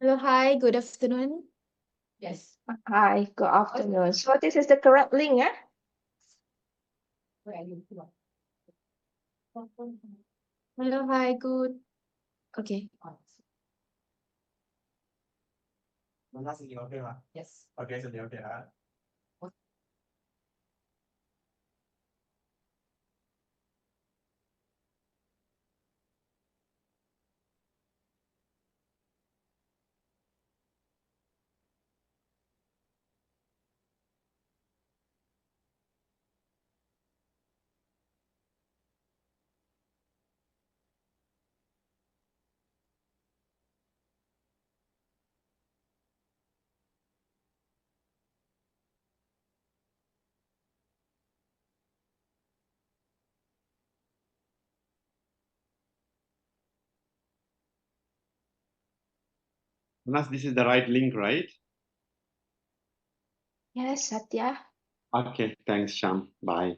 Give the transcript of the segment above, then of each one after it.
Hello, hi, good afternoon. Yes. Hi, good afternoon. So this is the correct link, eh? Hello, hi, good. Okay. Yes. Okay, so okay, Mas, this is the right link, right? Yes, Satya. Okay, thanks, Sham. Bye.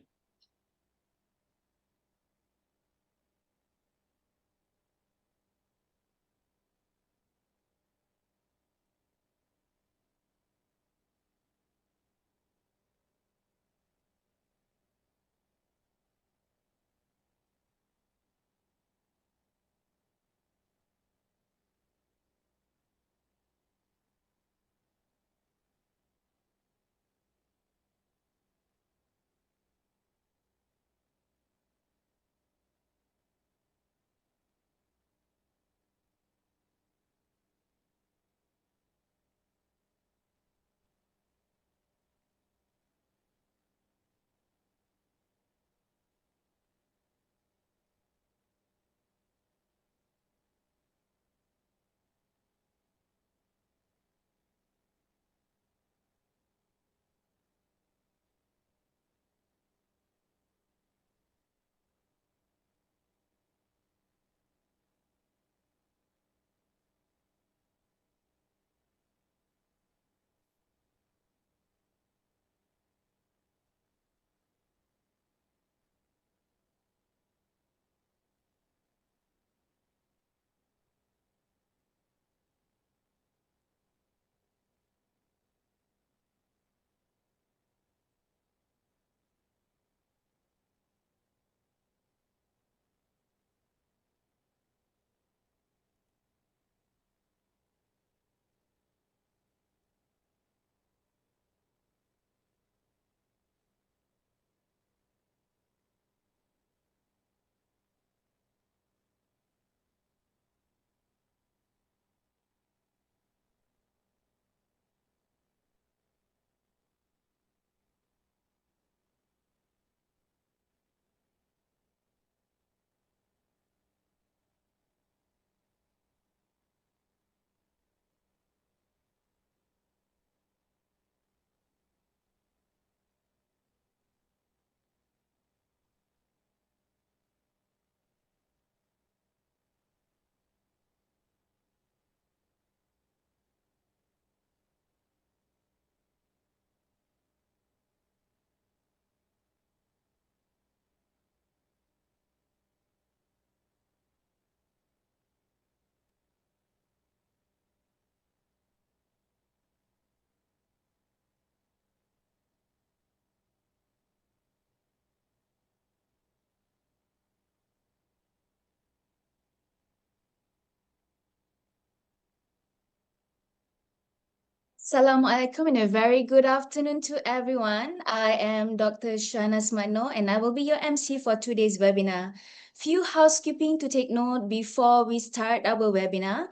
Assalamualaikum and a very good afternoon to everyone. I am Dr. Shana Smarno and I will be your MC for today's webinar. Few housekeeping to take note before we start our webinar.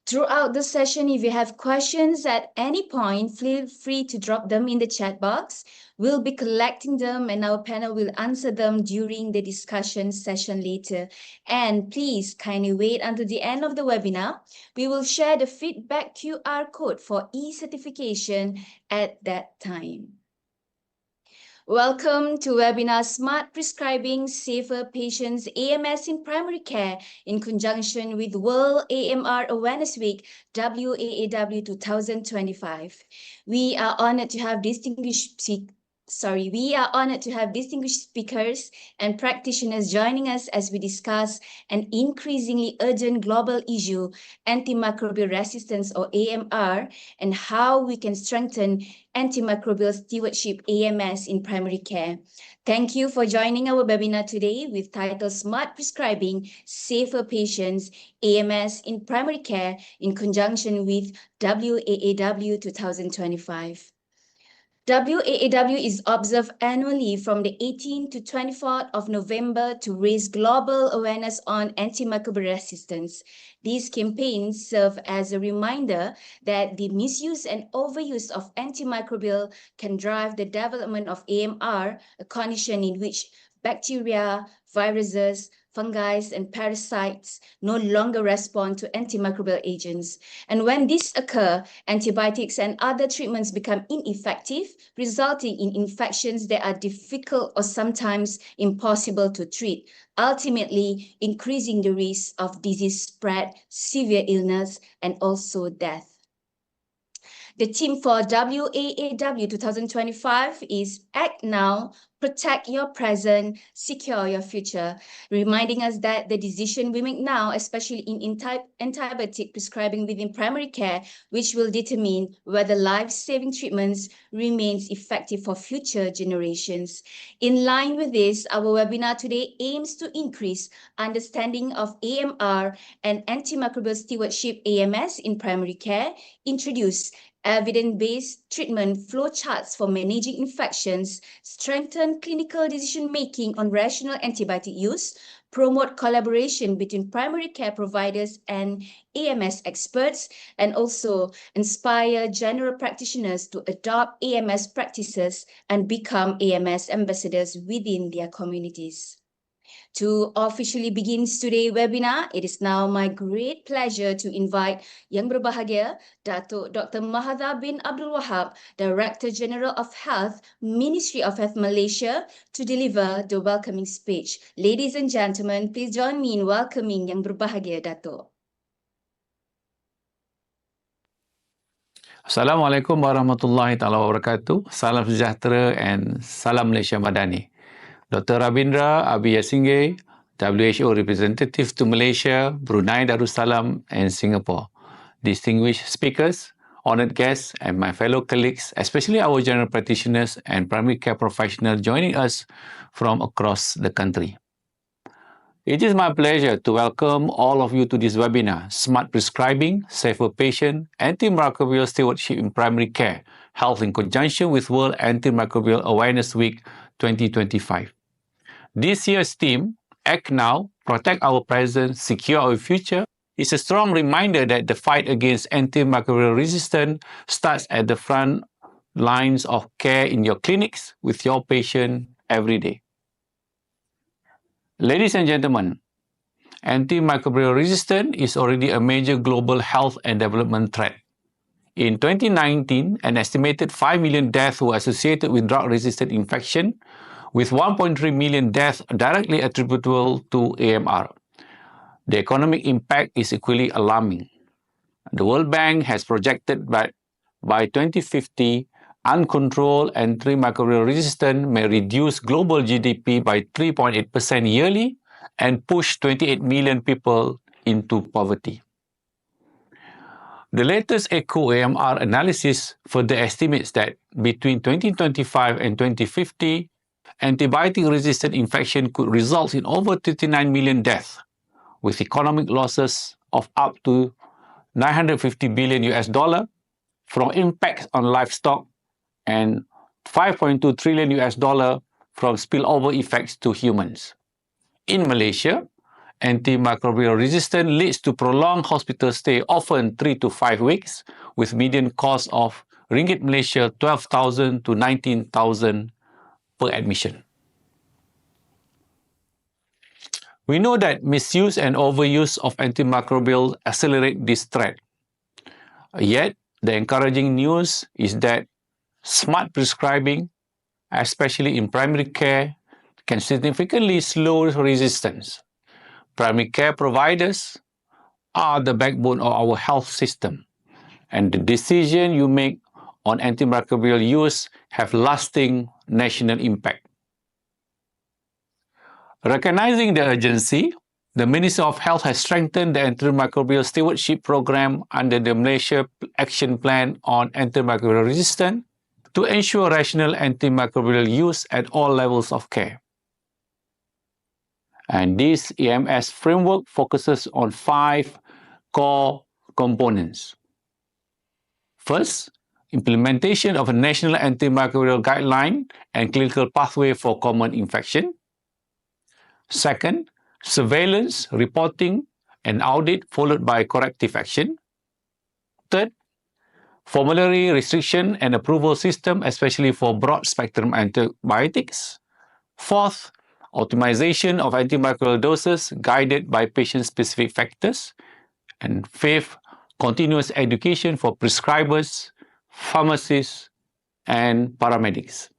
Throughout the session, if you have questions at any point, feel free to drop them in the chat box. We'll be collecting them and our panel will answer them during the discussion session later. And please kindly wait until the end of the webinar. We will share the feedback QR code for e-certification at that time. Welcome to webinar Smart Prescribing Safer Patients AMS in Primary Care in conjunction with World AMR Awareness Week WAAW 2025. We are honored to have distinguished We are honored to have distinguished speakers and practitioners joining us as we discuss an increasingly urgent global issue, antimicrobial resistance or AMR, and how we can strengthen antimicrobial stewardship AMS in primary care. Thank you for joining our webinar today with title Smart Prescribing, Safer Patients, AMS in Primary Care in conjunction with WAAW 2025. WAAW is observed annually from the 18th to 24th of November to raise global awareness on antimicrobial resistance. These campaigns serve as a reminder that the misuse and overuse of antimicrobial can drive the development of AMR, a condition in which bacteria, viruses, fungi, and parasites no longer respond to antimicrobial agents. And when this occurs, antibiotics and other treatments become ineffective, resulting in infections that are difficult or sometimes impossible to treat, ultimately increasing the risk of disease spread, severe illness, and also death. The theme for WAAW 2025 is Act Now, Protect Your Present, Secure Your Future, reminding us that the decision we make now, especially in antibiotic prescribing within primary care, which will determine whether life-saving treatments remains effective for future generations. In line with this, our webinar today aims to increase understanding of AMR and antimicrobial stewardship AMS in primary care, introduce evidence-based treatment flowcharts for managing infections, strengthen clinical decision-making on rational antibiotic use, promote collaboration between primary care providers and AMS experts, and also inspire general practitioners to adopt AMS practices and become AMS ambassadors within their communities. To officially begin today's webinar, it is now my great pleasure to invite Yang Berbahagia, Datuk Dr. Mahathir bin Abdul Wahab, Director General of Health, Ministry of Health Malaysia, to deliver the welcoming speech. Ladies and gentlemen, please join me in welcoming Yang Berbahagia, Datuk. Assalamualaikum warahmatullahi taala wabarakatuh. Salam sejahtera and salam Malaysia Madani. Dr. Rabindra Abiyasinghe, WHO representative to Malaysia, Brunei, Darussalam, and Singapore. Distinguished speakers, honored guests, and my fellow colleagues, especially our general practitioners and primary care professionals joining us from across the country. It is my pleasure to welcome all of you to this webinar, Smart Prescribing, Safer Patient, Antimicrobial Stewardship in Primary Care, held in conjunction with World Antimicrobial Awareness Week 2025. This year's theme, Act Now, Protect Our Present, Secure Our Future, is a strong reminder that the fight against antimicrobial resistance starts at the front lines of care in your clinics with your patient every day. Ladies and gentlemen, antimicrobial resistance is already a major global health and development threat. In 2019, an estimated 5 million deaths were associated with drug-resistant infection, with 1.3 million deaths directly attributable to AMR. The economic impact is equally alarming. The World Bank has projected that by 2050, uncontrolled antimicrobial resistance may reduce global GDP by 3.8% yearly and push 28 million people into poverty. The latest ECHO AMR analysis further estimates that between 2025 and 2050, antibiotic-resistant infection could result in over 39 million deaths, with economic losses of up to $950 billion from impacts on livestock and $5.2 trillion from spillover effects to humans. In Malaysia, antimicrobial resistance leads to prolonged hospital stay, often 3 to 5 weeks, with median cost of ringgit Malaysia 12,000 to 19,000 per admission. We know that misuse and overuse of antimicrobials accelerate this threat. Yet, the encouraging news is that smart prescribing, especially in primary care, can significantly slow resistance. Primary care providers are the backbone of our health system, and the decision you make on antimicrobial use have lasting national impact. Recognizing the urgency, the Ministry of Health has strengthened the antimicrobial stewardship program under the Malaysia Action Plan on Antimicrobial Resistance to ensure rational antimicrobial use at all levels of care. And this AMS framework focuses on 5 core components. First, implementation of a national antimicrobial guideline and clinical pathway for common infection. Second, surveillance, reporting, and audit followed by corrective action. Third, formulary restriction and approval system, especially for broad-spectrum antibiotics. Fourth, optimization of antimicrobial doses guided by patient-specific factors. And fifth, continuous education for prescribers, pharmacists, and paramedics.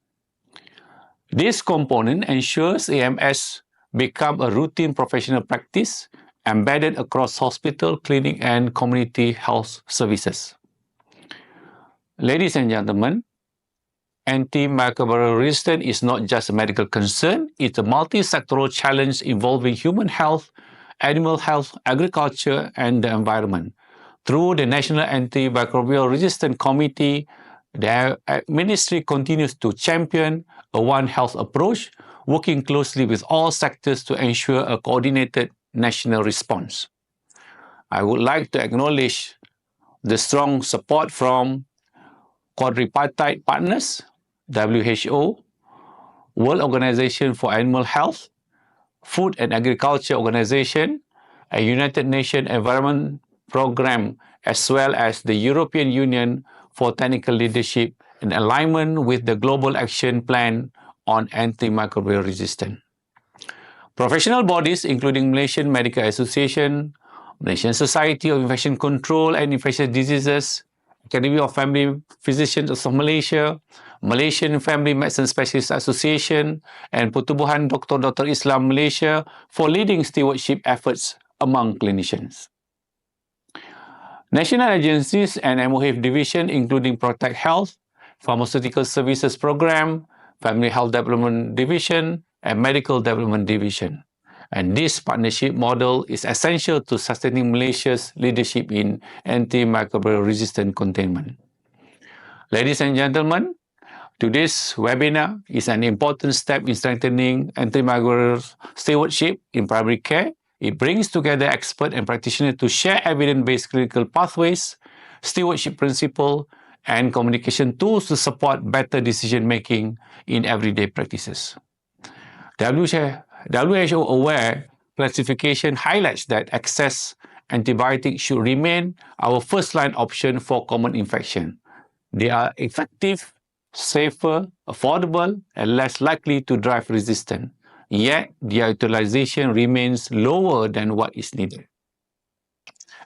This component ensures AMS become a routine professional practice embedded across hospital, clinic, and community health services. Ladies and gentlemen, antimicrobial resistance is not just a medical concern, it's a multi-sectoral challenge involving human health, animal health, agriculture, and the environment. Through the National Antimicrobial Resistance Committee, the ministry continues to champion a One Health approach, working closely with all sectors to ensure a coordinated national response. I would like to acknowledge the strong support from quadripartite partners, WHO, World Organization for Animal Health, Food and Agriculture Organization, a United Nations Environment Programme, as well as the European Union for technical leadership in alignment with the Global Action Plan on Antimicrobial Resistance. Professional bodies including Malaysian Medical Association, Malaysian Society of Infection Control and Infectious Diseases, Academy of Family Physicians of Malaysia, Malaysian Family Medicine Specialists Association, and Pertubuhan Doktor Islam Malaysia for leading stewardship efforts among clinicians. National agencies and MOH division including Protect Health, Pharmaceutical Services Program, Family Health Development Division, and Medical Development Division. And this partnership model is essential to sustaining Malaysia's leadership in antimicrobial resistant containment. Ladies and gentlemen, today's webinar is an important step in strengthening antimicrobial stewardship in primary care. It brings together experts and practitioners to share evidence-based clinical pathways, stewardship principles, and communication tools to support better decision-making in everyday practices. WHO-aware classification highlights that access antibiotics should remain our first-line option for common infection. They are effective, safer, affordable, and less likely to drive resistance. Yet, their utilization remains lower than what is needed.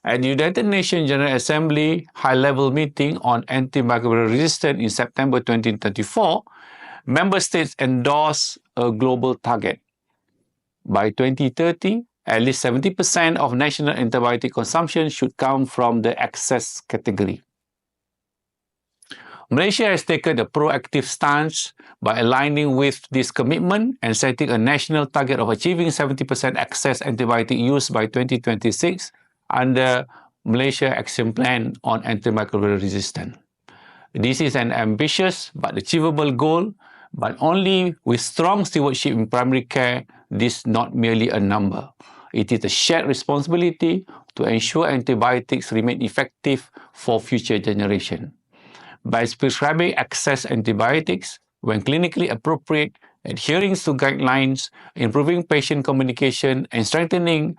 At the United Nations General Assembly high-level meeting on antimicrobial resistance in September 2024, member states endorsed a global target. By 2030, at least 70% of national antibiotic consumption should come from the access category. Malaysia has taken a proactive stance by aligning with this commitment and setting a national target of achieving 70% access antibiotic use by 2026 under Malaysia Action Plan on Antimicrobial Resistance. This is an ambitious but achievable goal, but only with strong stewardship in primary care. This is not merely a number. It is a shared responsibility to ensure antibiotics remain effective for future generations. By prescribing access antibiotics when clinically appropriate, adhering to guidelines, improving patient communication, and strengthening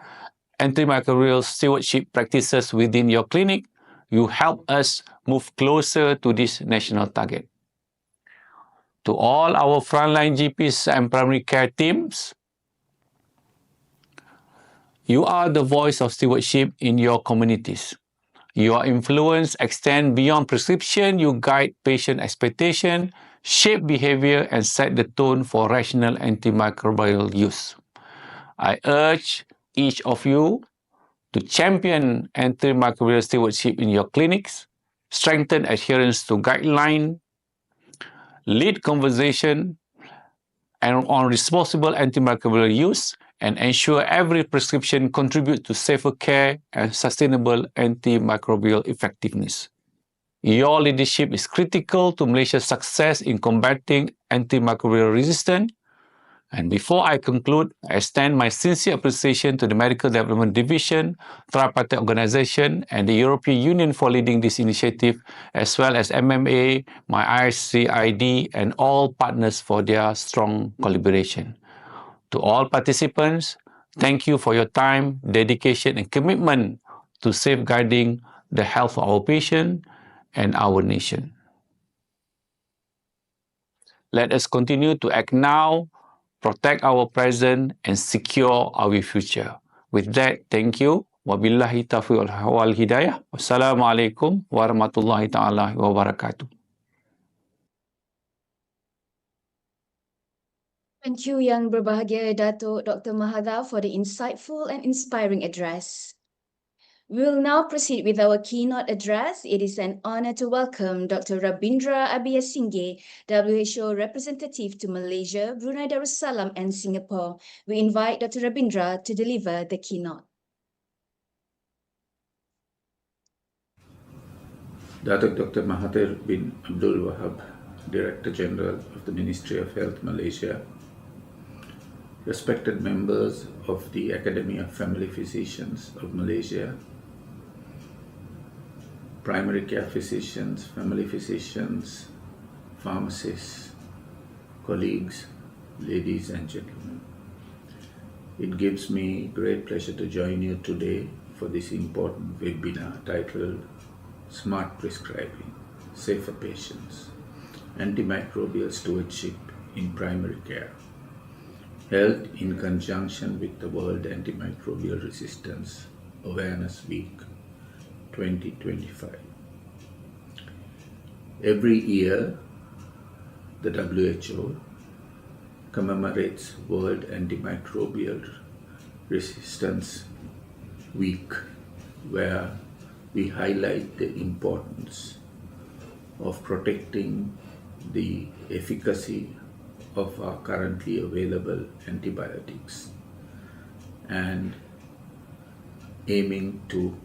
antimicrobial stewardship practices within your clinic, you help us move closer to this national target. To all our frontline GPs and primary care teams, you are the voice of stewardship in your communities. Your influence extends beyond prescription. You guide patient expectation, shape behavior, and set the tone for rational antimicrobial use. I urge each of you to champion antimicrobial stewardship in your clinics, strengthen adherence to guideline, lead conversation and on responsible antimicrobial use, and ensure every prescription contributes to safer care and sustainable antimicrobial effectiveness. Your leadership is critical to Malaysia's success in combating antimicrobial resistance. And before I conclude, I extend my sincere appreciation to the Medical Development Division, Tripartite Organization, and the European Union for leading this initiative, as well as MMA, my ICID, and all partners for their strong collaboration. To all participants, thank you for your time, dedication, and commitment to safeguarding the health of our patient and our nation. Let us continue to act now, protect our present, and secure our future. With that, thank you. Wabillahi taufiq wal hidayah. Wassalamualaikum warahmatullahi ta'ala wabarakatuh. Thank you, Yang Berbahagia Datuk Dr. Mahadha, for the insightful and inspiring address. We will now proceed with our keynote address. It is an honor to welcome Dr. Rabindra Abiyasinghe, WHO representative to Malaysia, Brunei Darussalam, and Singapore. We invite Dr. Rabindra to deliver the keynote. Datuk Dr. Mahathir bin Abdul Wahab, Director General of the Ministry of Health, Malaysia, respected members of the Academy of Family Physicians of Malaysia, primary care physicians, family physicians, pharmacists, colleagues, ladies and gentlemen. It gives me great pleasure to join you today for this important webinar titled Smart Prescribing, Safer Patients, Antimicrobial Stewardship in Primary Care, held in conjunction with the World Antimicrobial Resistance Awareness Week 2025. Every year, the WHO commemorates World Antimicrobial Resistance Week, where we highlight the importance of protecting the efficacy of our currently available antibiotics and aiming to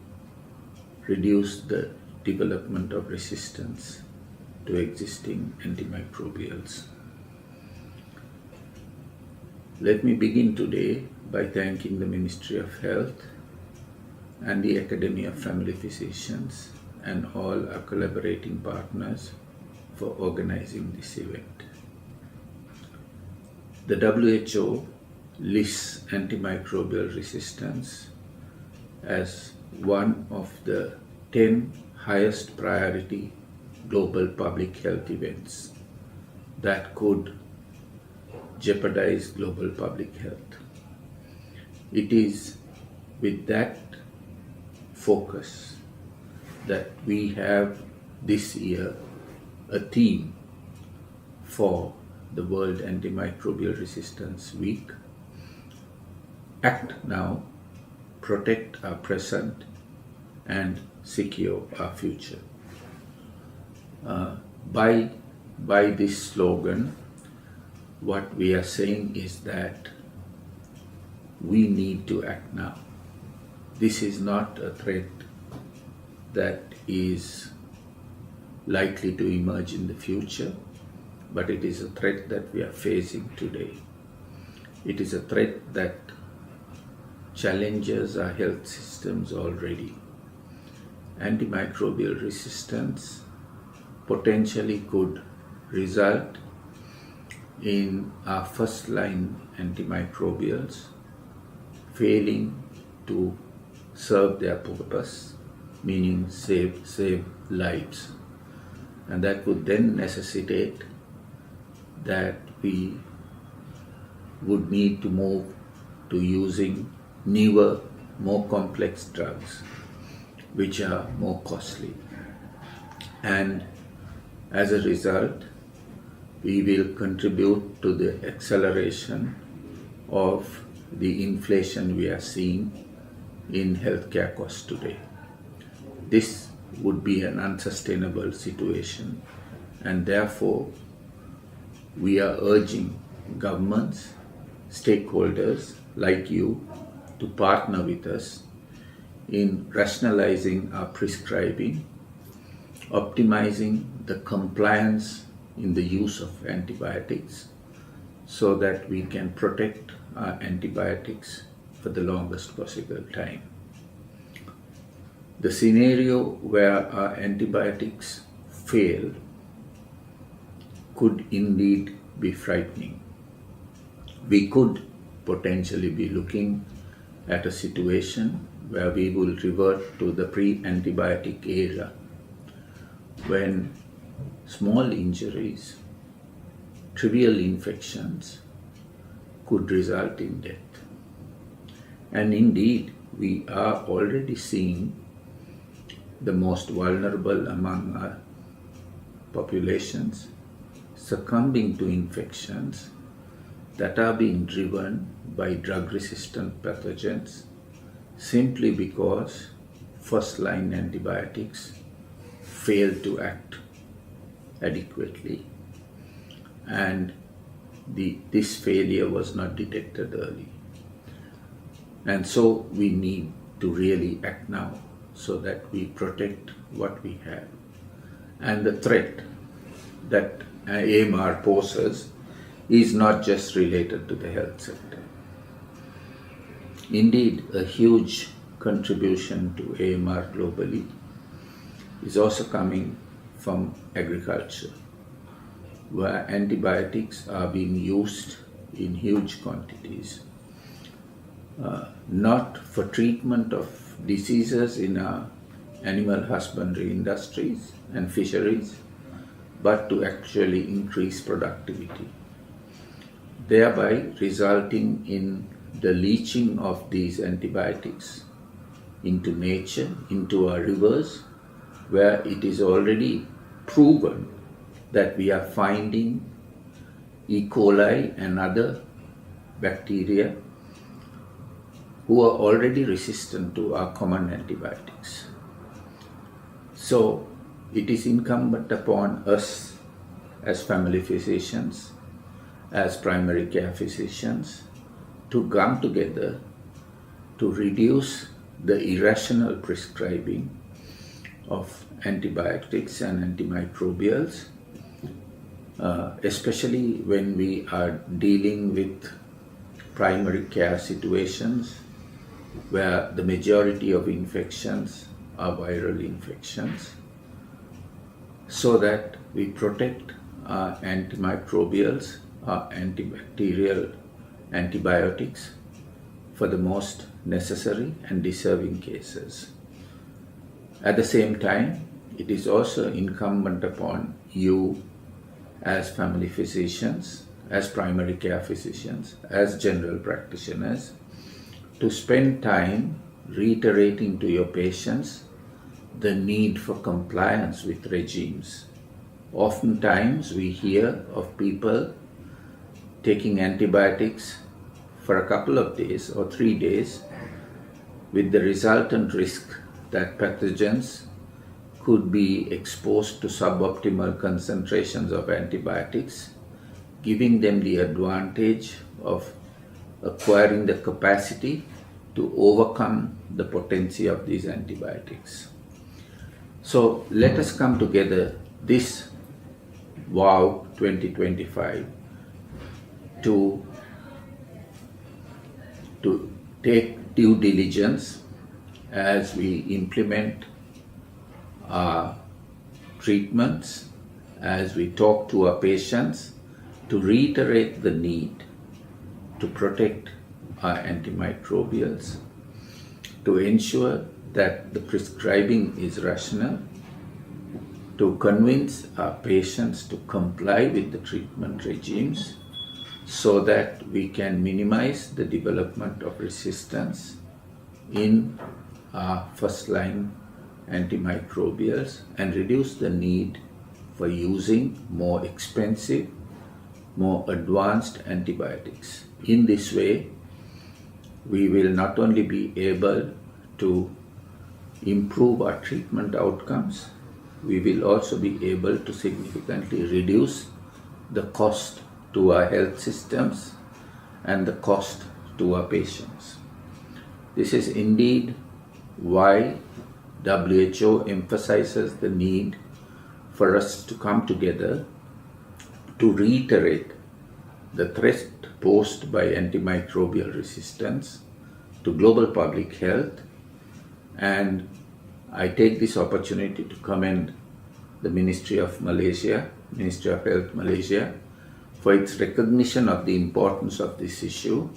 reduce the development of resistance to existing antimicrobials. Let me begin today by thanking the Ministry of Health and the Academy of Family Physicians and all our collaborating partners for organizing this event. The WHO lists antimicrobial resistance as one of the 10 highest priority global public health events that could jeopardize global public health. It is with that focus that we have this year a theme for the World Antimicrobial Resistance Week. Act now, protect our present, and secure our future. By this slogan, what we are saying is that we need to act now. This is not a threat that is likely to emerge in the future, but it is a threat that we are facing today. It is a threat that challenges our health systems already. Antimicrobial resistance potentially could result in our first line antimicrobials failing to serve their purpose, meaning save lives. And that would then necessitate that we would need to move to using newer, more complex drugs, which are more costly. And as a result, we will contribute to the acceleration of the inflation we are seeing in healthcare costs today. This would be an unsustainable situation, and therefore we are urging governments, stakeholders like you to partner with us in rationalizing our prescribing, optimizing the compliance in the use of antibiotics so that we can protect our antibiotics for the longest possible time. The scenario where our antibiotics fail could indeed be frightening. We could potentially be looking at a situation where we will revert to the pre-antibiotic era, when small injuries, trivial infections could result in death. And indeed, we are already seeing the most vulnerable among our populations succumbing to infections that are being driven by drug-resistant pathogens simply because first-line antibiotics fail to act adequately, and this failure was not detected early. And so we need to really act now so that we protect what we have. And the threat that AMR poses is not just related to the health sector. Indeed, a huge contribution to AMR globally is also coming from agriculture, where antibiotics are being used in huge quantities, not for treatment of diseases in our animal husbandry industries and fisheries, but to actually increase productivity, thereby resulting in the leaching of these antibiotics into nature, into our rivers, where it is already proven that we are finding E. coli and other bacteria who are already resistant to our common antibiotics. So it is incumbent upon us as family physicians, as primary care physicians, to come together to reduce the irrational prescribing of antibiotics and antimicrobials, especially when we are dealing with primary care situations where the majority of infections are viral infections, so that we protect our antimicrobials, our antibacterial antibiotics for the most necessary and deserving cases. At the same time, it is also incumbent upon you as family physicians, as primary care physicians, as general practitioners, to spend time reiterating to your patients the need for compliance with regimes. Oftentimes we hear of people taking antibiotics for a couple of days or 3 days with the resultant risk that pathogens could be exposed to suboptimal concentrations of antibiotics, giving them the advantage of acquiring the capacity to overcome the potency of these antibiotics. So let us come together this WOW 2025 to take due diligence as we implement our treatments, as we talk to our patients, to reiterate the need to protect our antimicrobials, to ensure that the prescribing is rational, to convince our patients to comply with the treatment regimes so that we can minimize the development of resistance in our first-line antimicrobials and reduce the need for using more expensive, more advanced antibiotics. In this way, we will not only be able to improve our treatment outcomes. We will also be able to significantly reduce the cost to our health systems and the cost to our patients. This is indeed why WHO emphasizes the need for us to come together to reiterate the threat posed by antimicrobial resistance to global public health. And I take this opportunity to commend the Ministry of Health Malaysia, for its recognition of the importance of this issue.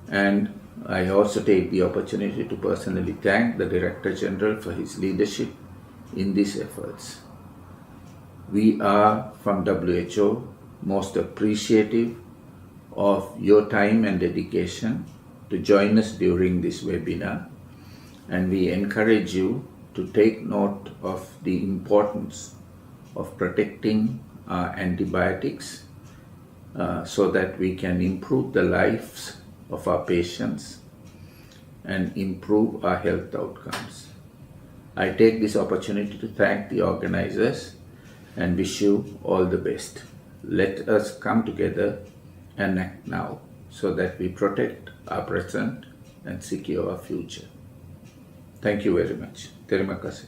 And I also take the opportunity to personally thank the Director General for his leadership in these efforts. We are, from WHO, most appreciative of your time and dedication to join us during this webinar, and we encourage you to take note of the importance of protecting our antibiotics so that we can improve the lives of our patients and improve our health outcomes. I take this opportunity to thank the organizers and wish you all the best. Let us come together and act now so that we protect our present and secure our future. Thank you very much. Terima kasih.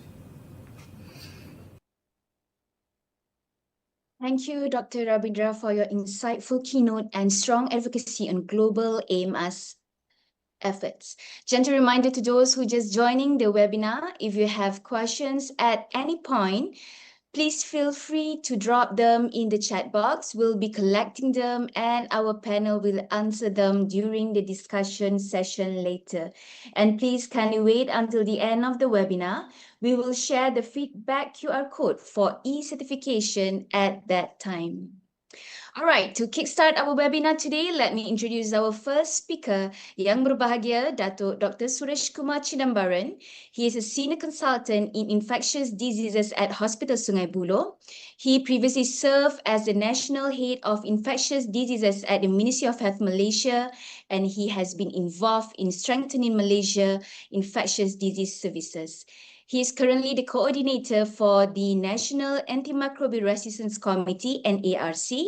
Thank you, Dr. Rabindra, for your insightful keynote and strong advocacy on global AMS efforts. Gentle reminder to those who just joining the webinar, if you have questions at any point, please feel free to drop them in the chat box. We'll be collecting them and our panel will answer them during the discussion session later. And please kindly wait until the end of the webinar. We will share the feedback QR code for e-certification at that time. All right, to kickstart our webinar today, let me introduce our first speaker, Yang Berbahagia, Datuk Dr. Suresh Kumar Chidambaran. He is a senior consultant in infectious diseases at Hospital Sungai Buloh. He previously served as the National Head of Infectious Diseases at the Ministry of Health Malaysia, and he has been involved in strengthening Malaysia infectious disease services. He is currently the coordinator for the National Antimicrobial Resistance Committee, NARC,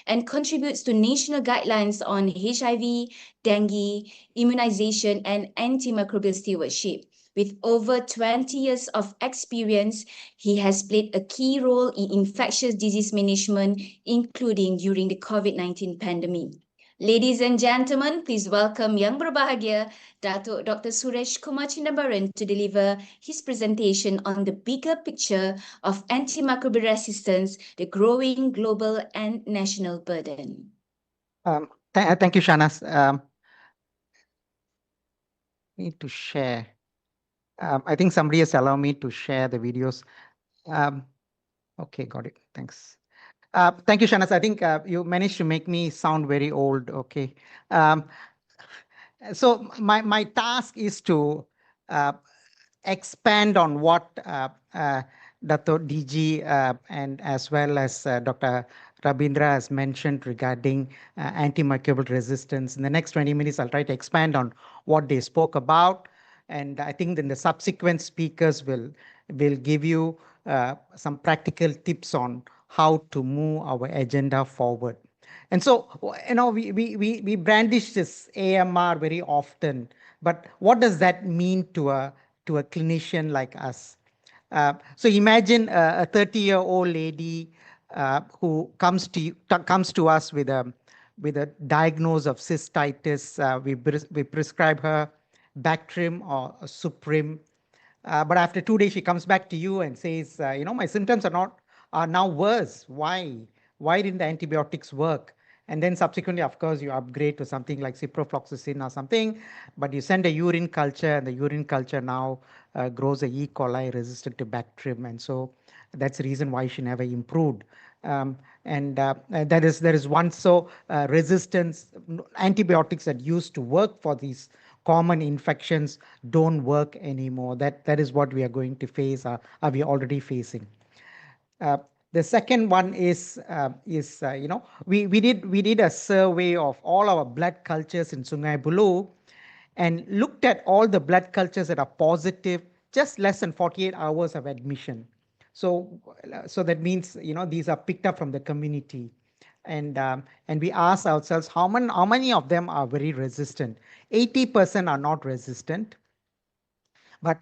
and contributes to national guidelines on HIV, dengue, immunization, and antimicrobial stewardship. With over 20 years of experience, he has played a key role in infectious disease management, including during the COVID-19 pandemic. Ladies and gentlemen, please welcome Yang Berbahagia, Datuk Dr. Suresh Kumar Chidambaran, to deliver his presentation on the bigger picture of antimicrobial resistance, the growing global and national burden. Thank you, Shanas. Need to share. I think somebody has allowed me to share the videos. Okay, got it. Thanks. Thank you, Shanas. I think you managed to make me sound very old. Okay. So my task is to expand on what Dr. DG and as well as Dr. Rabindra has mentioned regarding antimicrobial resistance. In the next 20 minutes, I'll try to expand on what they spoke about. And I think then the subsequent speakers will give you some practical tips on how to move our agenda forward. And so, you know, we brandish this AMR very often, but what does that mean to a clinician like us? So imagine a 30-year-old lady who comes to us with a diagnosis of cystitis. We prescribe her Bactrim or Suprim, but after 2 days she comes back to you and says, you know, my symptoms are now worse. Why didn't the antibiotics work? And then subsequently, of course, you upgrade to something like ciprofloxacin or something, but you send a urine culture, and the urine culture now grows a E. coli resistant to Bactrim, and so that's the reason why she never improved. There is one resistance. Antibiotics that used to work for these common infections don't work anymore. That is what we are going to face, are we already facing. The second one is you know, we did a survey of all our blood cultures in Sungai Buloh and looked at all the blood cultures that are positive just less than 48 hours of admission. So that means, these are picked up from the community. And we ask ourselves how many of them are very resistant. 80% are not resistant, but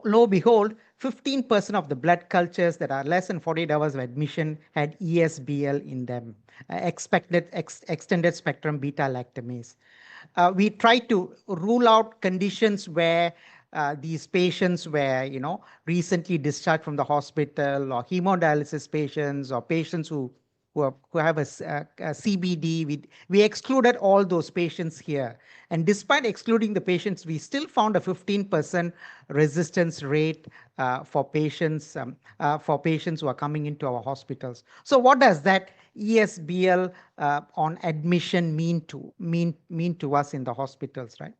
lo and behold, 15% of the blood cultures that are less than 48 hours of admission had ESBL in them, extended spectrum beta lactamase. We try to rule out conditions where these patients were, recently discharged from the hospital, or hemodialysis patients, or patients who have a CBD. We excluded all those patients here. And despite excluding the patients, we still found a 15% resistance rate for patients who are coming into our hospitals. So what does that ESBL on admission mean to us in the hospitals, right?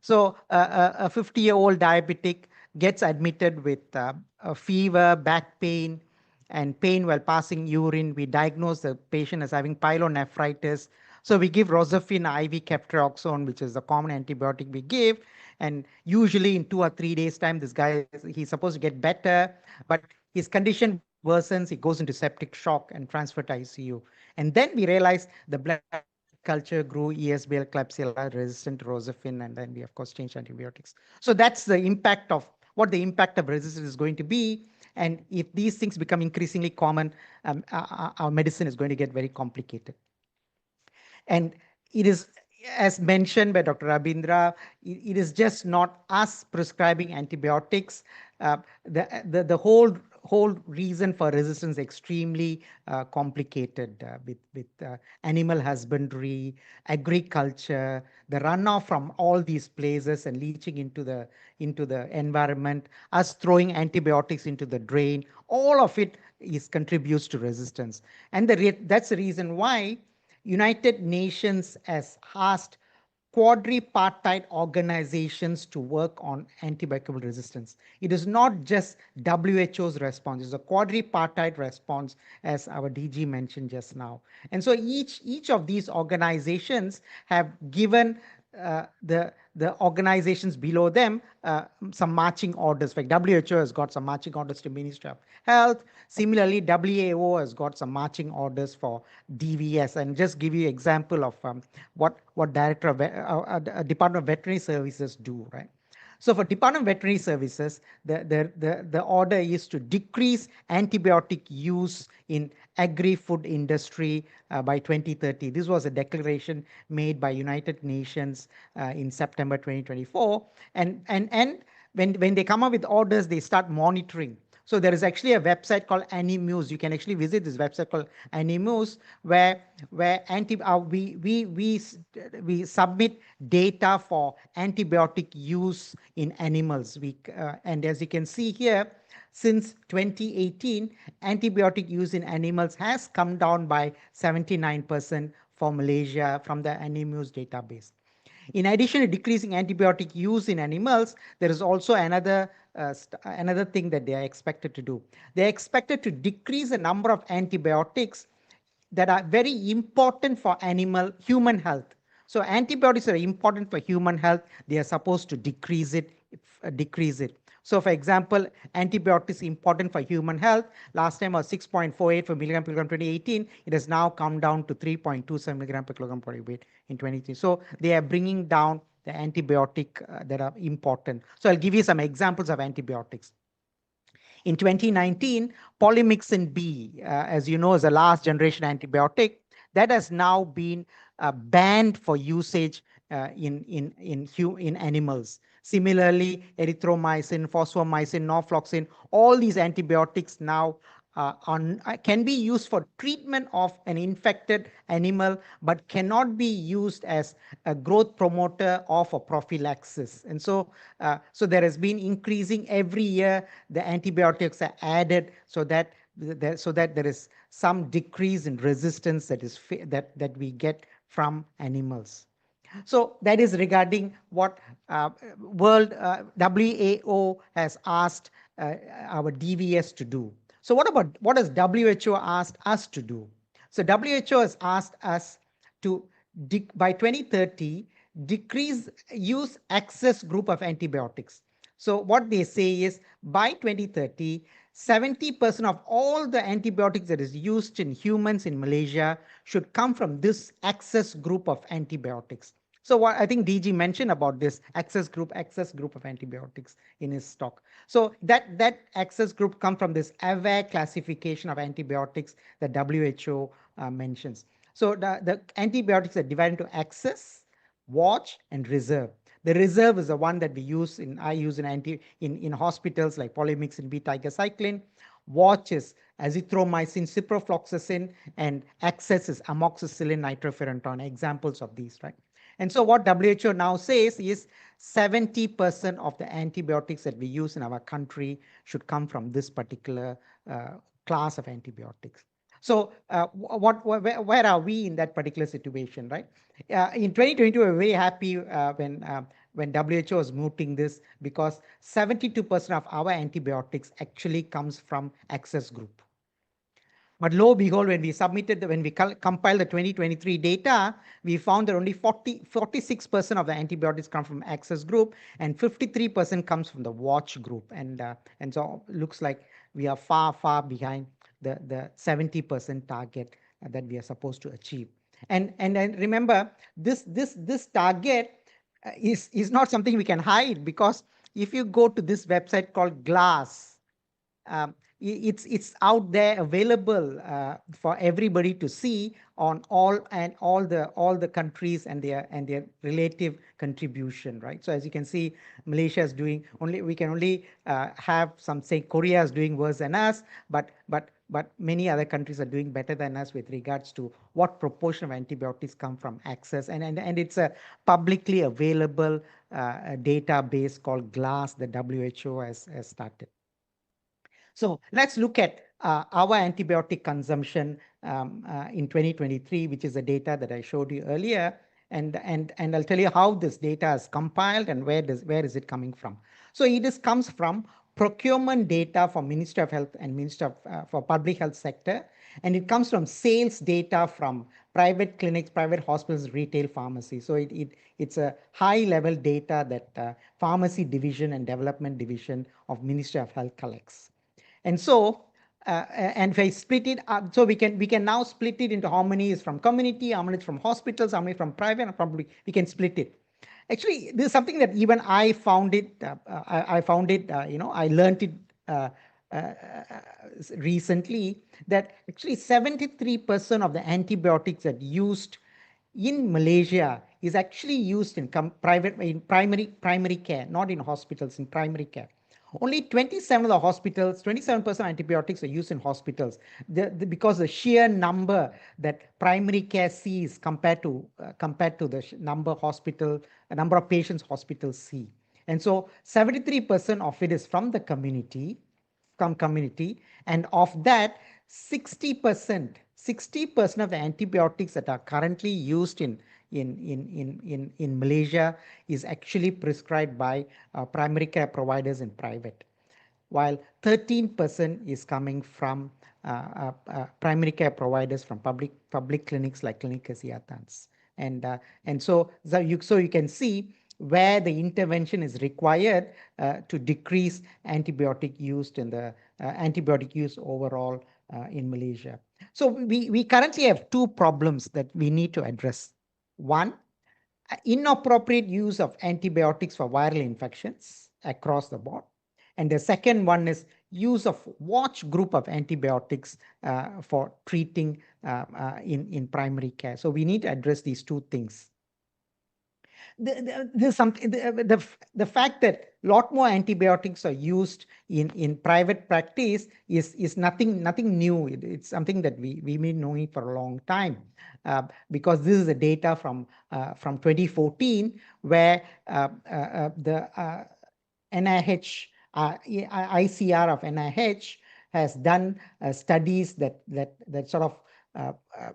So a 50-year-old diabetic gets admitted with a fever, back pain, and pain while passing urine. We diagnose the patient as having pyelonephritis. So we give Rosafen IV ceftriaxone, which is the common antibiotic we give. And usually in 2 or 3 days' time, this guy, he's supposed to get better, but his condition worsens. He goes into septic shock and transferred to ICU. And then we realize the blood culture grew ESBL Klebsiella resistant to Rosafen, and then we of course changed antibiotics. So that's the impact of what the impact of resistance is going to be. And if these things become increasingly common, our medicine is going to get very complicated. And it is, as mentioned by Dr. Rabindra, it is just not us prescribing antibiotics. The whole reason for resistance is extremely complicated with animal husbandry, agriculture, the runoff from all these places and leaching into the environment, us throwing antibiotics into the drain. All of it contributes to resistance, and that's the reason why United Nations has asked quadripartite organizations to work on antimicrobial resistance. It is not just WHO's response, it's a quadripartite response, as our DG mentioned just now. And so each of these organizations have given the organizations below them some marching orders. In fact, WHO has got some marching orders to Ministry of Health. Similarly, WAO has got some marching orders for DVS. And just give you an example of what Director of Department of Veterinary Services do, right? So for Department of Veterinary Services, the order is to decrease antibiotic use in agri-food industry by 2030. This was a declaration made by United Nations in September 2024. And when they come up with orders, they start monitoring. So there is actually a website called Animuse. You can actually visit this website called Animuse, where we submit data for antibiotic use in animals. And as you can see here, since 2018, antibiotic use in animals has come down by 79% for Malaysia from the Animuse database. In addition to decreasing antibiotic use in animals, there is also another thing that they are expected to do. They are expected to decrease the number of antibiotics that are very important for human health. So antibiotics are important for human health. They are supposed to decrease it. So for example, antibiotics important for human health. Last time was 6.48 per milligram per kilogram 2018. It has now come down to 3.27 milligram per kilogram body weight in 2023. So they are bringing down the antibiotic that are important. So I'll give you some examples of antibiotics. In 2019, polymyxin B, as you know, is a last generation antibiotic that has now been banned for usage in animals. Similarly, erythromycin, fosfomycin, norfloxacin, all these antibiotics now can be used for treatment of an infected animal, but cannot be used as a growth promoter or for prophylaxis. And so there has been increasing every year. The antibiotics are added so that there is some decrease in resistance that we get from animals. So that is regarding what World WAO has asked our DVS to do. So what has WHO asked us to do? So WHO has asked us to, by 2030, use excess group of antibiotics. So what they say is by 2030, 70% of all the antibiotics that is used in humans in Malaysia should come from this access group of antibiotics. So what I think DG mentioned about this access group of antibiotics in his talk. So that access group come from this AWARE classification of antibiotics that WHO mentions. So the antibiotics are divided into access, watch, and reserve. The reserve is the one that I use in hospitals like polymyxin B-tigecycline. Watch is azithromycin, ciprofloxacin, and access is amoxicillin, nitrofurantoin, examples of these, right? And so what WHO now says is 70% of the antibiotics that we use in our country should come from this particular class of antibiotics. So where are we in that particular situation, right? In 2022, we're very happy when WHO was mooting this, because 72% of our antibiotics actually comes from access group. But lo and behold, when we compiled the 2023 data, we found that only 46% of the antibiotics come from access group and 53% comes from the watch group. And so it looks like we are far, far behind the 70% target that we are supposed to achieve. And remember, this target is not something we can hide, because if you go to this website called GLASS, it's out there available for everybody to see on all the countries and their relative contribution, right? So as you can see, Malaysia is doing we can only have some, say Korea is doing worse than us, but many other countries are doing better than us with regards to what proportion of antibiotics come from access, and it's a publicly available database called GLASS that WHO has started. So let's look at our antibiotic consumption in 2023, which is the data that I showed you earlier, and I'll tell you how this data is compiled and where is it coming from. So it comes from procurement data for Ministry of Health and Ministry of for Public Health sector, and it comes from sales data from private clinics, private hospitals, retail pharmacy. So it's a high-level data that Pharmacy Division and Development Division of Ministry of Health collects. And so, and if I split it up, so we can now split it into how many is from community, how many is from hospitals, how many from private and public. We can split it. Actually, this is something that even I found it. I learned it recently, that actually 73% of the antibiotics that used in Malaysia is actually used in primary care, not in hospitals, in primary care. Only 27% of antibiotics are used in hospitals, because the sheer number that primary care sees compared to the number of patients hospitals see. And so 73% of it is from the community, and of that, 60% of the antibiotics that are currently used in Malaysia is actually prescribed by primary care providers in private, while 13% is coming from primary care providers from public clinics like Klinik Kesehatan's. And so you can see where the intervention is required to decrease antibiotic use overall in Malaysia. So we currently have two problems that we need to address. One, inappropriate use of antibiotics for viral infections across the board. And the second one is use of watch group of antibiotics for treating in primary care. So we need to address these two things. There's something, the fact that a lot more antibiotics are used in private practice is nothing new. It's something that we've been knowing for a long time, because this is the data from 2014, where the NIH, ICR of NIH has done studies that sort of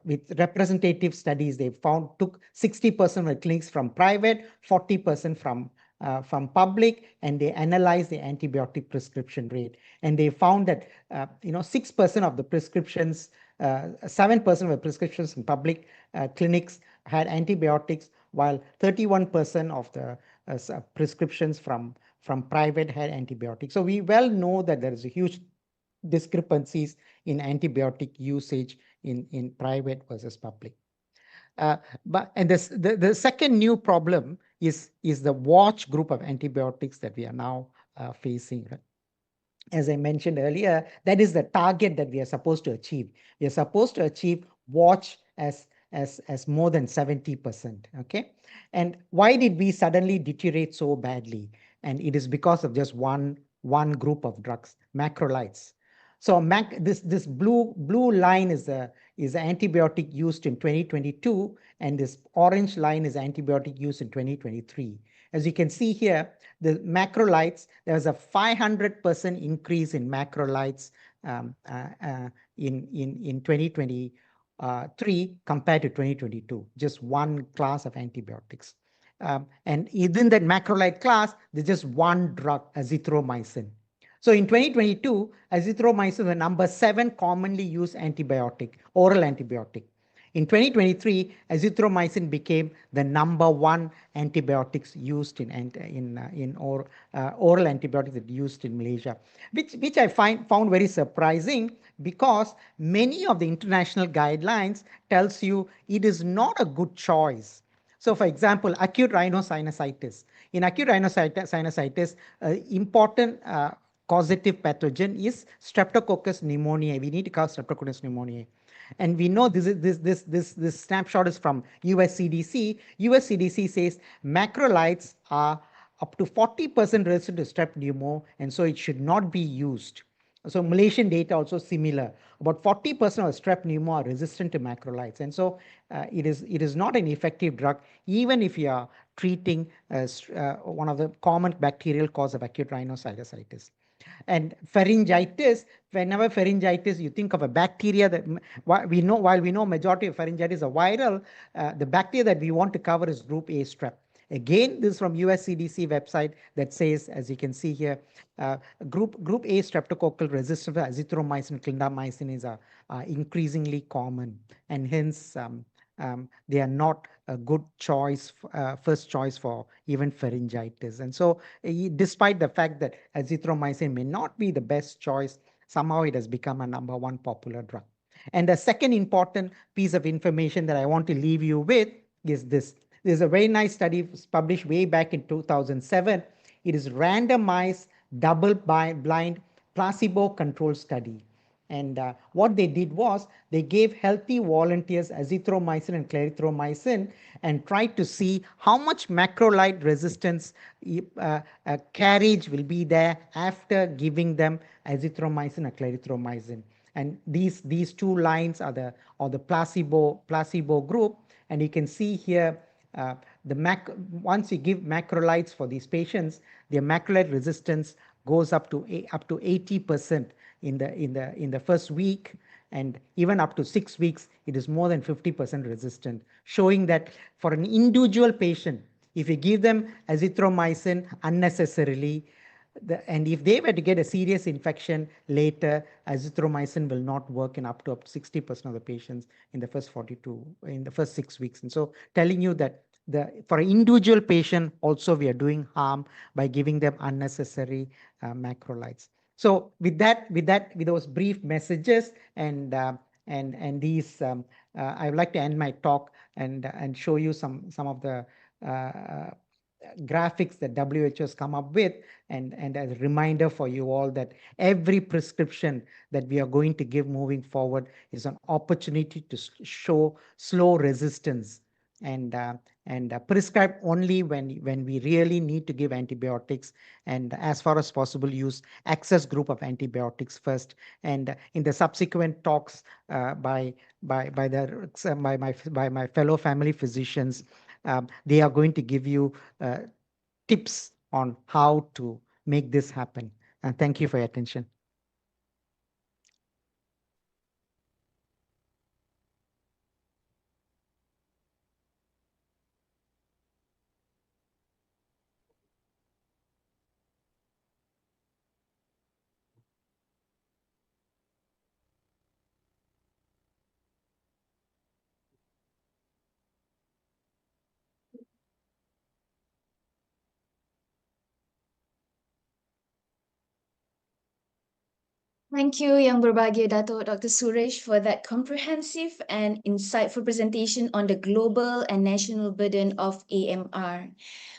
with representative studies. They took 60% of the clinics from private, 40% from public, and they analyzed the antibiotic prescription rate. And they found that 6% of the prescriptions, 7% of the prescriptions in public clinics had antibiotics, while 31% of the prescriptions from from private health antibiotics. So we well know that there is a huge discrepancies in antibiotic usage in private versus public. And the second new problem is the watch group of antibiotics that we are now facing. Right? As I mentioned earlier, that is the target that we are supposed to achieve. We are supposed to achieve watch as more than 70%. Okay, and why did we suddenly deteriorate so badly? And it is because of just one group of drugs, macrolides. So this blue line is the antibiotic used in 2022, and this orange line is antibiotic used in 2023. As you can see here, the macrolides, there was a 500% increase in macrolides in 2023 compared to 2022, just one class of antibiotics. And within that macrolide class, there's just one drug, azithromycin. So in 2022, azithromycin was the number 7 commonly used antibiotic, oral antibiotic. In 2023, azithromycin became the number 1 antibiotics used in oral antibiotics that used in Malaysia, which I found very surprising, because many of the international guidelines tells you it is not a good choice. So, for example, acute rhinosinusitis. In acute rhinosinusitis, important causative pathogen is Streptococcus pneumoniae. We need to cause Streptococcus pneumoniae. And we know this snapshot is from US CDC. US CDC says macrolides are up to 40% resistant to strep pneumo, and so it should not be used. So Malaysian data also similar. About 40% of strep pneumo are resistant to macrolides, and so it is not an effective drug, even if you are treating one of the common bacterial cause of acute rhinosinusitis. And pharyngitis, whenever pharyngitis, you think of a bacteria that while we know majority of pharyngitis are viral, the bacteria that we want to cover is group A strep. Again, this is from US CDC website that says, as you can see here, group A streptococcal resistant to azithromycin, clindamycin is increasingly common, and hence they are not a good choice, first choice for even pharyngitis. And so despite the fact that azithromycin may not be the best choice, somehow it has become a number 1 popular drug. And the second important piece of information that I want to leave you with is this. There's a very nice study published way back in 2007. It is randomized, double-blind, placebo-controlled study. And what they did was they gave healthy volunteers azithromycin and clarithromycin and tried to see how much macrolide resistance carriage will be there after giving them azithromycin or clarithromycin. And these two lines are the placebo group, and you can see here once you give macrolides for these patients, their macrolide resistance goes up to 80% in the first week, and even up to 6 weeks, it is more than 50% resistant, showing that for an individual patient, if you give them azithromycin unnecessarily, and if they were to get a serious infection later, azithromycin will not work in up to 60% of the patients in the first 6 weeks. And so telling you that for an individual patient, also we are doing harm by giving them unnecessary macrolides. So with those brief messages and these, I would like to end my talk and show you some of the graphics that WHO has come up with, and as a reminder for you all that every prescription that we are going to give moving forward is an opportunity to show slow resistance, and prescribe only when we really need to give antibiotics, and as far as possible use access group of antibiotics first, and in the subsequent talks by my fellow family physicians, they are going to give you tips on how to make this happen. And thank you for your attention. Thank you, Yang Berbahagia Dato' Dr. Suresh, for that comprehensive and insightful presentation on the global and national burden of AMR.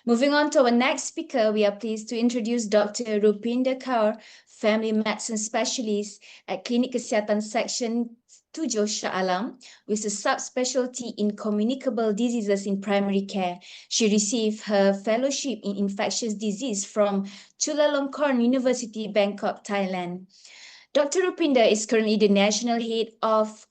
Moving on to our next speaker, we are pleased to introduce Dr. Rupinder Kaur, Family Medicine Specialist at Klinik Kesihatan Section 7 Shah Alam, with a subspecialty in communicable diseases in primary care. She received her fellowship in infectious disease from Chulalongkorn University, Bangkok, Thailand. Dr. Rupinder is currently the National Head of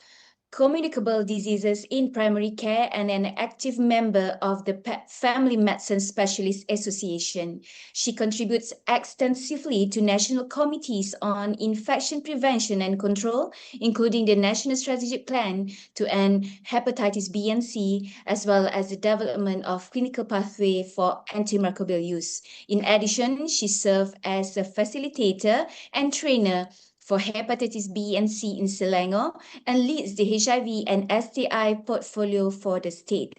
Communicable Diseases in Primary Care and an active member of the Family Medicine Specialists Association. She contributes extensively to national committees on infection prevention and control, including the National Strategic Plan to end hepatitis B and C, as well as the development of clinical pathway for antimicrobial use. In addition, she served as a facilitator and trainer for hepatitis B and C in Selangor and leads the HIV and STI portfolio for the state.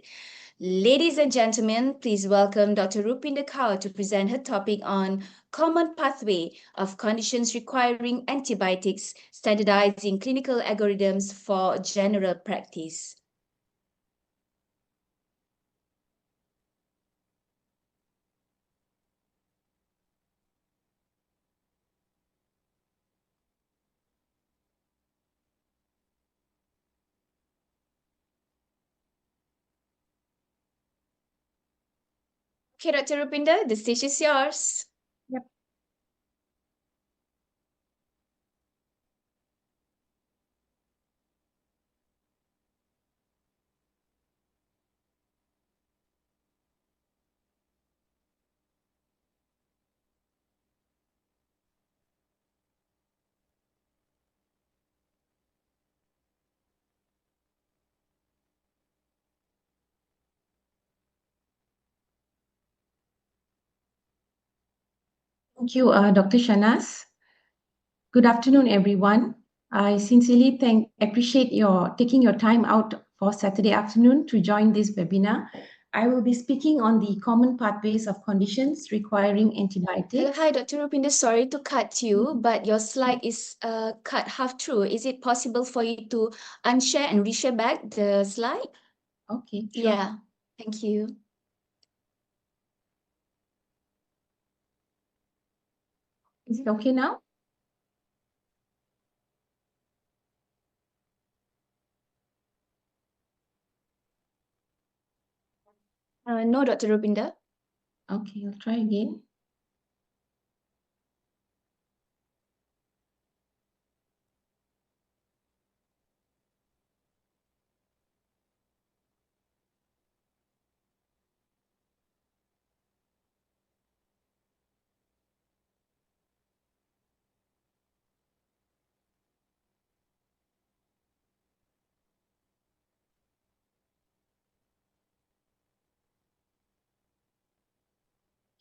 Ladies and gentlemen, please welcome Dr. Rupinder Kaur to present her topic on common pathway of conditions requiring antibiotics, standardizing clinical algorithms for general practice. Okay, Dr. Rupinder, the stage is yours. Yep. Thank you, Dr. Shanas. Good afternoon, everyone. I sincerely appreciate your taking your time out for Saturday afternoon to join this webinar. I will be speaking on the common pathways of conditions requiring antibiotics. Hello, hi, Dr. Rupinder. Sorry to cut you, but your slide is cut half through. Is it possible for you to unshare and reshare back the slide? Okay, sure. Yeah, thank you. Is it okay now? No, Dr. Rupinder. Okay, I'll try again.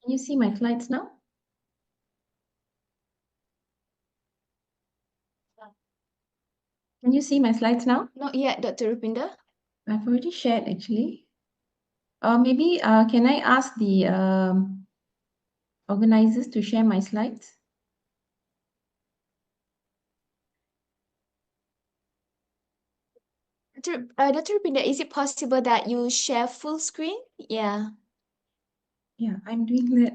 Can you see my slides now? Can you see my slides now? Not yet, Dr. Rupinder. I've already shared actually. Maybe can I ask the organizers to share my slides? Dr. Rupinder, is it possible that you share full screen? Yeah. Yeah, I'm doing that.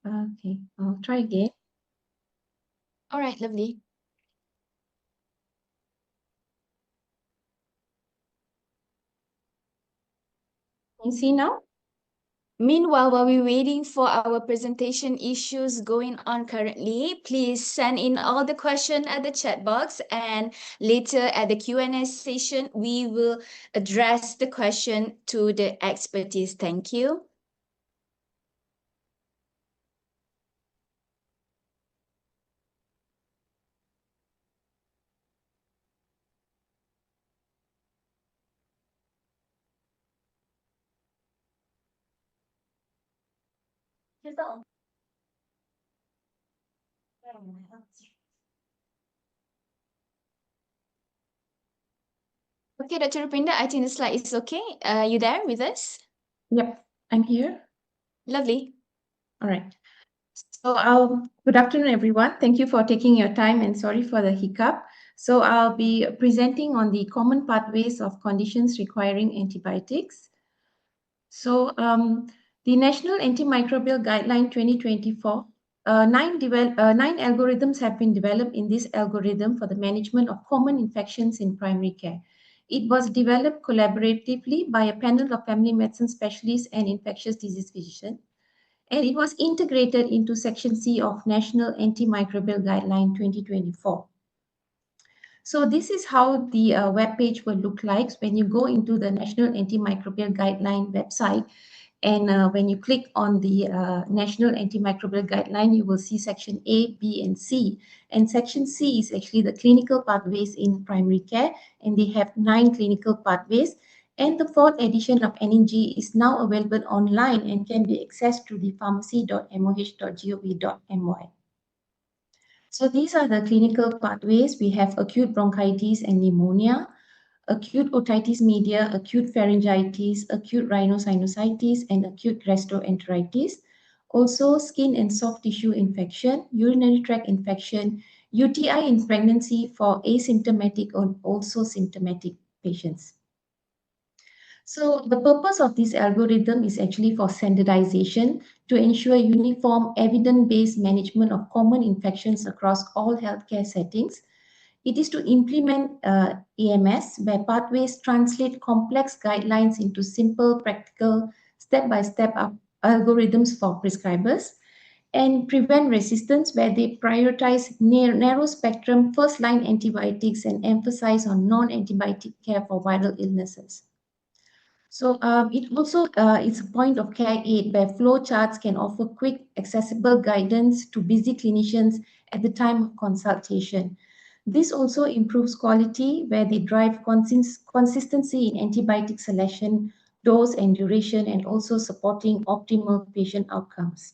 Okay, I'll try again. All right, lovely. Can you see now? Meanwhile, while we're waiting for our presentation issues going on currently, please send in all the questions at the chat box, and later at the Q&A session, we will address the question to the expertise. Thank you. Okay, Dr. Rupinder, I think the slide is okay. You there with us? Yep, I'm here. Lovely. All right. Good afternoon, everyone. Thank you for taking your time and sorry for the hiccup. So I'll be presenting on the common pathways of conditions requiring antibiotics. So the National Antimicrobial Guideline 2024, nine algorithms have been developed in this algorithm for the management of common infections in primary care. It was developed collaboratively by a panel of family medicine specialists and infectious disease physicians, and it was integrated into Section C of National Antimicrobial Guideline 2024. So this is how the web page will look like when you go into the National Antimicrobial Guideline website. And when you click on the National Antimicrobial Guideline, you will see Section A, B, and C. And Section C is actually the clinical pathways in primary care, and they have 9 clinical pathways. And the 4th edition of NNG is now available online and can be accessed through the pharmacy.moh.gov.my. So these are the clinical pathways. We have acute bronchitis and pneumonia, acute otitis media, acute pharyngitis, acute rhinosinusitis, and acute gastroenteritis. Also, skin and soft tissue infection, urinary tract infection, UTI in pregnancy for asymptomatic or also symptomatic patients. So the purpose of this algorithm is actually for standardization to ensure uniform evidence-based management of common infections across all healthcare settings. It is to implement AMS, where pathways translate complex guidelines into simple, practical, step-by-step algorithms for prescribers, and prevent resistance, where they prioritize narrow-spectrum first-line antibiotics and emphasize on non-antibiotic care for viral illnesses. So it also is a point of care aid where flow charts can offer quick, accessible guidance to busy clinicians at the time of consultation. This also improves quality where they drive consistency in antibiotic selection, dose and duration, and also supporting optimal patient outcomes.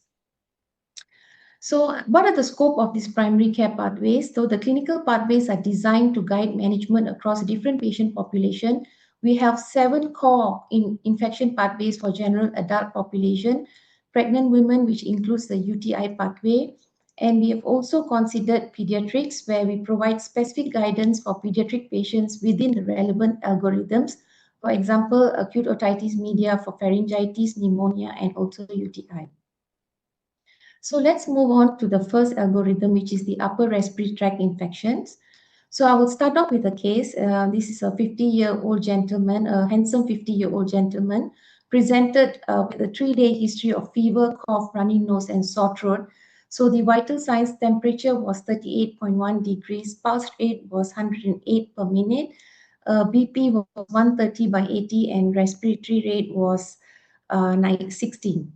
So what are the scope of these primary care pathways? So the clinical pathways are designed to guide management across different patient population. We have 7 core infection pathways for general adult population, pregnant women, which includes the UTI pathway. And we have also considered pediatrics, where we provide specific guidance for pediatric patients within the relevant algorithms. For example, acute otitis media for pharyngitis, pneumonia, and also UTI. So let's move on to the first algorithm, which is the upper respiratory tract infections. So I will start off with a case. This is a 50-year-old gentleman, a handsome 50-year-old gentleman, presented with a 3-day history of fever, cough, runny nose, and sore throat. So the vital signs: temperature was 38.1 degrees, pulse rate was 108 per minute, BP was 130 by 80, and respiratory rate was 16.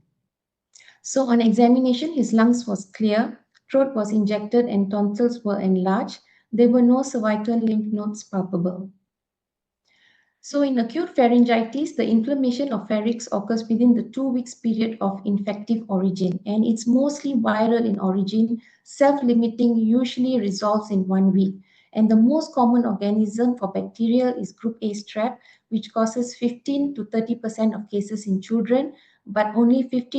So on examination, his lungs was clear, throat was injected, and tonsils were enlarged. There were no cervical lymph nodes palpable. So in acute pharyngitis, the inflammation of pharynx occurs within the 2 weeks period of infective origin, and it's mostly viral in origin. Self-limiting usually resolves in 1 week. And the most common organism for bacterial is group A strep, which causes 15 to 30% of cases in children, but only 5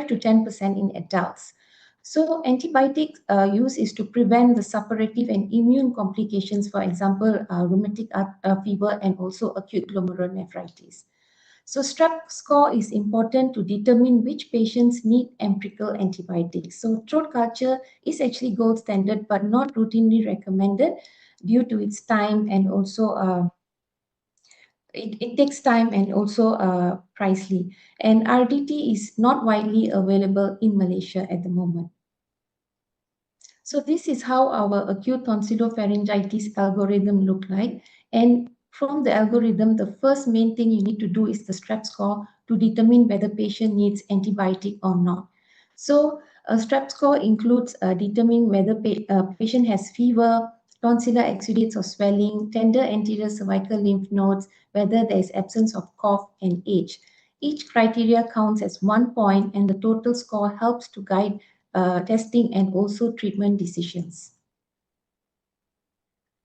to 10% in adults. So antibiotic use is to prevent the suppurative and immune complications, for example, rheumatic fever and also acute glomerulonephritis. So strep score is important to determine which patients need empirical antibiotics. So throat culture is actually gold standard, but not routinely recommended due to its time and also it takes time and also pricely. And RDT is not widely available in Malaysia at the moment. So this is how our acute tonsillopharyngitis algorithm look like. And from the algorithm, the first main thing you need to do is the strep score to determine whether patient needs antibiotic or not. So a strep score includes determining whether patient has fever, tonsillar exudates or swelling, tender anterior cervical lymph nodes, whether there is absence of cough, and age. Each criteria counts as 1 point, and the total score helps to guide testing and also treatment decisions.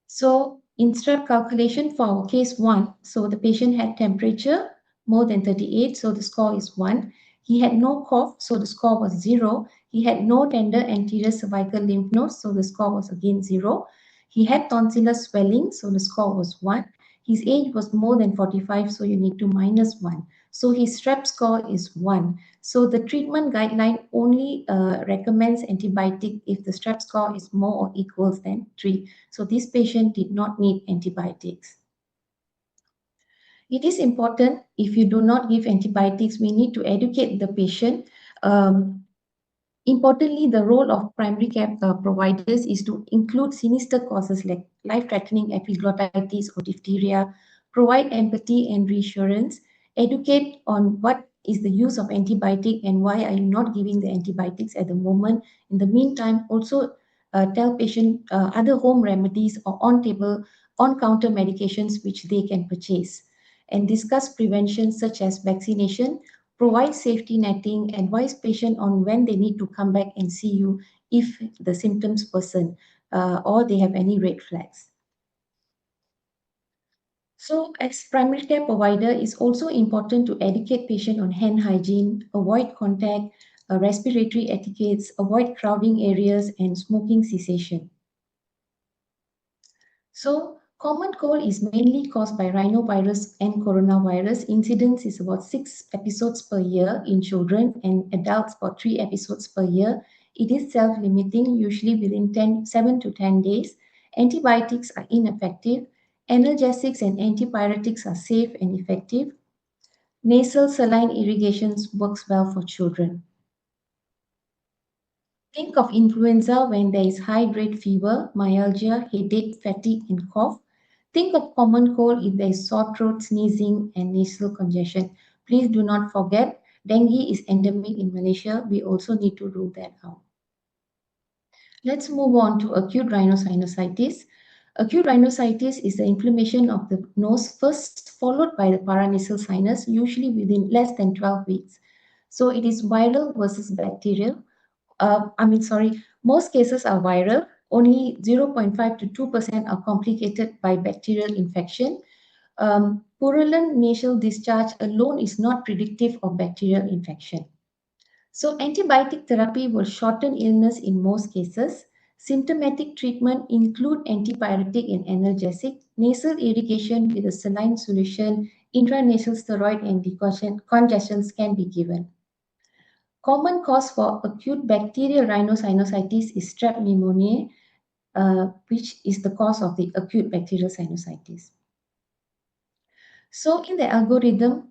So in strep calculation for our case 1, so the patient had temperature more than 38, so the score is 1. He had no cough, so the score was 0. He had no tender anterior cervical lymph nodes, so the score was again 0. He had tonsillar swelling, so the score was 1. His age was more than 45, so you need to minus 1. So his strep score is 1. So the treatment guideline only recommends antibiotic if the strep score is more or equals than 3. So this patient did not need antibiotics. It is important, if you do not give antibiotics, we need to educate the patient. Importantly, the role of primary care providers is to include sinister causes like life-threatening epiglottitis or diphtheria, provide empathy and reassurance, educate on what is the use of antibiotic and why are you not giving the antibiotics at the moment. In the meantime, also tell patient other home remedies or on-counter medications which they can purchase, and discuss prevention such as vaccination, provide safety netting, advise patient on when they need to come back and see you if the symptoms worsen or they have any red flags. So as primary care provider, it's also important to educate patient on hand hygiene, avoid contact, respiratory etiquettes, avoid crowding areas, and smoking cessation. So common cold is mainly caused by rhinovirus and coronavirus. Incidence is about 6 episodes per year in children, and adults about 3 episodes per year. It is self-limiting, usually within 7 to 10 days. Antibiotics are ineffective. Analgesics and antipyretics are safe and effective. Nasal saline irrigations works well for children. Think of influenza when there is high-grade fever, myalgia, headache, fatigue, and cough. Think of common cold if there is sore throat, sneezing, and nasal congestion. Please do not forget, dengue is endemic in Malaysia. We also need to rule that out. Let's move on to acute rhinosinusitis. Acute rhinosinusitis is the inflammation of the nose first, followed by the paranasal sinus, usually within less than 12 weeks. So it is viral versus bacterial. Most cases are viral. Only 0.5 to 2% are complicated by bacterial infection. Purulent nasal discharge alone is not predictive of bacterial infection. So antibiotic therapy will shorten illness in most cases. Symptomatic treatment include antipyretic and analgesic, nasal irrigation with a saline solution, intranasal steroid and decongestants can be given. Common cause for acute bacterial rhinosinusitis is strep pneumoniae, which is the cause of the acute bacterial sinusitis. So in the algorithm,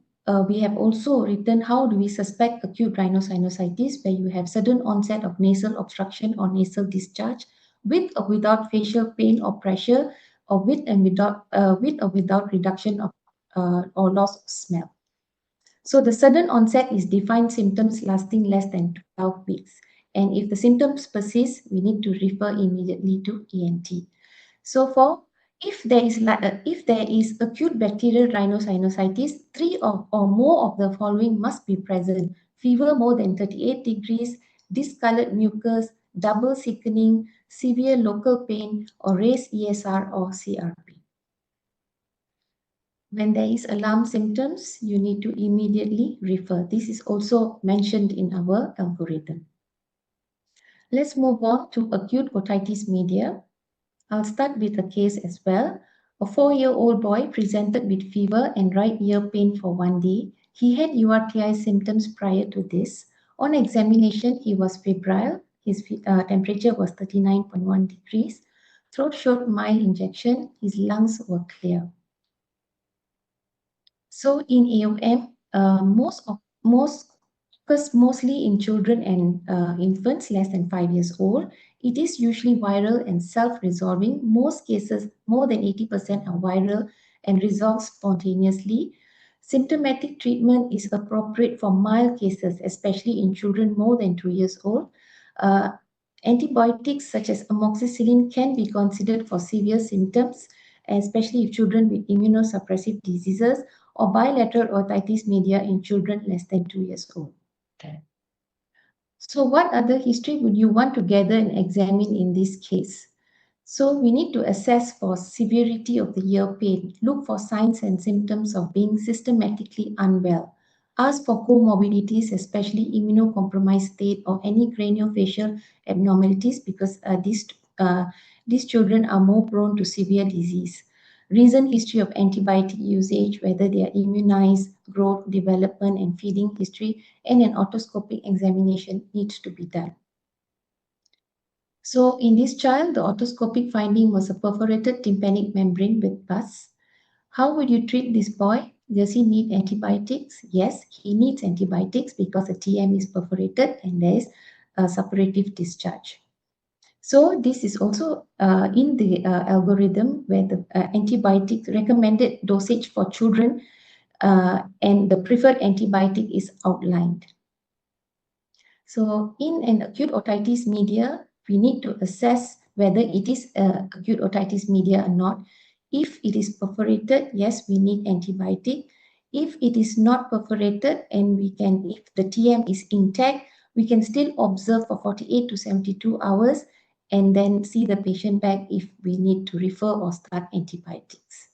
we have also written how do we suspect acute rhinosinusitis, where you have sudden onset of nasal obstruction or nasal discharge with or without facial pain or pressure, or with or without reduction of or loss of smell. So the sudden onset is defined symptoms lasting less than 12 weeks. And if the symptoms persist, we need to refer immediately to ENT. So if there is acute bacterial rhinosinusitis, 3 or more of the following must be present: fever more than 38 degrees, discolored mucus, double sickening, severe local pain, or raised ESR or CRP. When there is alarm symptoms, you need to immediately refer. This is also mentioned in our algorithm. Let's move on to acute otitis media. I'll start with a case as well. A 4-year-old boy presented with fever and right ear pain for 1 day. He had URTI symptoms prior to this. On examination, he was febrile. His temperature was 39.1 degrees. Throat showed mild injection. His lungs were clear. So in AOM, mostly in children and infants less than 5 years old, it is usually viral and self-resolving. Most cases, more than 80% are viral and resolve spontaneously. Symptomatic treatment is appropriate for mild cases, especially in children more than 2 years old. Antibiotics such as amoxicillin can be considered for severe symptoms, especially if children with immunosuppressive diseases, or bilateral otitis media in children less than 2 years old. Okay. So what other history would you want to gather and examine in this case? So we need to assess for severity of the ear pain, look for signs and symptoms of being systematically unwell. ask for comorbidities, especially immunocompromised state or any craniofacial abnormalities, because these children are more prone to severe disease. Recent history of antibiotic usage, whether they are immunized, growth, development, and feeding history, and an otoscopic examination needs to be done. So in this child, the otoscopic finding was a perforated tympanic membrane with pus. How would you treat this boy? Does he need antibiotics? Yes, he needs antibiotics because the TM is perforated and there is a suppurative discharge. So this is also in the algorithm where the antibiotic recommended dosage for children and the preferred antibiotic is outlined. So in an acute otitis media, we need to assess whether it is acute otitis media or not. If it is perforated, yes, we need antibiotic. If it is not perforated and if the TM is intact, we can still observe for 48 to 72 hours and then see the patient back if we need to refer or start antibiotics.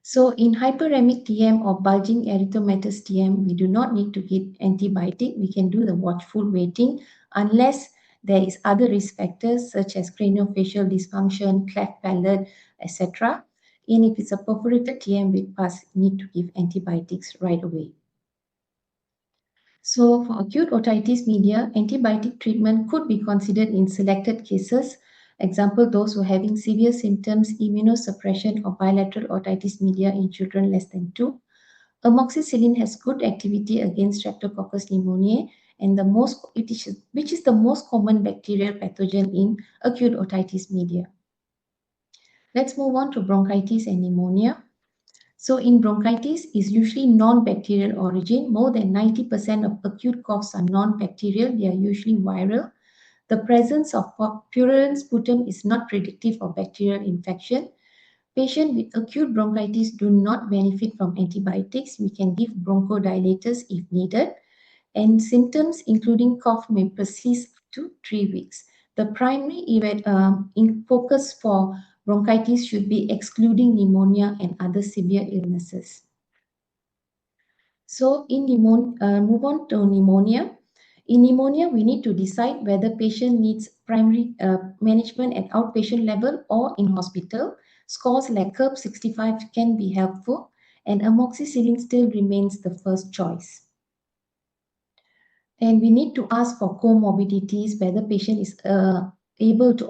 So in hyperemic TM or bulging erythematous TM, we do not need to give antibiotic. We can do the watchful waiting unless there is other risk factors such as craniofacial dysfunction, cleft palate, etc. And if it's a perforated TM with pus, need to give antibiotics right away. So for acute otitis media, antibiotic treatment could be considered in selected cases. Example, those who are having severe symptoms, immunosuppression or bilateral otitis media in children less than 2. Amoxicillin has good activity against Streptococcus pneumoniae, and which is the most common bacterial pathogen in acute otitis media. Let's move on to bronchitis and pneumonia. So in bronchitis is usually non-bacterial origin. More than 90% of acute coughs are non-bacterial. They are usually viral. The presence of purulent sputum is not predictive of bacterial infection. Patients with acute bronchitis do not benefit from antibiotics. We can give bronchodilators if needed. And symptoms including cough may persist up to 3 weeks. The primary focus for bronchitis should be excluding pneumonia and other severe illnesses. So move on to pneumonia. In pneumonia, we need to decide whether patient needs primary management at outpatient level or in hospital. Scores like CURB 65 can be helpful, and amoxicillin still remains the first choice. And we need to ask for comorbidities, whether patient is able to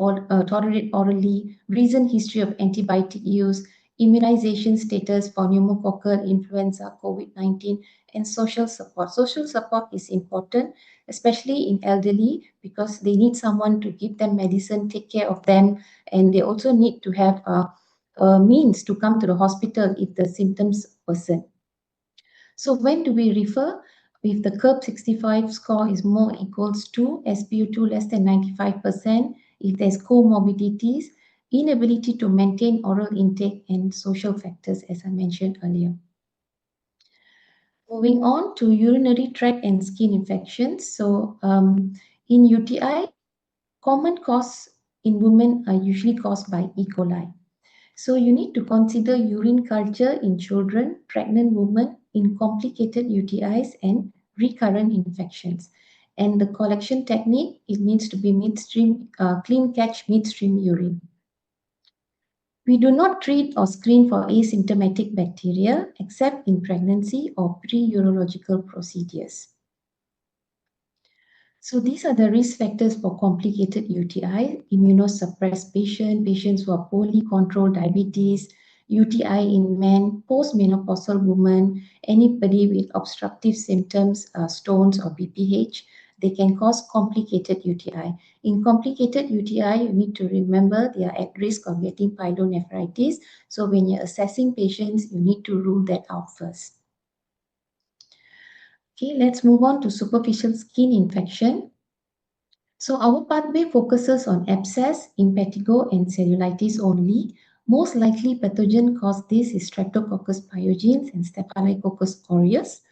tolerate orally, recent history of antibiotic use, immunization status for pneumococcal, influenza, COVID-19, and social support. Social support is important, especially in elderly, because they need someone to give them medicine, take care of them, and they also need to have a means to come to the hospital if the symptoms worsen. So when do we refer? If the CURB 65 score is more equals to SpO2 less than 95%, if there's comorbidities, inability to maintain oral intake, and social factors, as I mentioned earlier. Moving on to urinary tract and skin infections. So in UTI, common cause in women are usually caused by E. coli. So you need to consider urine culture in children, pregnant women, in complicated UTIs and recurrent infections. And the collection technique, it needs to be midstream, clean catch midstream urine. We do not treat or screen for asymptomatic bacteria except in pregnancy or pre-urological procedures. So these are the risk factors for complicated UTI: immunosuppressed patients who are poorly controlled diabetes, UTI in men, postmenopausal women, anybody with obstructive symptoms, stones or BPH. They can cause complicated UTI. In complicated UTI, you need to remember they are at risk of getting pyelonephritis. So when you're assessing patients, you need to rule that out first. Okay, let's move on to superficial skin infection. So our pathway focuses on abscess, impetigo, and cellulitis only. Most likely pathogen cause this is Streptococcus pyogenes and Staphylococcus aureus.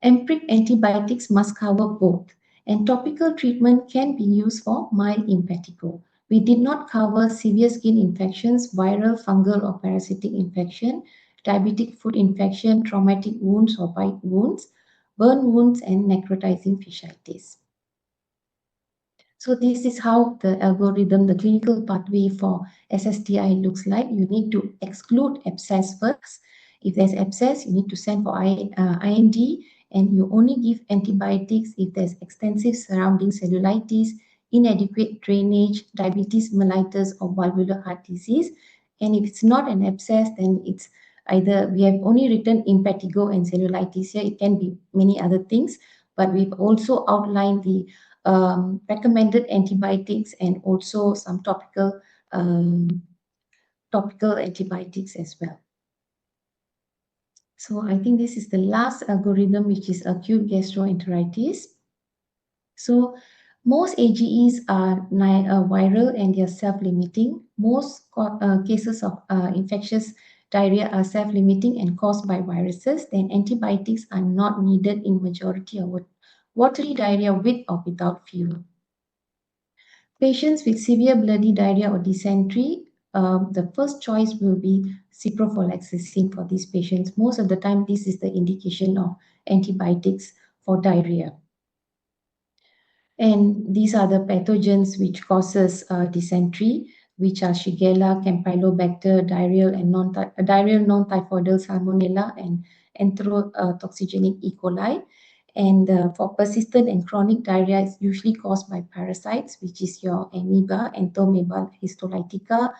Empiric antibiotics must cover both, and topical treatment can be used for mild impetigo. We did not cover severe skin infections, viral, fungal, or parasitic infection. diabetic foot infection, traumatic wounds or bite wounds, burn wounds, and necrotizing fasciitis. So this is how the algorithm, the clinical pathway for SSTI looks like. You need to exclude abscess first. If there's abscess, you need to send for IND, and you only give antibiotics if there's extensive surrounding cellulitis, inadequate drainage, diabetes mellitus, or valvular heart disease. And if it's not an abscess, then it's either, we have only written impetigo and cellulitis here. It can be many other things, but we've also outlined the recommended antibiotics and also some topical antibiotics as well. So I think this is the last algorithm, which is acute gastroenteritis. So most AGEs are viral and they are self-limiting. Most cases of infectious diarrhea are self-limiting and caused by viruses. Then antibiotics are not needed in majority of watery diarrhea with or without fever. Patients with severe bloody diarrhea or dysentery, the first choice will be ciprofloxacin for these patients. Most of the time, this is the indication of antibiotics for diarrhea. And these are the pathogens which causes dysentery, which are Shigella, Campylobacter, diarrheal non-typhoidal Salmonella, and enterotoxigenic E. coli. And for persistent and chronic diarrhea, it's usually caused by parasites, which is your amoeba, Entomoeba histolytica,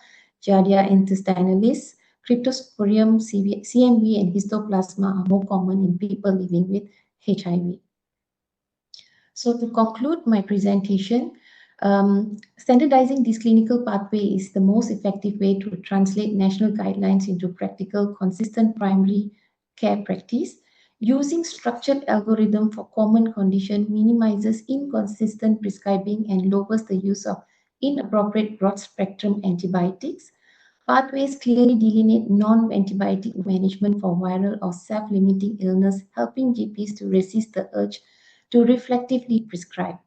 Giardia intestinalis, Cryptosporidium, CMV, and Histoplasma are more common in people living with HIV. So to conclude my presentation, standardizing this clinical pathway is the most effective way to translate national guidelines into practical, consistent primary care practice. Using structured algorithm for common condition minimizes inconsistent prescribing and lowers the use of inappropriate broad-spectrum antibiotics. Pathways clearly delineate non-antibiotic management for viral or self-limiting illness, helping GPs to resist the urge to reflectively prescribe.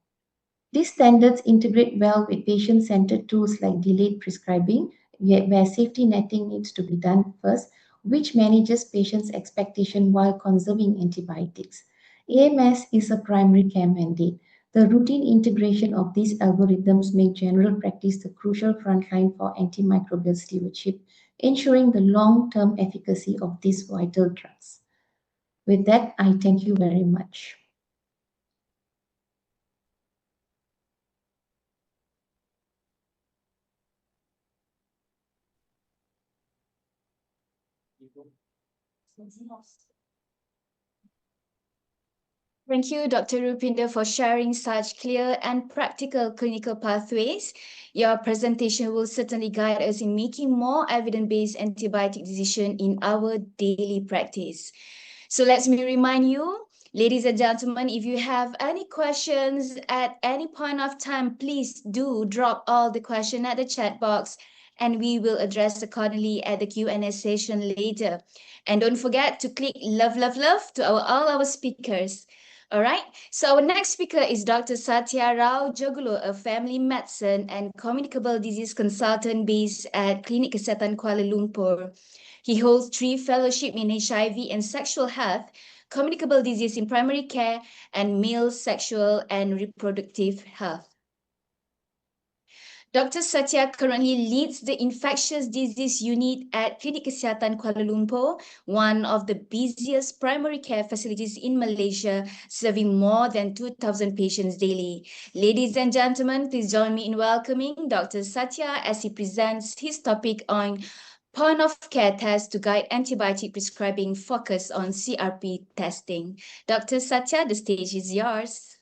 These standards integrate well with patient-centered tools like delayed prescribing, where safety netting needs to be done first, which manages patients' expectation while conserving antibiotics. AMS is a primary care mandate. The routine integration of these algorithms make general practice the crucial frontline for antimicrobial stewardship, ensuring the long-term efficacy of these vital drugs. With that, I thank you very much. Thank you, Dr. Rupinder, for sharing such clear and practical clinical pathways. Your presentation will certainly guide us in making more evidence-based antibiotic decisions in our daily practice. So let me remind you, ladies and gentlemen, if you have any questions at any point of time, please do drop all the questions at the chat box, and we will address accordingly at the Q&A session later. And don't forget to click love, love, love to all our speakers. All right, so our next speaker is Dr. Satya Rao Jogulo, a family medicine and communicable disease consultant based at Klinik Kesihatan Kuala Lumpur. He holds 3 fellowships in HIV and sexual health, communicable disease in primary care, and male sexual and reproductive health. Dr. Satya currently leads the infectious disease unit at Klinik Kesihatan Kuala Lumpur, one of the busiest primary care facilities in Malaysia, serving more than 2,000 patients daily. Ladies and gentlemen, please join me in welcoming Dr. Satya as he presents his topic on point of care tests to guide antibiotic prescribing, focus on CRP testing. Dr. Satya, the stage is yours.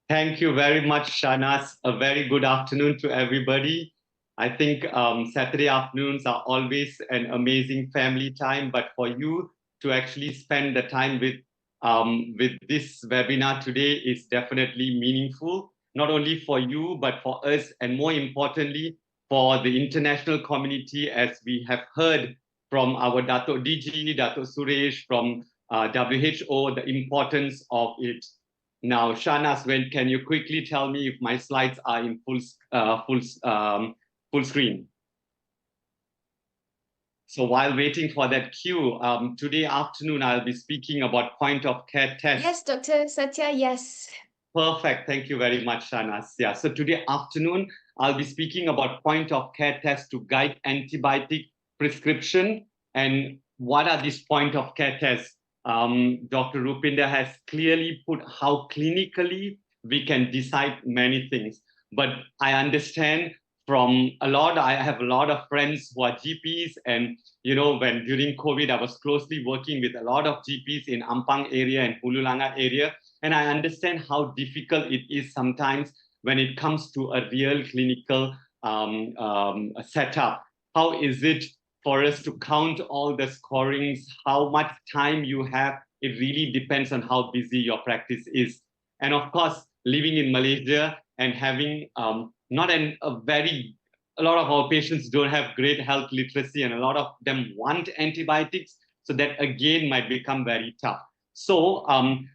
Thank you very much, Shanas. A very good afternoon to everybody. I think Saturday afternoons are always an amazing family time, but for you to actually spend the time with this webinar today is definitely meaningful, not only for you, but for us, and more importantly, for the international community, as we have heard from our Dato' DG, Dato' Suresh, from WHO, the importance of it. Now, Shanas, can you quickly tell me if my slides are in full screen? So while waiting for that cue, today afternoon, I'll be speaking about point of care tests. Yes, Dr. Satya, yes. Perfect. Thank you very much, Shanas. Yeah, so today afternoon, I'll be speaking about point of care tests to guide antibiotic prescription. And what are these point of care tests? Dr. Rupinder has clearly put how clinically we can decide many things. But I understand from I have a lot of friends who are GPs, and when during COVID, I was closely working with a lot of GPs in Ampang area and Hulu Langa area. And I understand how difficult it is sometimes when it comes to a real clinical setup. How is it for us to count all the scorings, how much time you have? It really depends on how busy your practice is. And of course, living in Malaysia and having a lot of our patients don't have great health literacy, and a lot of them want antibiotics. So that again might become very tough. So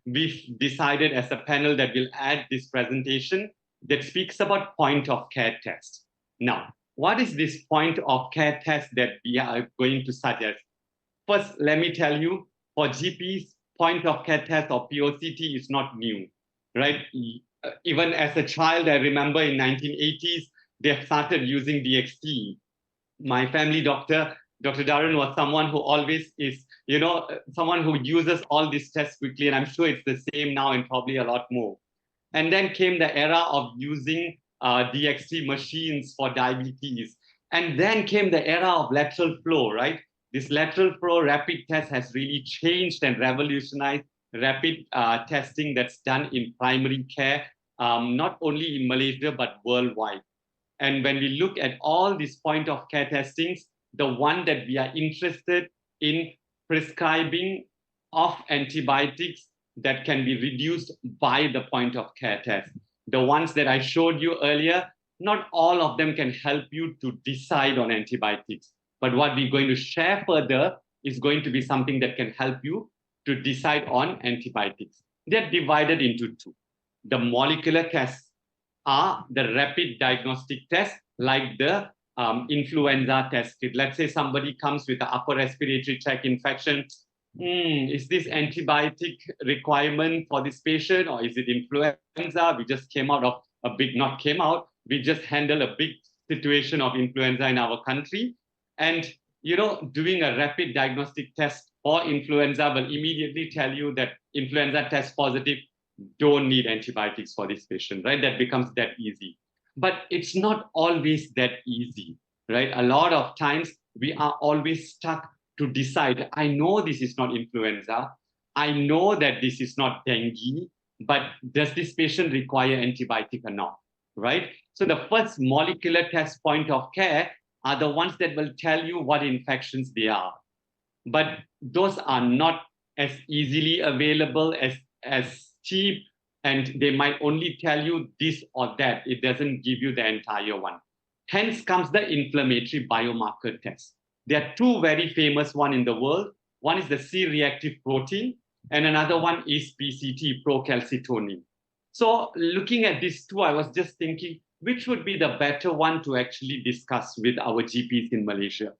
we've decided as a panel that we'll add this presentation that speaks about point of care test. Now, what is this point of care test that we are going to suggest? First, let me tell you, for GPs, point of care test or POCT is not new, right? Even as a child, I remember in 1980s, they started using DXT. My family doctor, Dr. Darren, was someone who always is, someone who uses all these tests quickly, and I'm sure it's the same now and probably a lot more. And then came the era of using DXT machines for diabetes. And then came the era of lateral flow, right? This lateral flow rapid test has really changed and revolutionized rapid testing that's done in primary care, not only in Malaysia, but worldwide. And when we look at all these point of care testings, the one that we are interested in prescribing of antibiotics that can be reduced by the point of care test. The ones that I showed you earlier, not all of them can help you to decide on antibiotics. But what we're going to share further is going to be something that can help you to decide on antibiotics. They're divided into two. The molecular tests are the rapid diagnostic tests, like the influenza test kit. Let's say somebody comes with an upper respiratory tract infection. Is this antibiotic requirement for this patient, or is it influenza? We just came out of a big, we just handled a big situation of influenza in our country. And, doing a rapid diagnostic test for influenza will immediately tell you that influenza test positive, don't need antibiotics for this patient, right? That becomes that easy. But it's not always that easy, right? A lot of times we are always stuck to decide, I know this is not influenza, I know that this is not dengue, but does this patient require antibiotic or not, right? So the first molecular test point of care are the ones that will tell you what infections they are. But those are not as easily available, as cheap, and they might only tell you this or that. It doesn't give you the entire one. Hence comes the inflammatory biomarker test. There are two very famous ones in the world. One is the C-reactive protein, and another one is PCT, procalcitonin. So looking at these two, I was just thinking, which would be the better one to actually discuss with our GPs in Malaysia?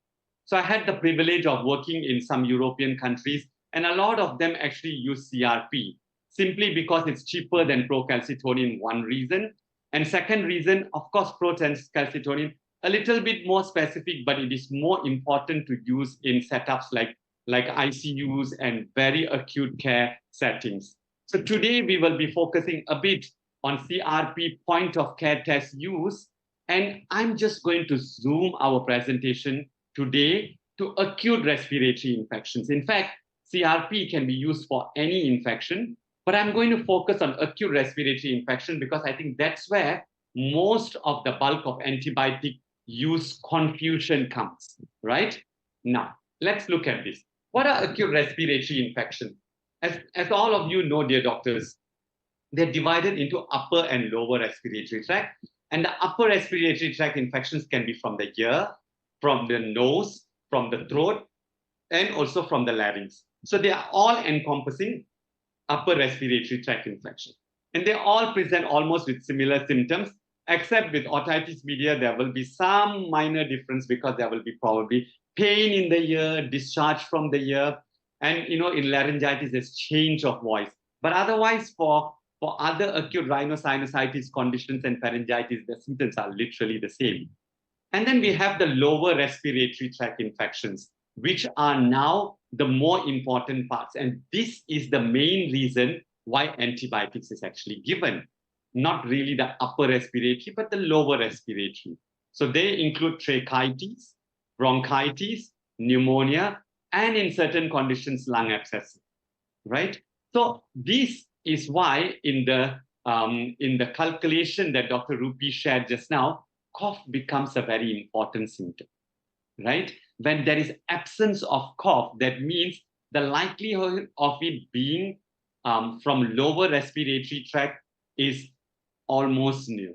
So I had the privilege of working in some European countries, and a lot of them actually use CRP, simply because it's cheaper than procalcitonin, one reason. And second reason, of course, procalcitonin, a little bit more specific, but it is more important to use in setups like ICUs and very acute care settings. So today we will be focusing a bit on CRP point of care test use. And I'm just going to zoom our presentation today to acute respiratory infections. In fact, CRP can be used for any infection, but I'm going to focus on acute respiratory infection because I think that's where most of the bulk of antibiotic use confusion comes, right? Now, let's look at this. What are acute respiratory infections? As all of you know, dear doctors, they're divided into upper and lower respiratory tract. And the upper respiratory tract infections can be from the ear, from the nose, from the throat, and also from the larynx. So they are all encompassing upper respiratory tract infection. And they all present almost with similar symptoms, except with otitis media, there will be some minor difference because there will be probably pain in the ear, discharge from the ear, and in laryngitis, there's change of voice. But otherwise, for other acute rhinosinusitis conditions and pharyngitis, the symptoms are literally the same. And then we have the lower respiratory tract infections, which are now the more important parts. And this is the main reason why antibiotics is actually given. Not really the upper respiratory, but the lower respiratory. So they include tracheitis, bronchitis, pneumonia, and in certain conditions, lung abscess, right? So this is why in the calculation that Dr. Rupi shared just now, cough becomes a very important symptom, right? When there is absence of cough, that means the likelihood of it being from lower respiratory tract is almost nil.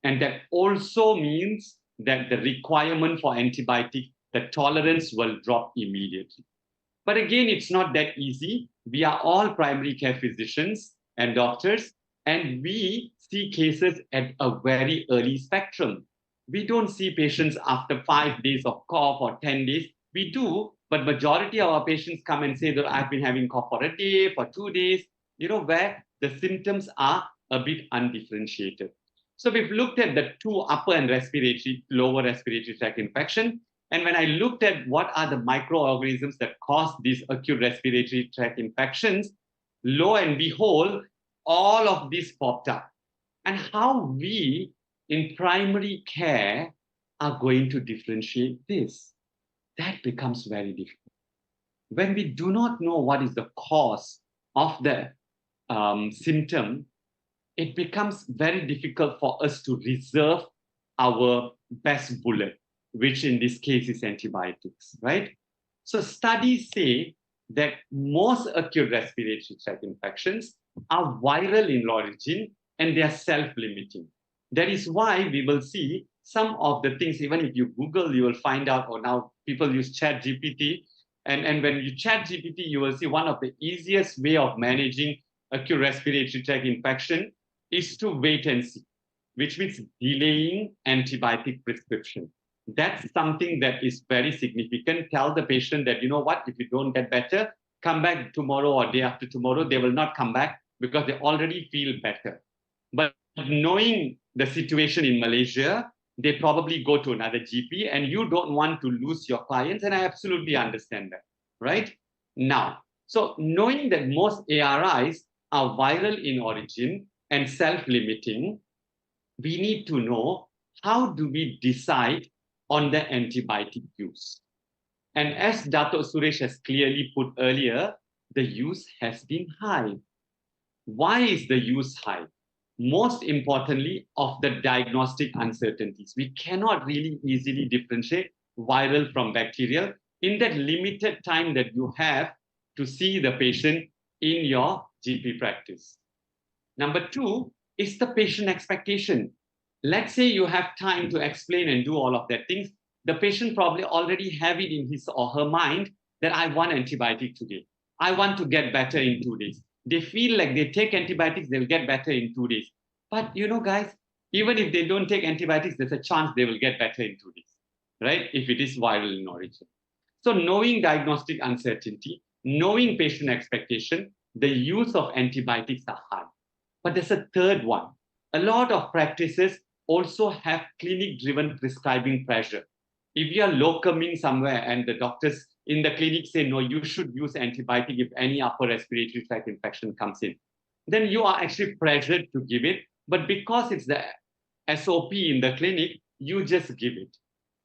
And that also means that the requirement for antibiotic, the tolerance will drop immediately. But again, it's not that easy. We are all primary care physicians and doctors, and we see cases at a very early spectrum. We don't see patients after 5 days of cough or 10 days. We do, but majority of our patients come and say that I've been having cough for a day, for 2 days, where the symptoms are a bit undifferentiated. So we've looked at the two upper and lower respiratory tract infection. And when I looked at what are the microorganisms that cause these acute respiratory tract infections, lo and behold, all of this popped up. And how we in primary care are going to differentiate this, that becomes very difficult. When we do not know what is the cause of the symptom, it becomes very difficult for us to reserve our best bullet, which in this case is antibiotics, right? So studies say that most acute respiratory tract infections are viral in origin and they are self-limiting. That is why we will see some of the things, even if you Google, you will find out, or now people use ChatGPT. And when you ChatGPT, you will see one of the easiest way of managing acute respiratory tract infection is to wait and see, which means delaying antibiotic prescription. That's something that is very significant. Tell the patient that, if you don't get better, come back tomorrow or day after tomorrow. They will not come back because they already feel better. But knowing the situation in Malaysia, they probably go to another GP, and you don't want to lose your clients. And I absolutely understand that, right? Now, so knowing that most ARIs are viral in origin and self-limiting, we need to know how do we decide on the antibiotic use. And as Dato' Suresh has clearly put earlier, the use has been high. Why is the use high? Most importantly, of the diagnostic uncertainties. We cannot really easily differentiate viral from bacterial in that limited time that you have to see the patient in your GP practice. Number two is the patient expectation. Let's say you have time to explain and do all of that things. The patient probably already have it in his or her mind that I want antibiotic today. I want to get better in 2 days. They feel like they take antibiotics, they'll get better in 2 days. But guys, even if they don't take antibiotics, there's a chance they will get better in 2 days, right? If it is viral in origin. So knowing diagnostic uncertainty, knowing patient expectation, the use of antibiotics are high. But there's a third one. A lot of practices also have clinic-driven prescribing pressure. If you are locuming somewhere and the doctors in the clinic say, no, you should use antibiotic if any upper respiratory tract infection comes in, then you are actually pressured to give it. But because it's the SOP in the clinic, you just give it.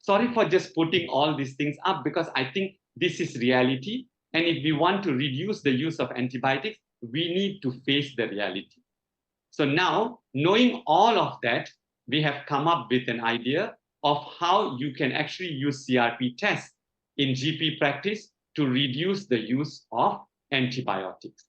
Sorry for just putting all these things up, because I think this is reality. And if we want to reduce the use of antibiotics, we need to face the reality. So now, knowing all of that, we have come up with an idea of how you can actually use CRP tests in GP practice to reduce the use of antibiotics.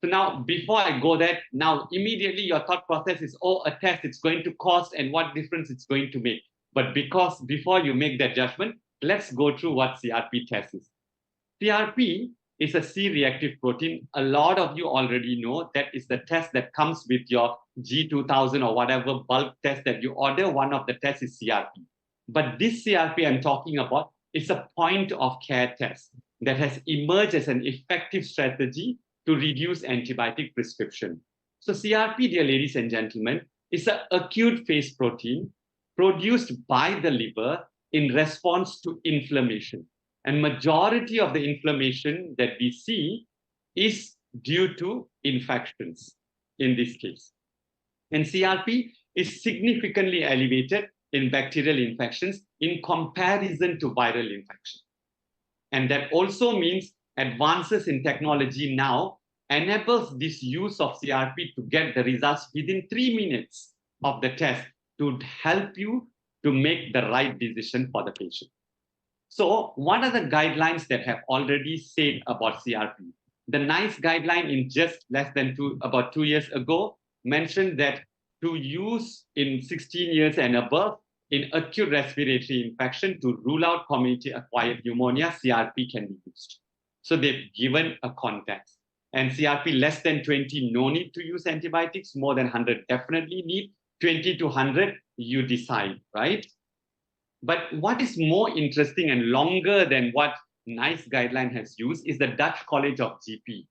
So now, before I go there, now immediately your thought process is, oh, a test, it's going to cost and what difference it's going to make. But because before you make that judgment, let's go through what CRP test is. CRP is a C-reactive protein. A lot of you already know that is the test that comes with your G2000 or whatever bulk test that you order. One of the tests is CRP. But this CRP I'm talking about is a point of care test that has emerged as an effective strategy to reduce antibiotic prescription. So CRP, dear ladies and gentlemen, is an acute phase protein produced by the liver in response to inflammation. And majority of the inflammation that we see is due to infections in this case. And CRP is significantly elevated in bacterial infections in comparison to viral infection. And that also means advances in technology now enables this use of CRP to get the results within 3 minutes of the test to help you to make the right decision for the patient. So what are the guidelines that have already said about CRP? The NICE guideline in just less than about 2 years ago mentioned that to use in 16 years and above in acute respiratory infection to rule out community-acquired pneumonia, CRP can be used. So they've given a context. And CRP less than 20, no need to use antibiotics. More than 100, definitely need. 20 to 100, you decide, right? But what is more interesting and longer than what NICE guideline has used is the Dutch College of GP.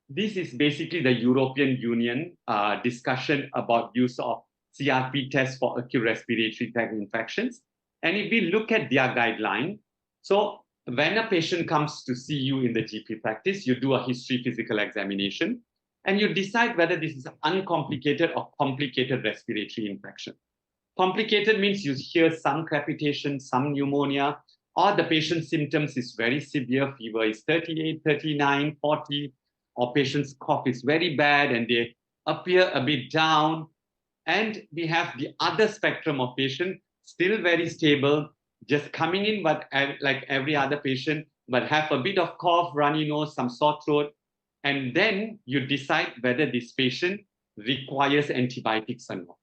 This is basically the European Union discussion about use of CRP tests for acute respiratory tract infections. And if we look at their guideline, so when a patient comes to see you in the GP practice, you do a history physical examination, and you decide whether this is an uncomplicated or complicated respiratory infection. Complicated means you hear some crepitation, some pneumonia, or the patient's symptoms is very severe, fever is 38, 39, 40, or patient's cough is very bad and they appear a bit down. And we have the other spectrum of patient, still very stable, just coming in, but like every other patient, but have a bit of cough, runny nose, some sore throat. And then you decide whether this patient requires antibiotics or not,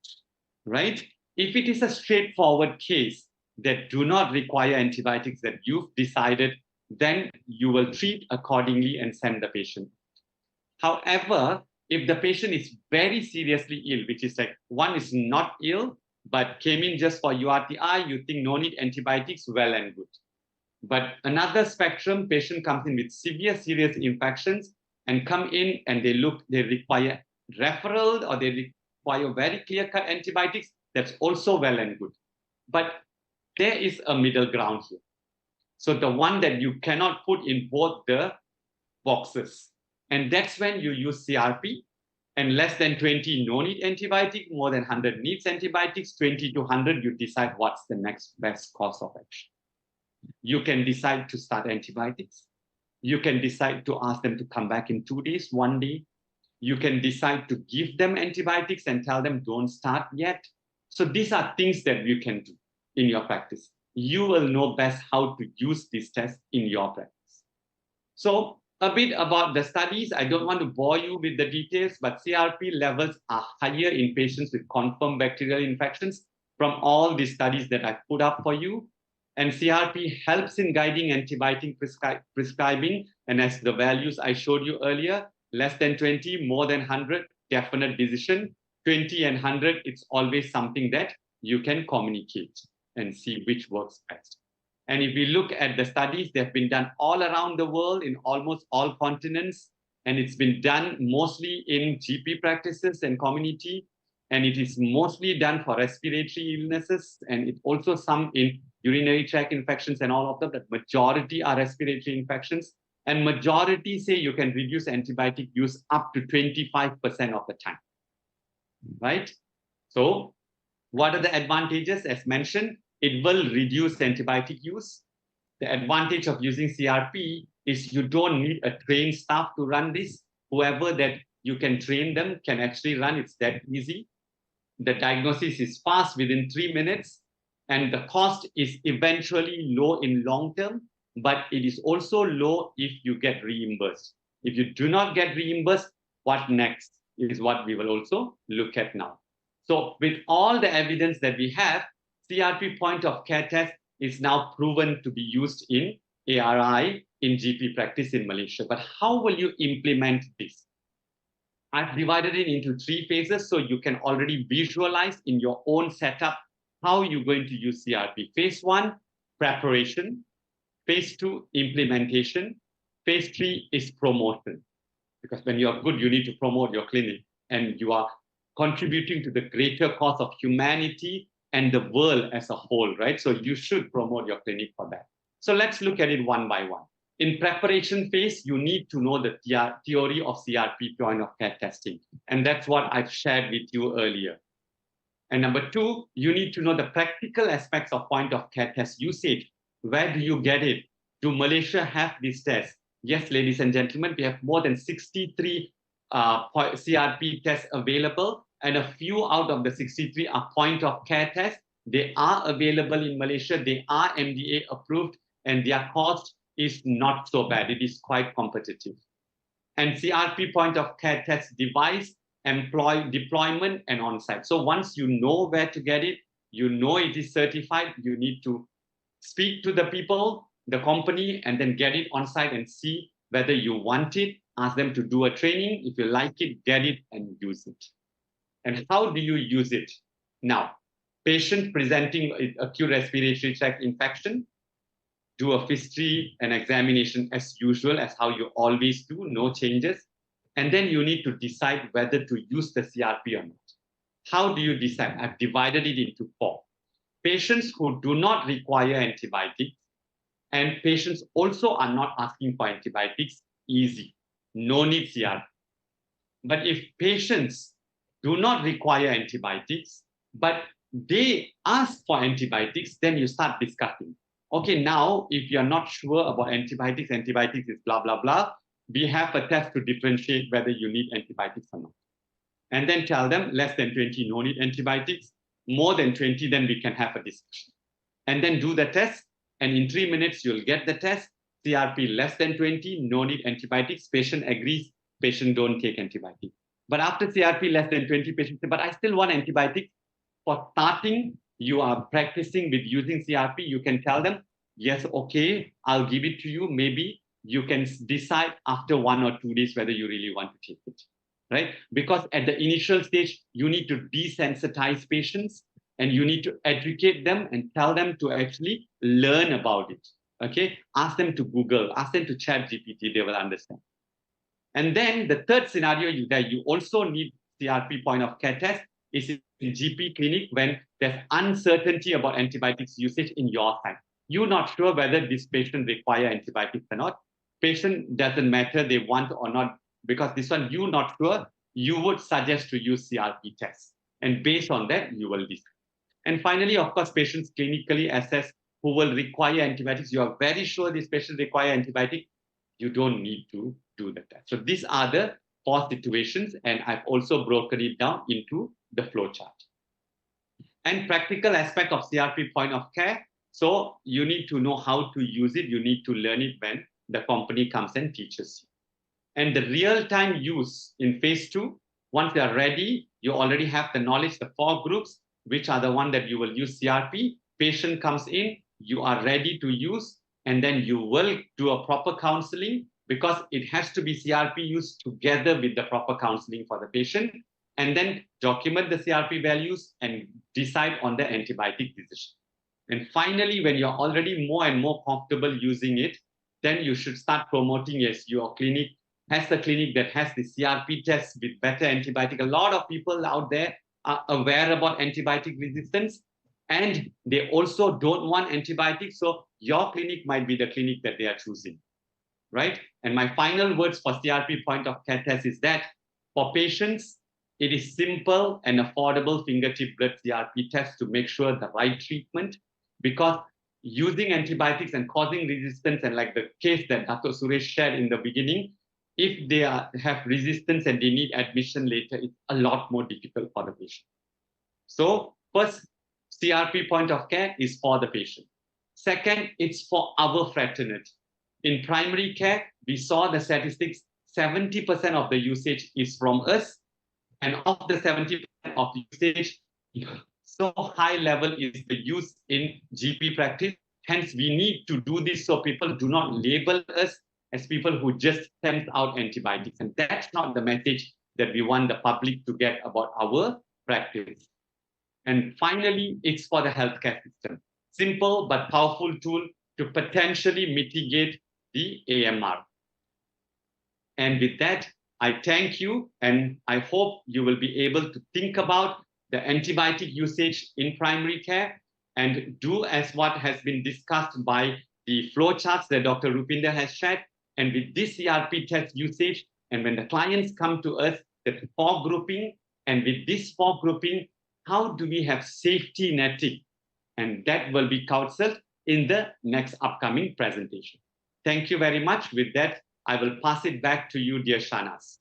right? If it is a straightforward case that do not require antibiotics that you've decided, then you will treat accordingly and send the patient. However, if the patient is very seriously ill, which is like one is not ill, but came in just for URTI, you think no need antibiotics, well and good. But another spectrum, patient comes in with severe, serious infections and come in and they require referral or they require very clear-cut antibiotics, that's also well and good. But there is a middle ground here. So the one that you cannot put in both the boxes. And that's when you use CRP, and less than 20, no need antibiotic, more than 100 needs antibiotics, 20 to 100, you decide what's the next best course of action. You can decide to start antibiotics. You can decide to ask them to come back in 2 days, 1 day. You can decide to give them antibiotics and tell them don't start yet. So these are things that you can do in your practice. You will know best how to use this test in your practice. So a bit about the studies. I don't want to bore you with the details, but CRP levels are higher in patients with confirmed bacterial infections from all the studies that I put up for you. And CRP helps in guiding antibiotic prescribing. And as the values I showed you earlier, less than 20, more than 100, definite decision. 20 and 100, it's always something that you can communicate and see which works best. And if we look at the studies, they've been done all around the world in almost all continents. And it's been done mostly in GP practices and community. And it is mostly done for respiratory illnesses. And it also some in urinary tract infections and all of them, but majority are respiratory infections. And majority say you can reduce antibiotic use up to 25% of the time, right? So what are the advantages? As mentioned, it will reduce antibiotic use. The advantage of using CRP is you don't need a trained staff to run this. Whoever that you can train them can actually run, it's that easy. The diagnosis is fast within 3 minutes, and the cost is eventually low in long term, but it is also low if you get reimbursed. If you do not get reimbursed, what next is what we will also look at now. So with all the evidence that we have, CRP point of care test is now proven to be used in ARI in GP practice in Malaysia. But how will you implement this? I've divided it into 3 phases so you can already visualize in your own setup how you're going to use CRP. Phase 1, preparation. Phase 2, implementation. Phase 3 is promotion. Because when you are good, you need to promote your clinic, and you are contributing to the greater cause of humanity and the world as a whole, right? So you should promote your clinic for that. So let's look at it one by one. In preparation phase, you need to know the theory of CRP point of care testing. And that's what I've shared with you earlier. And number 2, you need to know the practical aspects of point of care test usage. Where do you get it? Do Malaysia have this test? Yes, ladies and gentlemen, we have more than 63 CRP tests available, and a few out of the 63 are point of care tests. They are available in Malaysia. They are MDA approved, and their cost is not so bad. It is quite competitive. And CRP point of care test device, deployment, and on-site. So once you know where to get it, you know it is certified, you need to speak to the people, the company, and then get it on-site and see whether you want it, ask them to do a training. If you like it, get it and use it. And how do you use it? Now, patient presenting acute respiratory tract infection, do a history and examination as usual, as how you always do, no changes. And then you need to decide whether to use the CRP or not. How do you decide? I've divided it into 4. Patients who do not require antibiotics, and patients also are not asking for antibiotics, easy, no need CRP. But if patients do not require antibiotics, but they ask for antibiotics, then you start discussing. Okay, now, if you're not sure about antibiotics is blah, blah, blah, we have a test to differentiate whether you need antibiotics or not. And then tell them less than 20, no need antibiotics. More than 20, then we can have a discussion. And then do the test, and in 3 minutes, you'll get the test. CRP less than 20, no need antibiotics. Patient agrees, patient don't take antibiotics. But after CRP less than 20, patient say, but I still want antibiotics. For starting, you are practicing with using CRP, you can tell them, yes, okay, I'll give it to you. Maybe you can decide after 1 or 2 days whether you really want to take it, right? Because at the initial stage, you need to desensitize patients, and you need to educate them and tell them to actually learn about it, okay? Ask them to Google, ask them to chat GPT, they will understand. And then the third scenario that you also need CRP point of care test is in GP clinic when there's uncertainty about antibiotics usage in your side. You're not sure whether this patient require antibiotics or not. Patient doesn't matter, they want or not, because this one you're not sure, you would suggest to use CRP tests. And based on that, you will decide. And finally, of course, patients clinically assess who will require antibiotics. You are very sure this patient require antibiotic, you don't need to do the test. So these are the 4 situations, and I've also broken it down into the flow chart. And practical aspect of CRP point of care. So you need to know how to use it. You need to learn it when the company comes and teaches you. And the real-time use in phase 2, once you are ready, you already have the knowledge, the 4 groups, which are the one that you will use CRP. Patient comes in, you are ready to use, and then you will do a proper counseling, because it has to be CRP used together with the proper counseling for the patient, and then document the CRP values and decide on the antibiotic decision. And finally, when you're already more and more comfortable using it, then you should start promoting, yes, your clinic has a clinic that has the CRP tests with better antibiotic. A lot of people out there are aware about antibiotic resistance, and they also don't want antibiotics. So your clinic might be the clinic that they are choosing, right? And my final words for CRP point of care test is that for patients, it is simple and affordable fingertip blood CRP test to make sure the right treatment, because using antibiotics and causing resistance, and like the case that Dr. Suresh shared in the beginning, if they have resistance and they need admission later, it's a lot more difficult for the patient. So first, CRP point of care is for the patient. Second, it's for our fraternity. In primary care, we saw the statistics, 70% of the usage is from us. And of the 70% of usage, so high level is the use in GP practice. Hence, we need to do this so people do not label us as people who just send out antibiotics. And that's not the message that we want the public to get about our practice. And finally, it's for the healthcare system. Simple but powerful tool to potentially mitigate the AMR. And with that, I thank you, and I hope you will be able to think about the antibiotic usage in primary care and do as what has been discussed by the flowcharts that Dr. Rupinder has shared. And with this CRP test usage, and when the clients come to us, the 4 grouping, and with this 4 grouping, how do we have safety netting? And that will be counseled in the next upcoming presentation. Thank you very much. With that, I will pass it back to you, dear Shanas.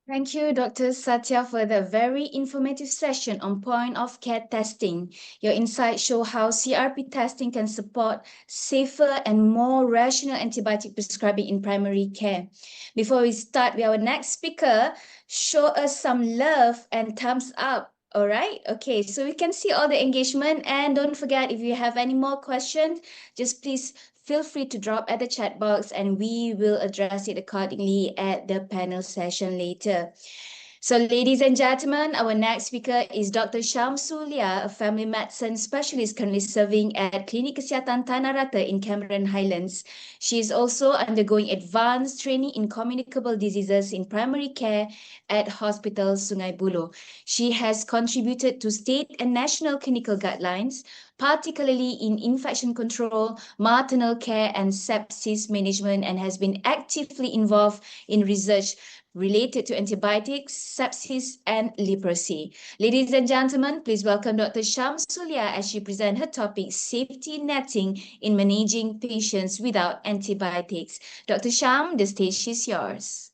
Thank you, Dr. Satya, for the very informative session on point of care testing. Your insights show how CRP testing can support safer and more rational antibiotic prescribing in primary care. Before we start with our next speaker, show us some love and thumbs up. All right. Okay. So we can see all the engagement, and don't forget, if you have any more questions, just please feel free to drop at the chat box and we will address it accordingly at the panel session later. So, ladies and gentlemen, our next speaker is Dr. Syamsulia, a family medicine specialist currently serving at Klinik Kesihatan Tanah Rata in Cameron Highlands. She is also undergoing advanced training in communicable diseases in primary care at Hospital Sungai Buloh. She has contributed to state and national clinical guidelines, particularly in infection control, maternal care, and sepsis management, and has been actively involved in research related to antibiotics, sepsis, and leprosy. Ladies and gentlemen, please welcome Dr. Syamsulia as she presents her topic, Safety Netting in Managing Patients Without Antibiotics. Dr. Syam, the stage is yours.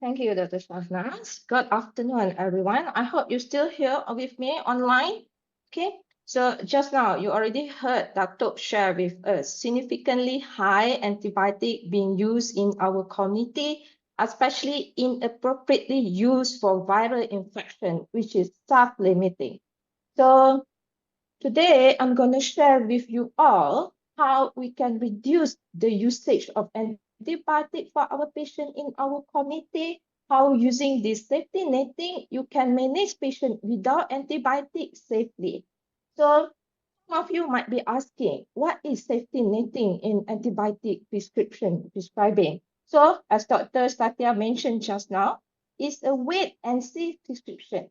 Thank you, Dr. Shahnas. Good afternoon, everyone. I hope you're still here with me online. Okay, so just now you already heard Datuk share with us significantly high antibiotic being used in our community, especially inappropriately used for viral infection, which is self-limiting. So today I'm going to share with you all how we can reduce the usage of antibiotic for our patient in our community, how using this safety netting you can manage patient without antibiotics safely. So some of you might be asking, what is safety netting in antibiotic prescribing? So as Dr. Satya mentioned just now, it's a wait and see prescription.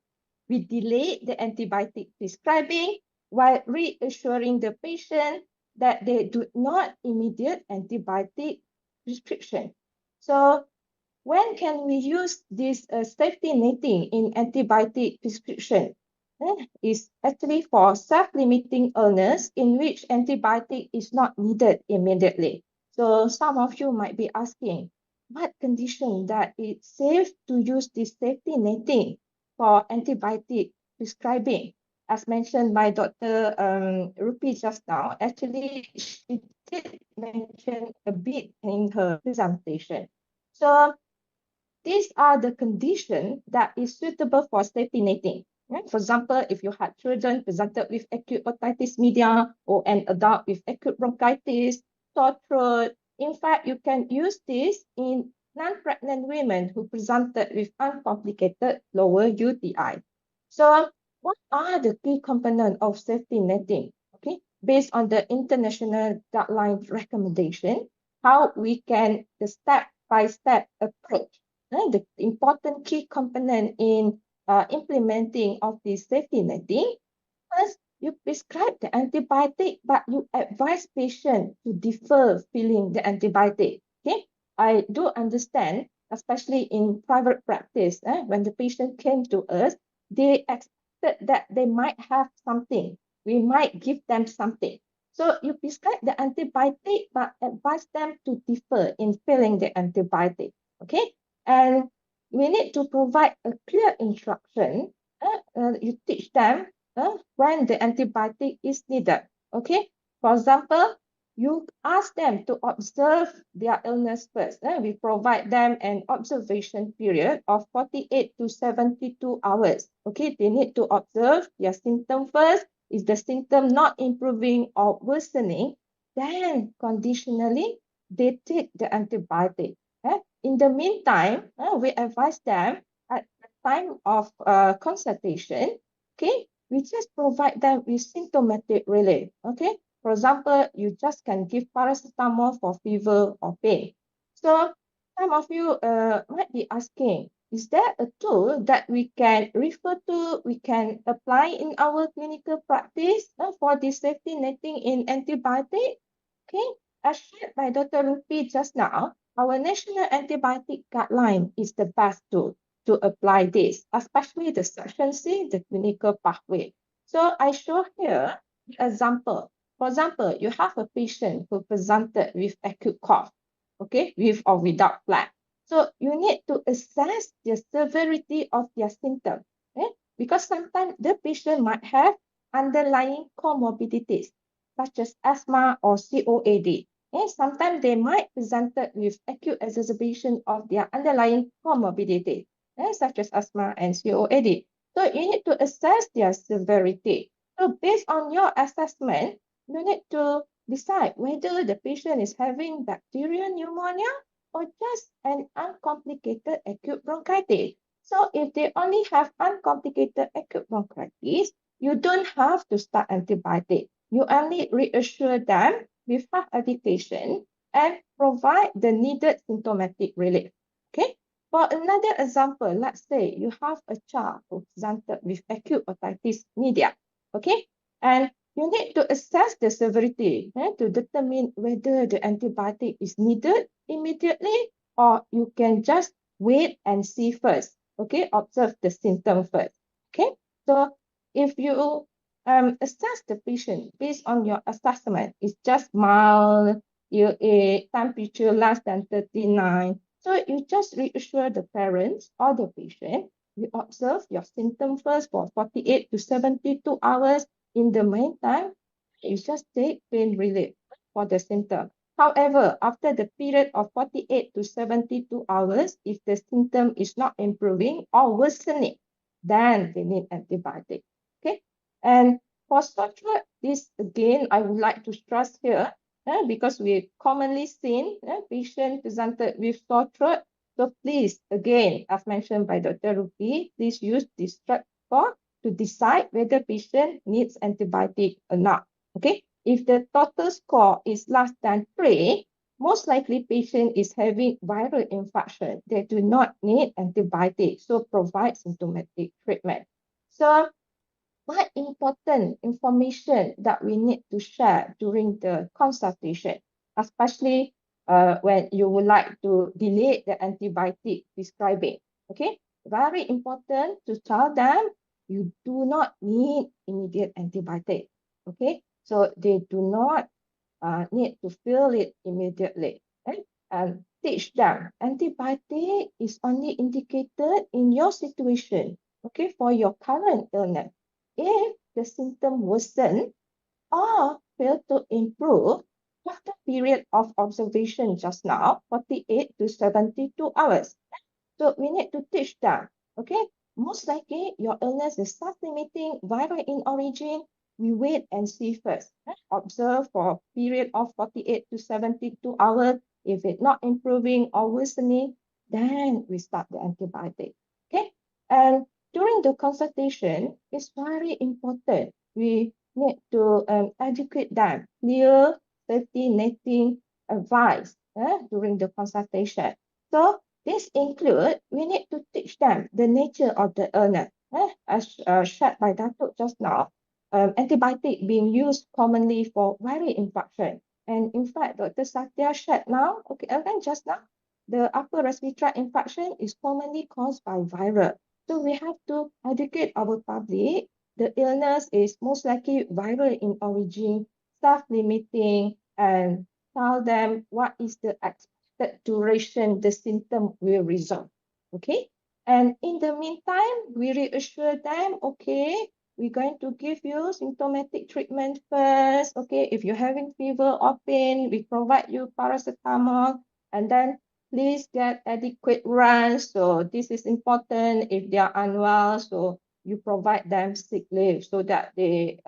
We delay the antibiotic prescribing while reassuring the patient that they do not immediate antibiotic prescription. So when can we use this safety netting in antibiotic prescription? Is actually for self-limiting illness in which antibiotic is not needed immediately. So some of you might be asking, what condition that it's safe to use this safety netting for antibiotic prescribing? As mentioned by Dr. Rupi just now, actually she did mention a bit in her presentation. So these are the conditions that is suitable for safety netting. Right? For example, if you had children presented with acute otitis media or an adult with acute bronchitis, sore throat, in fact, you can use this in non-pregnant women who presented with uncomplicated lower UTI. So what are the key components of safety netting? Okay, based on the international guidelines recommendation, how we can the step-by-step approach. The important key component in implementing of this safety netting. First, you prescribe the antibiotic, but you advise patient to defer filling the antibiotic. Okay, I do understand, especially in private practice, when the patient came to us, they expected that they might have something. We might give them something. So you prescribe the antibiotic, but advise them to defer in filling the antibiotic. Okay, and we need to provide a clear instruction you teach them when the antibiotic is needed. Okay, for example, you ask them to observe their illness first. We provide them an observation period of 48 to 72 hours. Okay, they need to observe their symptom first. Is the symptom not improving or worsening? Then conditionally, they take the antibiotic. In the meantime, we advise them at the time of consultation, okay, we just provide them with symptomatic relief. Okay, for example, you just can give paracetamol for fever or pain. So some of you might be asking, is there a tool that we can refer to, we can apply in our clinical practice for the safety netting in antibiotic? Okay, as shared by Dr. Rupi just now, our national antibiotic guideline is the best tool to apply this, especially the section C, the clinical pathway. So I show here the example. For example, you have a patient who presented with acute cough, okay, with or without phlegm. So you need to assess the severity of their symptom, because sometimes the patient might have underlying comorbidities, such as asthma or COAD. Sometimes they might present with acute exacerbation of their underlying comorbidity, such as asthma and COAD. So you need to assess their severity. So based on your assessment, you need to decide whether the patient is having bacterial pneumonia or just an uncomplicated acute bronchitis. So if they only have uncomplicated acute bronchitis, you don't have to start antibiotic. You only reassure them with health education and provide the needed symptomatic relief. Okay. For another example, let's say you have a child who presented with acute otitis media. Okay. And you need to assess the severity to determine whether the antibiotic is needed immediately or you can just wait and see first. Okay, observe the symptom first. Okay, so if you assess the patient based on your assessment, it's just mild, temperature less than 39. So you just reassure the parents or the patient. You observe your symptom first for 48 to 72 hours. In the meantime, you just take pain relief for the symptom. However, after the period of 48 to 72 hours, if the symptom is not improving or worsening, then they need antibiotic. Okay, and for sore throat, this again, I would like to stress here, because we've commonly seen patient presented with sore throat. So please, again, as mentioned by Dr. Rupi, please use this score to decide whether patient needs antibiotic or not. Okay, if the total score is less than 3, most likely patient is having viral infection. They do not need antibiotic, so provide symptomatic treatment. So what important information that we need to share during the consultation, especially when you would like to delay the antibiotic prescribing. Okay, very important to tell them you do not need immediate antibiotic. Okay, so they do not need to fill it immediately. And teach them antibiotic is only indicated in your situation, okay, for your current illness. If the symptom worsen or fail to improve after period of observation just now, 48 to 72 hours. So we need to teach them, okay? Most likely your illness is self-limiting, viral in origin. We wait and see first. Observe for a period of 48 to 72 hours. If it's not improving or worsening, then we start the antibiotic, okay? And during the consultation, it's very important. We need to educate them, clear safety netting advice during the consultation. So this includes, we need to teach them the nature of the illness. As shared by Datuk just now, antibiotic being used commonly for viral infection. And in fact, Dr. Satya shared now, okay, again just now, the upper respiratory tract infection is commonly caused by viral. So we have to educate our public. The illness is most likely viral in origin, self-limiting, and tell them what is the expected duration the symptom will resolve. Okay, And in the meantime, we reassure them, okay, we're going to give you symptomatic treatment first. Okay, if you're having fever or pain, we provide you paracetamol, and then please get adequate rest. So this is important if they are unwell. So you provide them sick leave so that they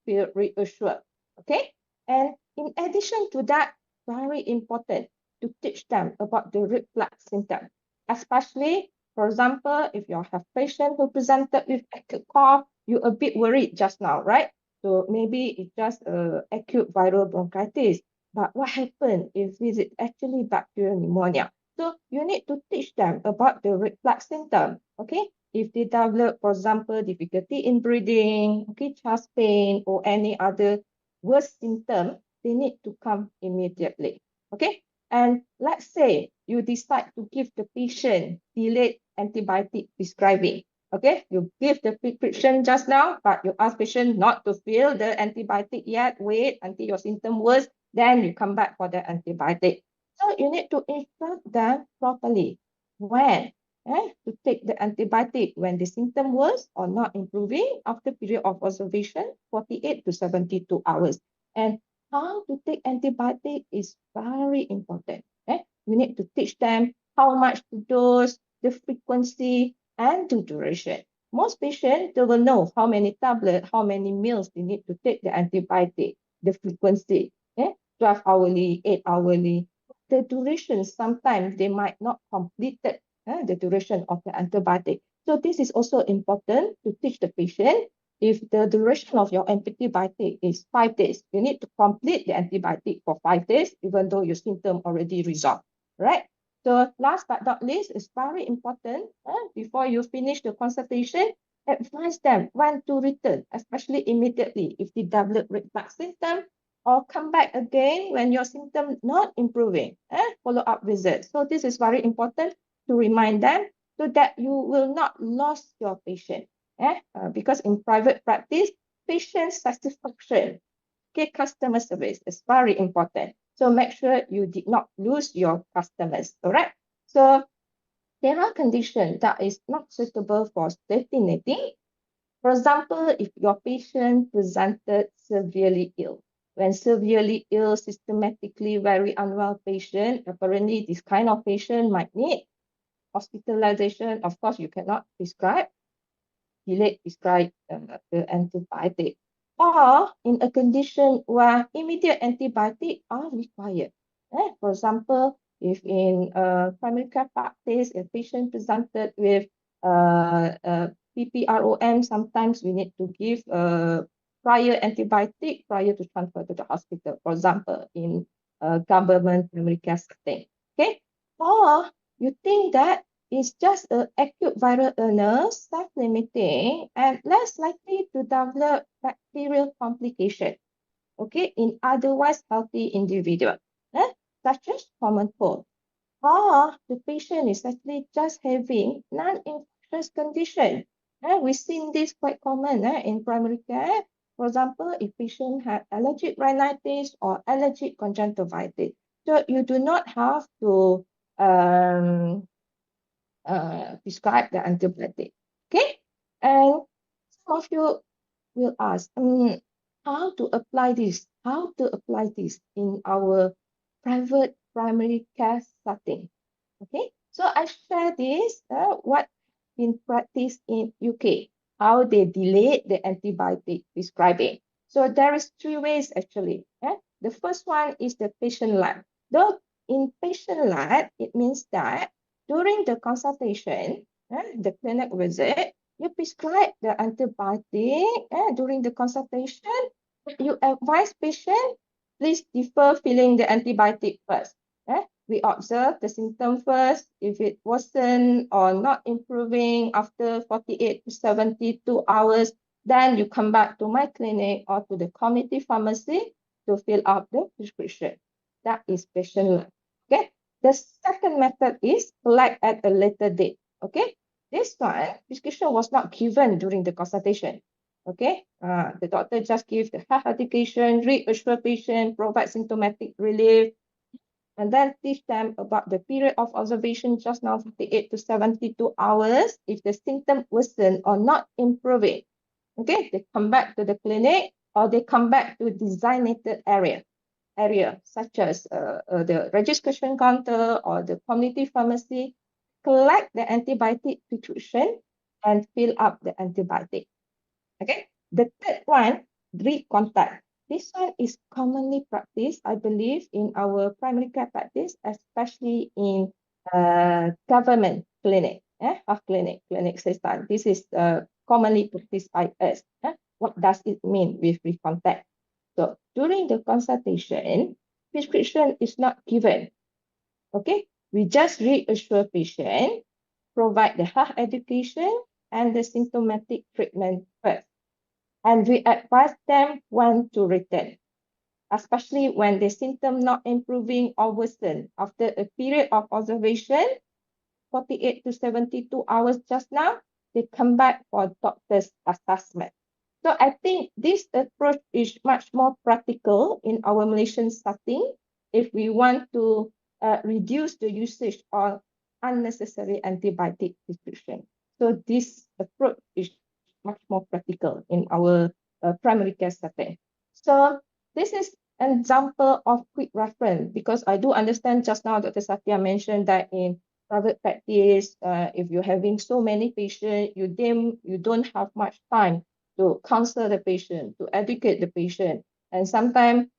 feel reassured. Okay, and in addition to that, very important to teach them about the reflux symptom, especially, for example, if you have patient who presented with acute cough, you're a bit worried just now, right? So maybe it's just acute viral bronchitis. But what happens if it's actually bacterial pneumonia? So you need to teach them about the reflux symptom, okay? If they develop, for example, difficulty in breathing, okay, chest pain, or any other worse symptom, they need to come immediately, okay? And let's say you decide to give the patient delayed antibiotic prescribing. Okay, you give the prescription just now, but you ask patient not to fill the antibiotic yet. Wait until your symptom worse, then you come back for the antibiotic. So you need to instruct them properly. When to take the antibiotic when the symptom worse or not improving after period of observation, 48 to 72 hours. And how to take antibiotic is very important. You need to teach them how much to dose, the frequency, and the duration. Most patients, they will know how many tablets, how many meals they need to take the antibiotic, the frequency, 12 hourly, 8 hourly. The duration, sometimes they might not complete it, the duration of the antibiotic. So this is also important to teach the patient. If the duration of your antibiotic is 5 days, you need to complete the antibiotic for 5 days, even though your symptom already resolved, right? So last but not least, it's very important, before you finish the consultation, advise them when to return, especially immediately if they develop reflux symptom, or come back again when your symptom not improving, follow-up visit. So this is very important to remind them so that you will not lose your patient. Because in private practice, patient satisfaction, okay, customer service is very important. So make sure you did not lose your customers, all right? So there are conditions that is not suitable for safety netting. For example, if your patient presented severely ill. When severely ill, systematically very unwell patient, apparently this kind of patient might need hospitalization. Of course, you cannot prescribe, delayed prescribe the antibiotic. Or in a condition where immediate antibiotic are required. For example, if in primary care practice, a patient presented with PPROM, sometimes we need to give prior antibiotic prior to transfer to the hospital, for example, in government primary care setting. Okay, or you think that it's just an acute viral illness, self-limiting, and less likely to develop bacterial complication, okay, in otherwise healthy individual, such as common cold. Or the patient is actually just having non-infectious condition. We've seen this quite common in primary care. For example, if patient have allergic rhinitis or allergic conjunctivitis. So you do not have to prescribe the antibiotic. Okay, and some of you will ask, how to apply this? How to apply this in our private primary care setting? Okay, so I share this what in practice in UK, how they delayed the antibiotic prescribing. So there is 3 ways actually. The first one is the patient lab. Though in patient lab, it means that during the consultation, the clinic visit, you prescribe the antibiotic during the consultation. You advise patient, please defer filling the antibiotic first. We observe the symptom first. If it worsen or not improving after 48 to 72 hours, then you come back to my clinic or to the community pharmacy to fill up the prescription. That is patient lab. Okay. The second method is collect at a later date. Okay. This one, prescription was not given during the consultation. Okay. The doctor just give the health education, reassure patient, provide symptomatic relief. and then teach them about the period of observation just now, 48 to 72 hours. If the symptom worsen or not improving, okay, they come back to the clinic or they come back to designated area such as the registration counter or the community pharmacy, collect the antibiotic prescription and fill up the antibiotic. Okay, the third one, recontact. This one is commonly practiced, I believe, in our primary care practice, especially in government clinic, health clinic system. This is commonly practiced by us. What does it mean with recontact? So during the consultation, prescription is not given. Okay, we just reassure patient, provide the health education and the symptomatic treatment first. And we advise them when to return, especially when the symptom not improving or worsen after a period of observation, 48 to 72 hours just now, they come back for doctor's assessment. So I think this approach is much more practical in our Malaysian setting if we want to reduce the usage of unnecessary antibiotic prescription. So this approach is much more practical in our primary care setting. So this is an example of quick reference, because I do understand just now Dr. Satya mentioned that in private practice, if you're having so many patients, you don't have much time to counsel the patient, to educate the patient. And sometimes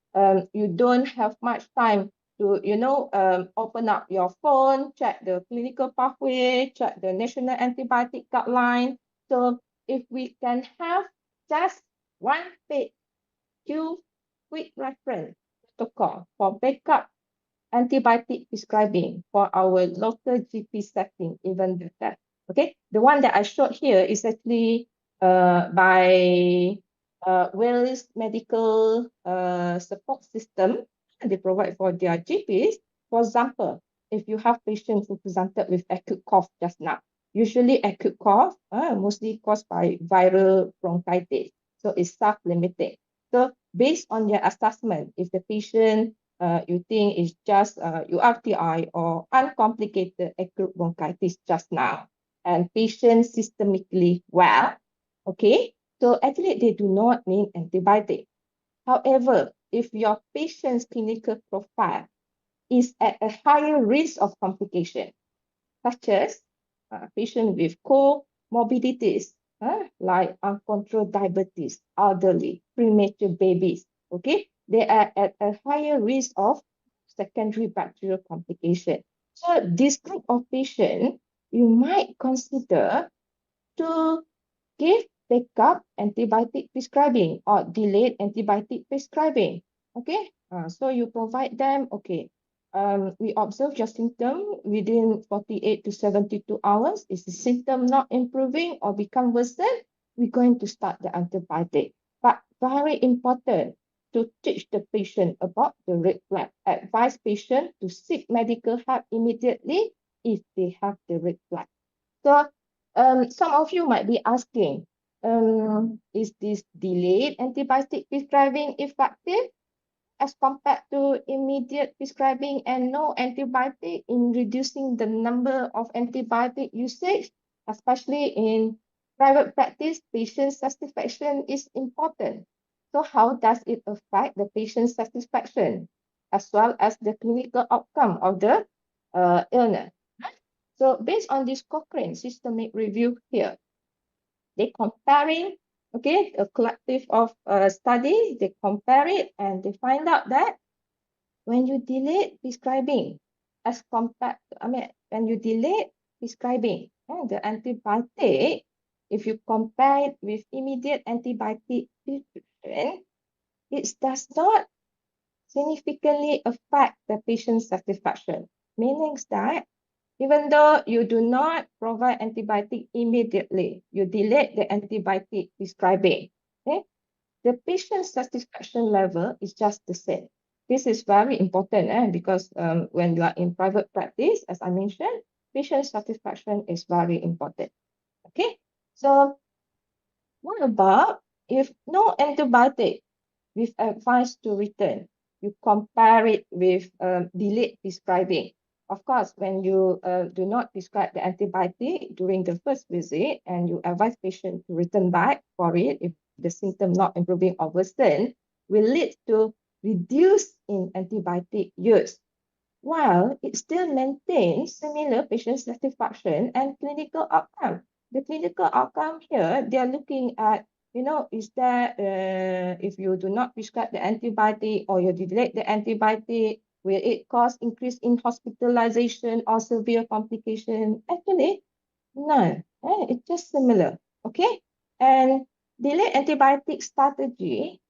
you don't have much time to, open up your phone, check the clinical pathway, check the national antibiotic guideline. So if we can have just one page, two quick reference protocol for backup antibiotic prescribing for our local GP setting, even better. Okay, the one that I showed here is actually by Wales Medical Support System. They provide for their GPs. For example, if you have patients who presented with acute cough just now, usually acute cough mostly caused by viral bronchitis, so it's self-limiting. So based on your assessment, if the patient you think is just URTI or uncomplicated acute bronchitis just now, and patient systemically well, okay, so actually they do not need antibiotic. However, if your patient's clinical profile is at a higher risk of complication, such as patient with comorbidities, like uncontrolled diabetes, elderly, premature babies, okay, they are at a higher risk of secondary bacterial complication. So this group of patients, you might consider to give backup antibiotic prescribing or delayed antibiotic prescribing. Okay, so you provide them, okay, we observe your symptom within 48 to 72 hours. Is the symptom not improving or become worsened? We're going to start the antibiotic. But very important to teach the patient about the red flag. Advise patient to seek medical help immediately if they have the red flag. So some of you might be asking, is this delayed antibiotic prescribing effective as compared to immediate prescribing and no antibiotic in reducing the number of antibiotic usage, especially in private practice? Patient satisfaction is important. So how does it affect the patient satisfaction as well as the clinical outcome of the illness? So based on this Cochrane systemic review here, they comparing, okay, a collective of studies, they compare it and they find out that when you delay prescribing as compared, when you delay prescribing the antibiotic, if you compare it with immediate antibiotic prescription, it does not significantly affect the patient satisfaction, meaning that even though you do not provide antibiotic immediately, you delay the antibiotic prescribing, okay, the patient satisfaction level is just the same. This is very important because when you are in private practice, as I mentioned, patient satisfaction is very important. Okay, so what about if no antibiotic with advice to return? you compare it with delayed prescribing. Of course, when you do not prescribe the antibiotic during the first visit and you advise patient to return back for it if the symptom not improving or worsen, will lead to reduce in antibiotic use, while it still maintains similar patient satisfaction and clinical outcome. The clinical outcome here, they are looking at, is there, if you do not prescribe the antibiotic or you delay the antibiotic, will it cause increase in hospitalization or severe complication? Actually, no, it's just similar, okay? And delayed antibiotic strategy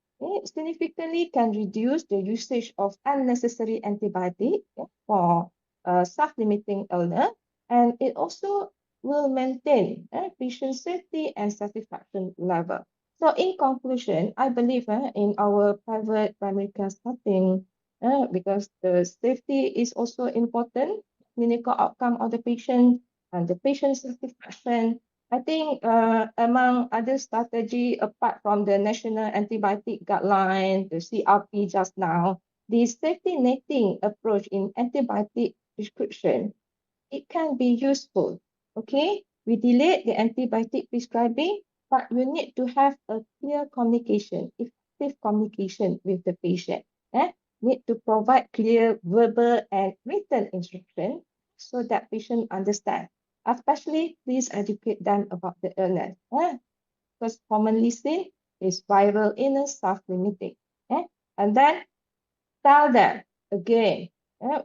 significantly can reduce the usage of unnecessary antibiotic for self-limiting illness, and it also will maintain patient safety and satisfaction level. So in conclusion, I believe in our private primary care setting, because the safety is also important, clinical outcome of the patient and the patient satisfaction. I think among other strategy, apart from the National Antibiotic Guideline, the CRP just now, the safety netting approach in antibiotic prescription, it can be useful, okay? We delay the antibiotic prescribing, but we need to have a clear communication, effective communication with the patient. Need to provide clear verbal and written instruction so that patient understand. Especially, please educate them about the illness. Because commonly seen is viral illness, self-limiting. And then tell them again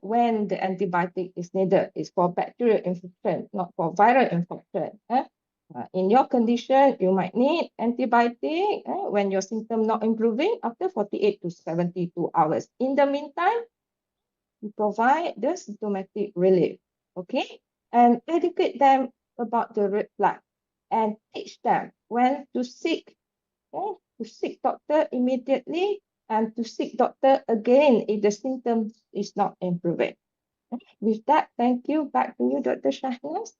when the antibiotic is needed. It's for bacterial infection, not for viral infection. In your condition, you might need antibiotic when your symptom not improving after 48 to 72 hours. In the meantime, you provide the symptomatic relief. Okay? And educate them about the red flag and teach them when to seek doctor immediately and to seek doctor again if the symptoms is not improving. With that, thank you. Back to you, Dr. Shahnas.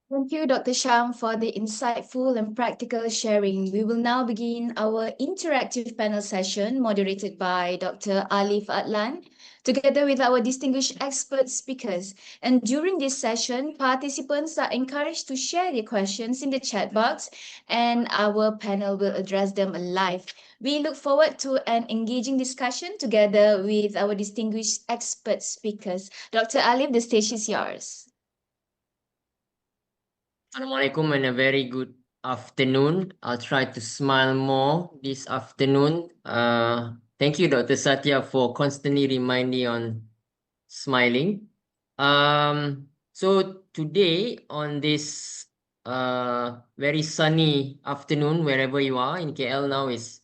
Thank you, Dr. Sham, for the insightful and practical sharing. We will now begin our interactive panel session moderated by Dr. Alif Adlan, together with our distinguished expert speakers. And during this session, participants are encouraged to share their questions in the chat box, and our panel will address them live. We look forward to an engaging discussion together with our distinguished expert speakers. Dr. Alif, the stage is yours. Assalamualaikum and a very good afternoon. I'll try to smile more this afternoon. Thank you, Dr. Satya, for constantly reminding on smiling. So today on this very sunny afternoon, wherever you are in KL now is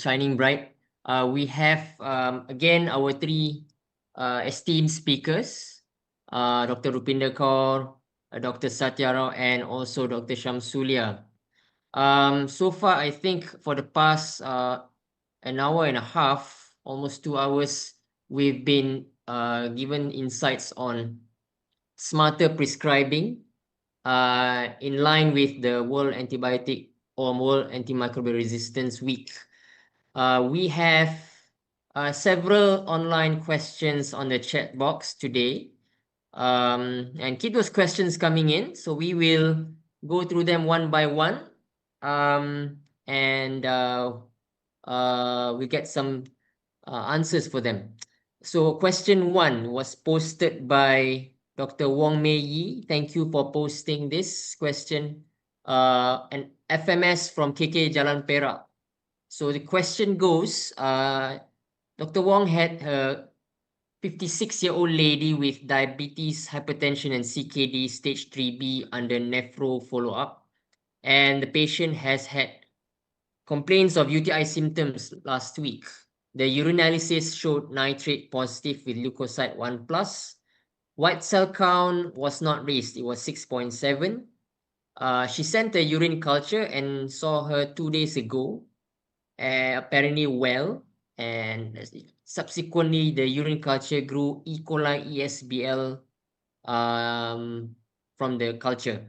shining bright. We have again our three esteemed speakers, Dr. Rupinder Kaur, Dr. Satya Rao, and also Dr. Shamsulia. So far, I think for the past an hour and a half, almost 2 hours, we've been given insights on smarter prescribing in line with the World Antibiotic or World Antimicrobial Resistance Week. We have several online questions on the chat box today. And keep those questions coming in. So we will go through them one by one. And we get some answers for them. So question 1 was posted by Dr. Wong Mei Yi. Thank you for posting this question. An FMS from KK Jalan Perak. So the question goes, Dr. Wong had her 56-year-old lady with diabetes, hypertension, and CKD stage 3B under nephro follow-up. And the patient has had complaints of UTI symptoms last week. The urinalysis showed nitrate positive with leukocyte 1+. White cell count was not raised. It was 6.7. She sent a urine culture and saw her 2 days ago, apparently well, and subsequently the urine culture grew E. coli ESBL from the culture.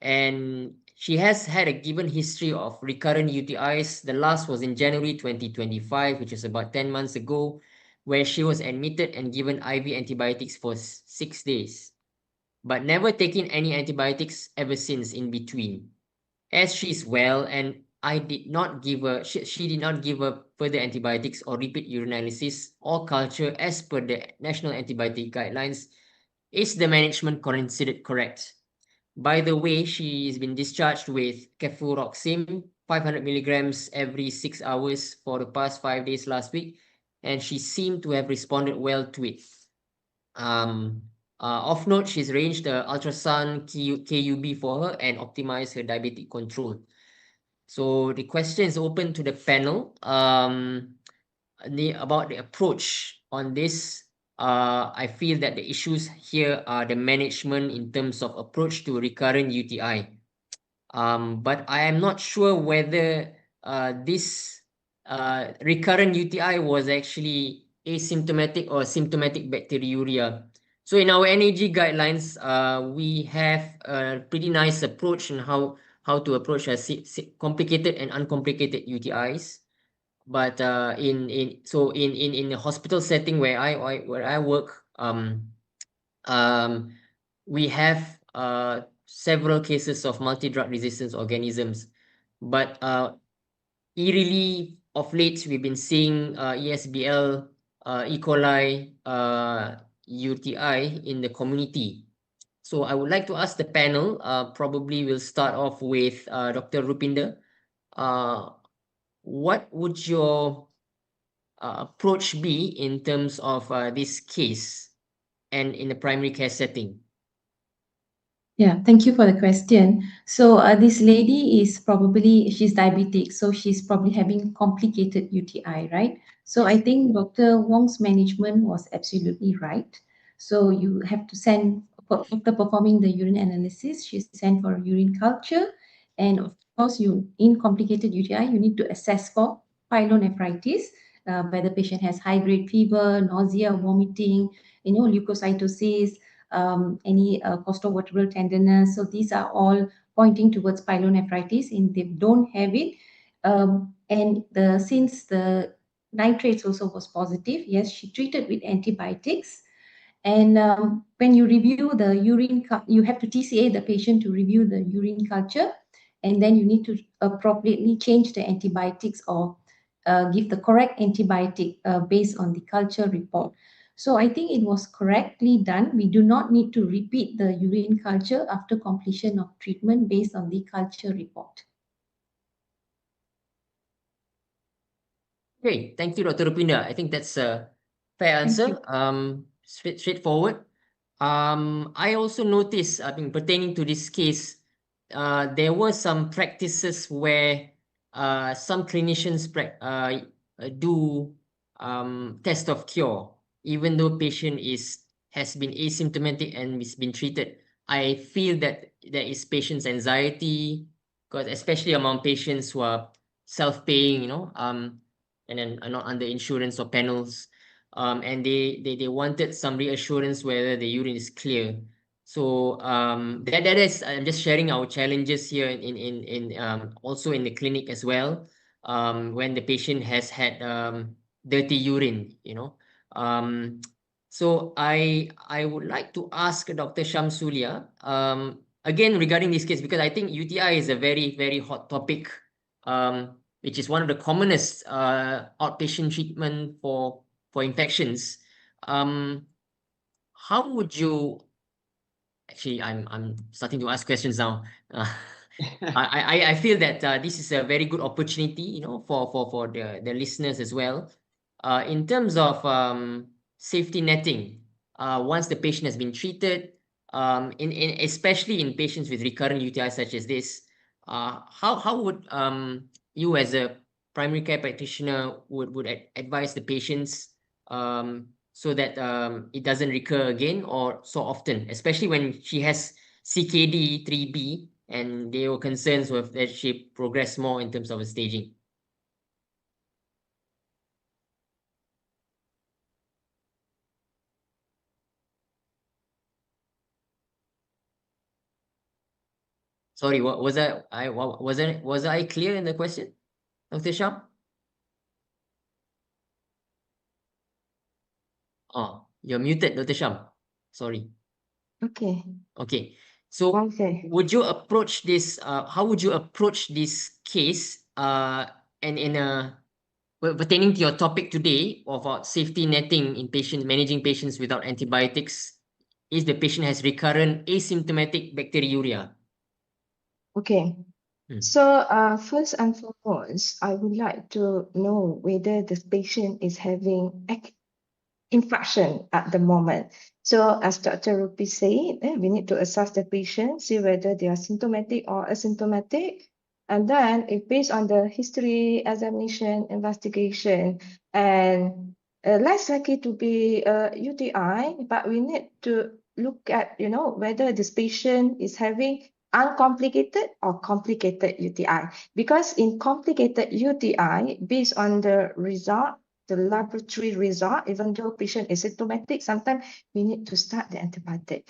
And she has had a given history of recurrent UTIs. The last was in January 2025, which is about 10 months ago, where she was admitted and given IV antibiotics for 6 days, but never taken any antibiotics ever since in between. As she's well and I did not give her, she did not give her further antibiotics or repeat urinalysis or culture as per the national antibiotic guidelines. Is the management considered correct? By the way, she's been discharged with cefuroxime, 500 milligrams every 6 hours for the past 5 days last week, and she seemed to have responded well to it. Off note, she's arranged the ultrasound KUB for her and optimized her diabetic control. So the question is open to the panel about the approach on this. I feel that the issues here are the management in terms of approach to recurrent UTI. But I am not sure whether this recurrent UTI was actually asymptomatic or symptomatic bacteriuria. So in our NAG guidelines, we have a pretty nice approach on how to approach complicated and uncomplicated UTIs. But in the hospital setting where I work, we have several cases of multi-drug resistance organisms. But eerily, of late, we've been seeing ESBL, E. coli, UTI in the community. So I would like to ask the panel, probably we'll start off with Dr. Rupinder. What would your approach be in terms of this case and in the primary care setting? Yeah, thank you for the question. So this lady is she's diabetic, so she's probably having complicated UTI, right? So I think Dr. Wong's management was absolutely right. So you have to send, after performing the urine analysis, she sent for urine culture. And of course, in complicated UTI, you need to assess for pyelonephritis, where the patient has high-grade fever, nausea, vomiting, leukocytosis, any costovertebral tenderness. So these are all pointing towards pyelonephritis, and they don't have it. Since the nitrates also was positive, yes, she treated with antibiotics. And when you review the urine, you have to TCA the patient to review the urine culture, and then you need to appropriately change the antibiotics or give the correct antibiotic based on the culture report. So I think it was correctly done. We do not need to repeat the urine culture after completion of treatment based on the culture report. Okay, thank you, Dr. Rupinder. I think that's a fair answer. Straightforward. I also noticed, pertaining to this case, there were some practices where some clinicians do test of cure, even though patient has been asymptomatic and has been treated. I feel that there is patient's anxiety, because especially among patients who are self-paying, and then are not under insurance or panels, and they wanted some reassurance whether the urine is clear. So that is, I'm just sharing our challenges here in also in the clinic as well, when the patient has had dirty urine, So I would like to ask Dr. Shamsulia again regarding this case, because I think UTI is a very, very hot topic, which is one of the commonest outpatient treatment for infections. How would you actually? I'm starting to ask questions now. I feel that this is a very good opportunity, for the listeners as well. In terms of safety netting, once the patient has been treated, especially in patients with recurrent UTI such as this, how would you as a primary care practitioner would advise the patients so that it doesn't recur again or so often, especially when she has CKD 3B and they were concerned with that she progressed more in terms of the staging. Sorry, what was that? Was I clear in the question, Dr. Sham? Oh, you're muted, Dr. Sham. Sorry. Okay. Okay. So Okay. would you approach this, how would you approach this case and in a pertaining to your topic today about safety netting in patients, managing patients without antibiotics, if the patient has recurrent asymptomatic bacteriuria? Okay. Hmm. So, first and foremost, I would like to know whether the patient is having infection at the moment. So, as Dr. Rupi said, we need to assess the patient, see whether they are symptomatic or asymptomatic. And then, if based on the history, examination, investigation, and less likely to be UTI, but we need to look at, whether this patient is having uncomplicated or complicated UTI. Because in complicated UTI, based on the result, the laboratory result, even though patient is symptomatic, sometimes we need to start the antibiotic.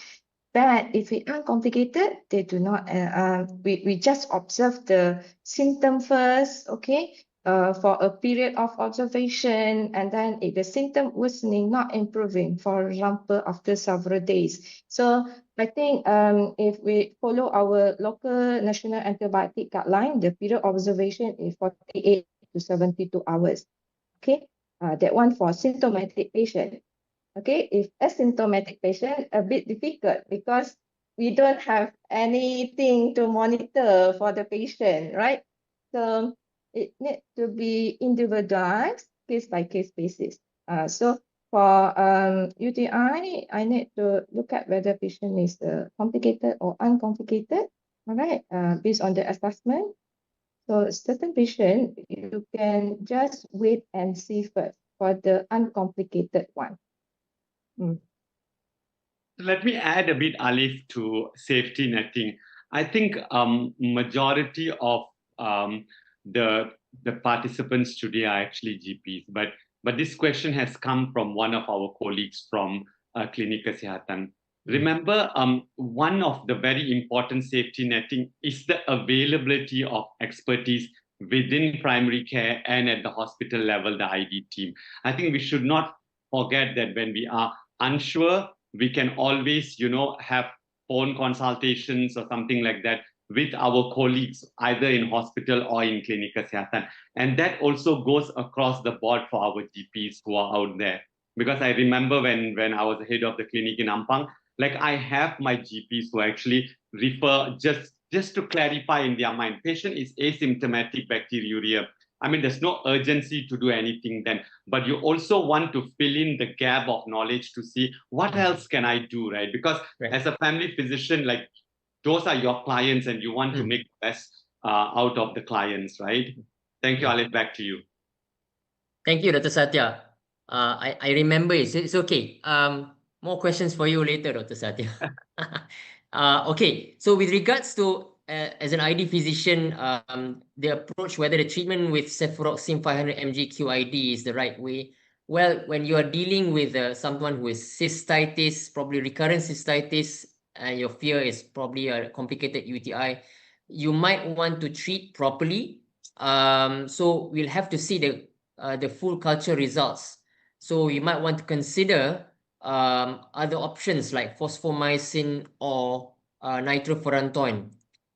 But if it uncomplicated, they do not, we just observe the symptom first, okay, for a period of observation, and then if the symptom worsening, not improving, for example, after several days. So I think if we follow our local national antibiotic guideline, the period of observation is 48 to 72 hours. Okay, that one for symptomatic patient. Okay, if asymptomatic patient, a bit difficult because we don't have anything to monitor for the patient, right? So it needs to be individualized, case by case basis. So for UTI, I need to look at whether patient is complicated or uncomplicated, all right, based on the assessment. So certain patient, you can just wait and see first for the uncomplicated one. Let me add a bit, Alif, to safety netting. I think majority of the participants today are actually GPs, but this question has come from one of our colleagues from Klinik Kesihatan. Remember, one of the very important safety netting is the availability of expertise within primary care and at the hospital level, the ID team. I think we should not forget that when we are unsure, we can always, have phone consultations or something like that with our colleagues, either in hospital or in Klinik Kesihatan. And that also goes across the board for our GPs who are out there. Because I remember when I was head of the clinic in Ampang, like I have my GPs who actually refer just to clarify in their mind, patient is asymptomatic bacteriuria. I mean, there's no urgency to do anything then, but you also want to fill in the gap of knowledge to see what else can I do, right? Because as a family physician, like those are your clients and you want to make the best out of the clients, right? Thank you, Alif, back to you. Thank you, Dr. Satya. I remember it. So it's okay. More questions for you later, Dr. Satya. Okay, so with regards to as an ID physician, the approach whether the treatment with cefuroxime 500 mg QID is the right way. Well, when you are dealing with someone who is cystitis, probably recurrent cystitis, and your fear is probably a complicated UTI, you might want to treat properly. So we'll have to see the full culture results. So you might want to consider other options like fosfomycin or nitrofurantoin.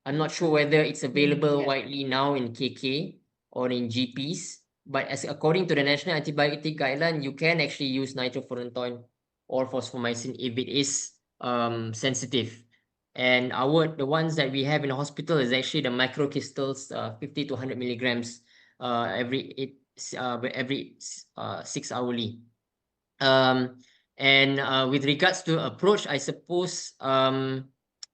I'm not sure whether it's available widely now in KK or in GPs, but as according to the National Antibiotic Guideline, you can actually use nitrofurantoin or fosfomycin if it is sensitive. And the ones that we have in the hospital is actually the microcrystals, 50 to 100 milligrams every 6 hourly. And with regards to approach, I suppose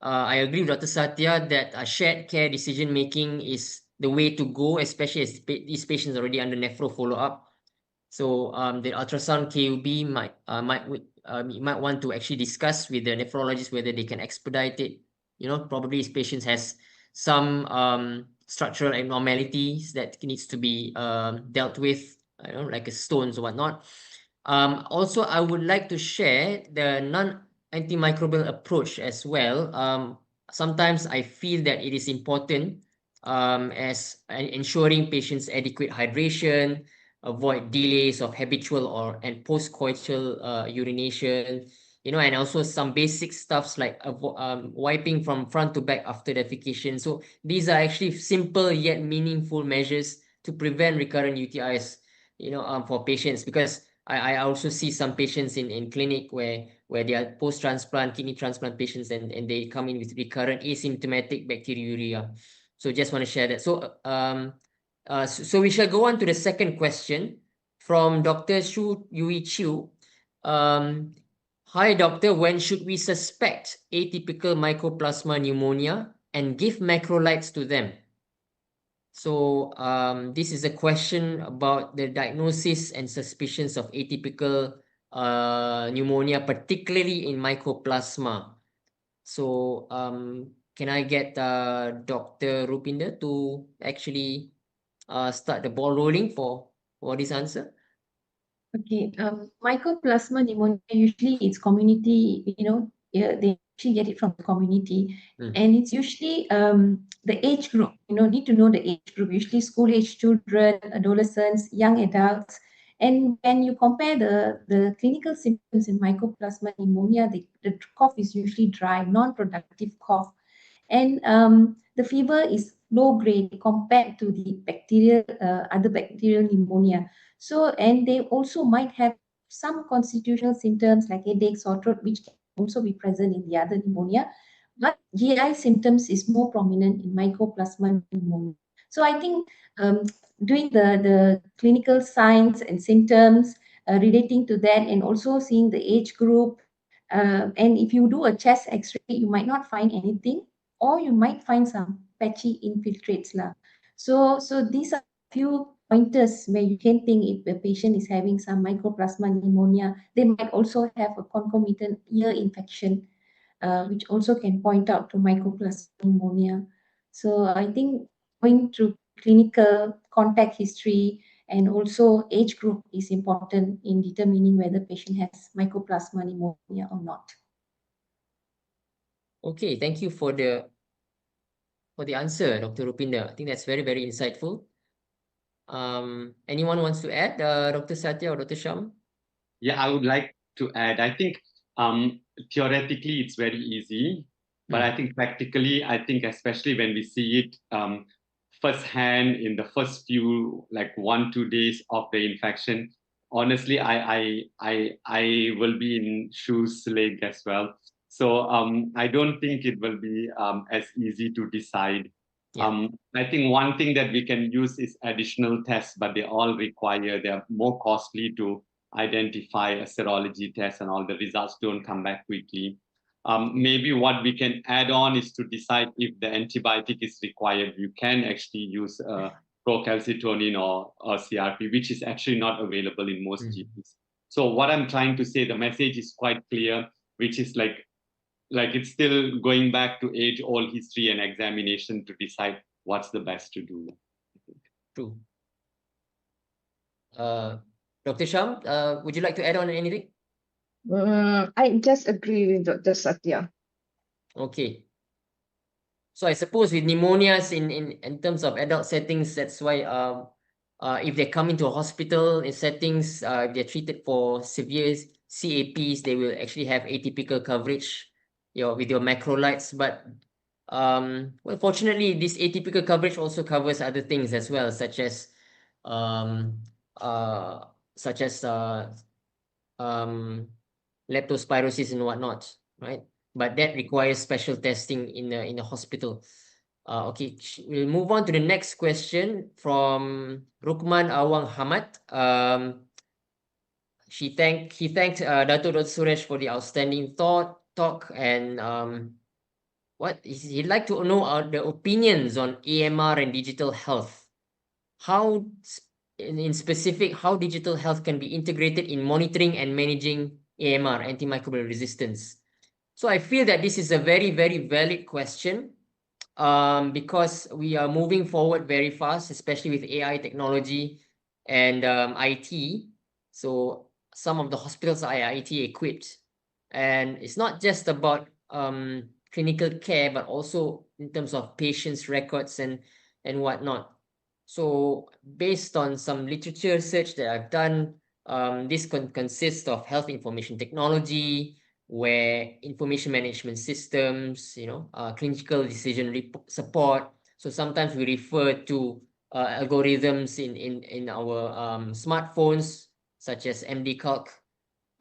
I agree with Dr. Satya that shared care decision making is the way to go, especially as these patients are already under nephro follow-up. So the ultrasound KUB might want to actually discuss with the nephrologist whether they can expedite it. Probably these patients has some structural abnormalities that needs to be dealt with, like a stones or whatnot. Also, I would like to share the non-antimicrobial approach as well. Sometimes I feel that it is important as ensuring patients adequate hydration, avoid delays of habitual and post-coital urination, and also some basic stuffs like wiping from front to back after defecation. So these are actually simple yet meaningful measures to prevent recurrent UTIs, for patients, because I also see some patients in clinic where they are post-transplant kidney transplant patients and they come in with recurrent asymptomatic bacteriuria. So just want to share that. So we shall go on to the second question from Dr. Shu Yui Chiu. Hi, doctor. When should we suspect atypical Mycoplasma pneumonia and give macrolides to them? So this is a question about the diagnosis and suspicions of atypical pneumonia, particularly in Mycoplasma. So can I get Dr. Rupinder to actually start the ball rolling for this answer? Okay, Mycoplasma pneumonia, usually it's community, they actually get it from the community. And it's usually the age group, need to know the age group, usually school age children, adolescents, young adults. And when you compare the clinical symptoms in Mycoplasma pneumonia, the cough is usually dry, non-productive cough. And the fever is low grade compared to the other bacterial pneumonia. So, and they also might have some constitutional symptoms like headache, sore throat, which can also be present in the other pneumonia. But GI symptoms is more prominent in Mycoplasma pneumonia. So I think doing the clinical signs and symptoms relating to that, and also seeing the age group, and if you do a chest X-ray, you might not find anything, or you might find some patchy infiltrates lah. So these are few pointers where you can think if a patient is having some Mycoplasma pneumonia. They might also have a concomitant ear infection, which also can point out to Mycoplasma pneumonia. So I think going through clinical contact history and also age group is important in determining whether patient has Mycoplasma pneumonia or not. Okay, thank you for the answer, Dr. Rupinder. I think that's very, very insightful. Anyone wants to add, Dr. Satya or Dr. Sham? Yeah, I would like to add. I think theoretically it's very easy, but I think practically, I think especially when we see it firsthand in the first few, like 1-2 days of the infection, honestly, I will be in Shu's leg as well. So I don't think it will be as easy to decide. Yeah. I think one thing that we can use is additional tests, but they all require, they're more costly to identify a serology test, and all the results don't come back quickly. Maybe what we can add on is to decide if the antibiotic is required. You can actually use procalcitonin or CRP, which is actually not available in most GPs. So what I'm trying to say, the message is quite clear, which is like it's still going back to age-old history and examination to decide what's the best to do. True. Dr. Sham, would you like to add on anything? I just agree with Dr. Satya. Okay. So I suppose with pneumonias in terms of adult settings, that's why if they come into a hospital in settings, if they're treated for severe CAPs, they will actually have atypical coverage with your macrolides. But well, fortunately, this atypical coverage also covers other things as well, such as leptospirosis and whatnot, right? But that requires special testing in a hospital. Okay, we'll move on to the next question from Rukman Awang Hamad. He thanked Dato Dr. Suresh for the outstanding talk, and what he'd like to know are the opinions on AMR and digital health. How, in specific, how digital health can be integrated in monitoring and managing AMR, antimicrobial resistance. So I feel that this is a very, very valid question. because we are moving forward very fast, especially with AI technology and IT. So some of the hospitals are IT equipped, and it's not just about clinical care, but also in terms of patients' records and whatnot. So based on some literature research that I've done, this consists of health information technology, where information management systems, clinical decision support. So sometimes we refer to algorithms in our smartphones, such as MD-Calc.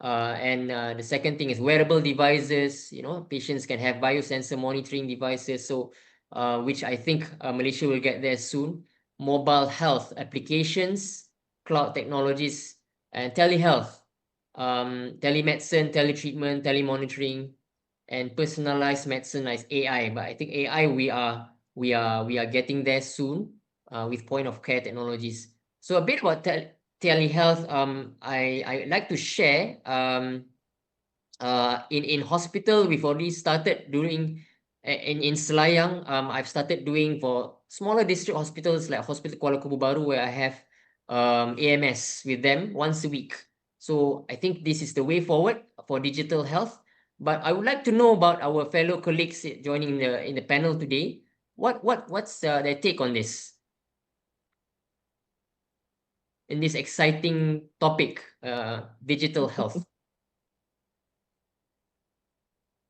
And the second thing is wearable devices. Patients can have biosensor monitoring devices. So, which I think Malaysia will get there soon. Mobile health applications, cloud technologies, and telehealth, telemedicine, teletreatment, telemonitoring, and personalized medicine as AI. But I think AI we are getting there soon with point of care technologies. So a bit about telehealth. I like to share. In hospital, we've already started doing in Selayang. I've started doing for smaller district hospitals like Hospital Kuala Kubu Baru, where I have AMS with them once a week. So I think this is the way forward for digital health. But I would like to know about our fellow colleagues joining in the panel today. What's their take on this? In this exciting topic, digital health.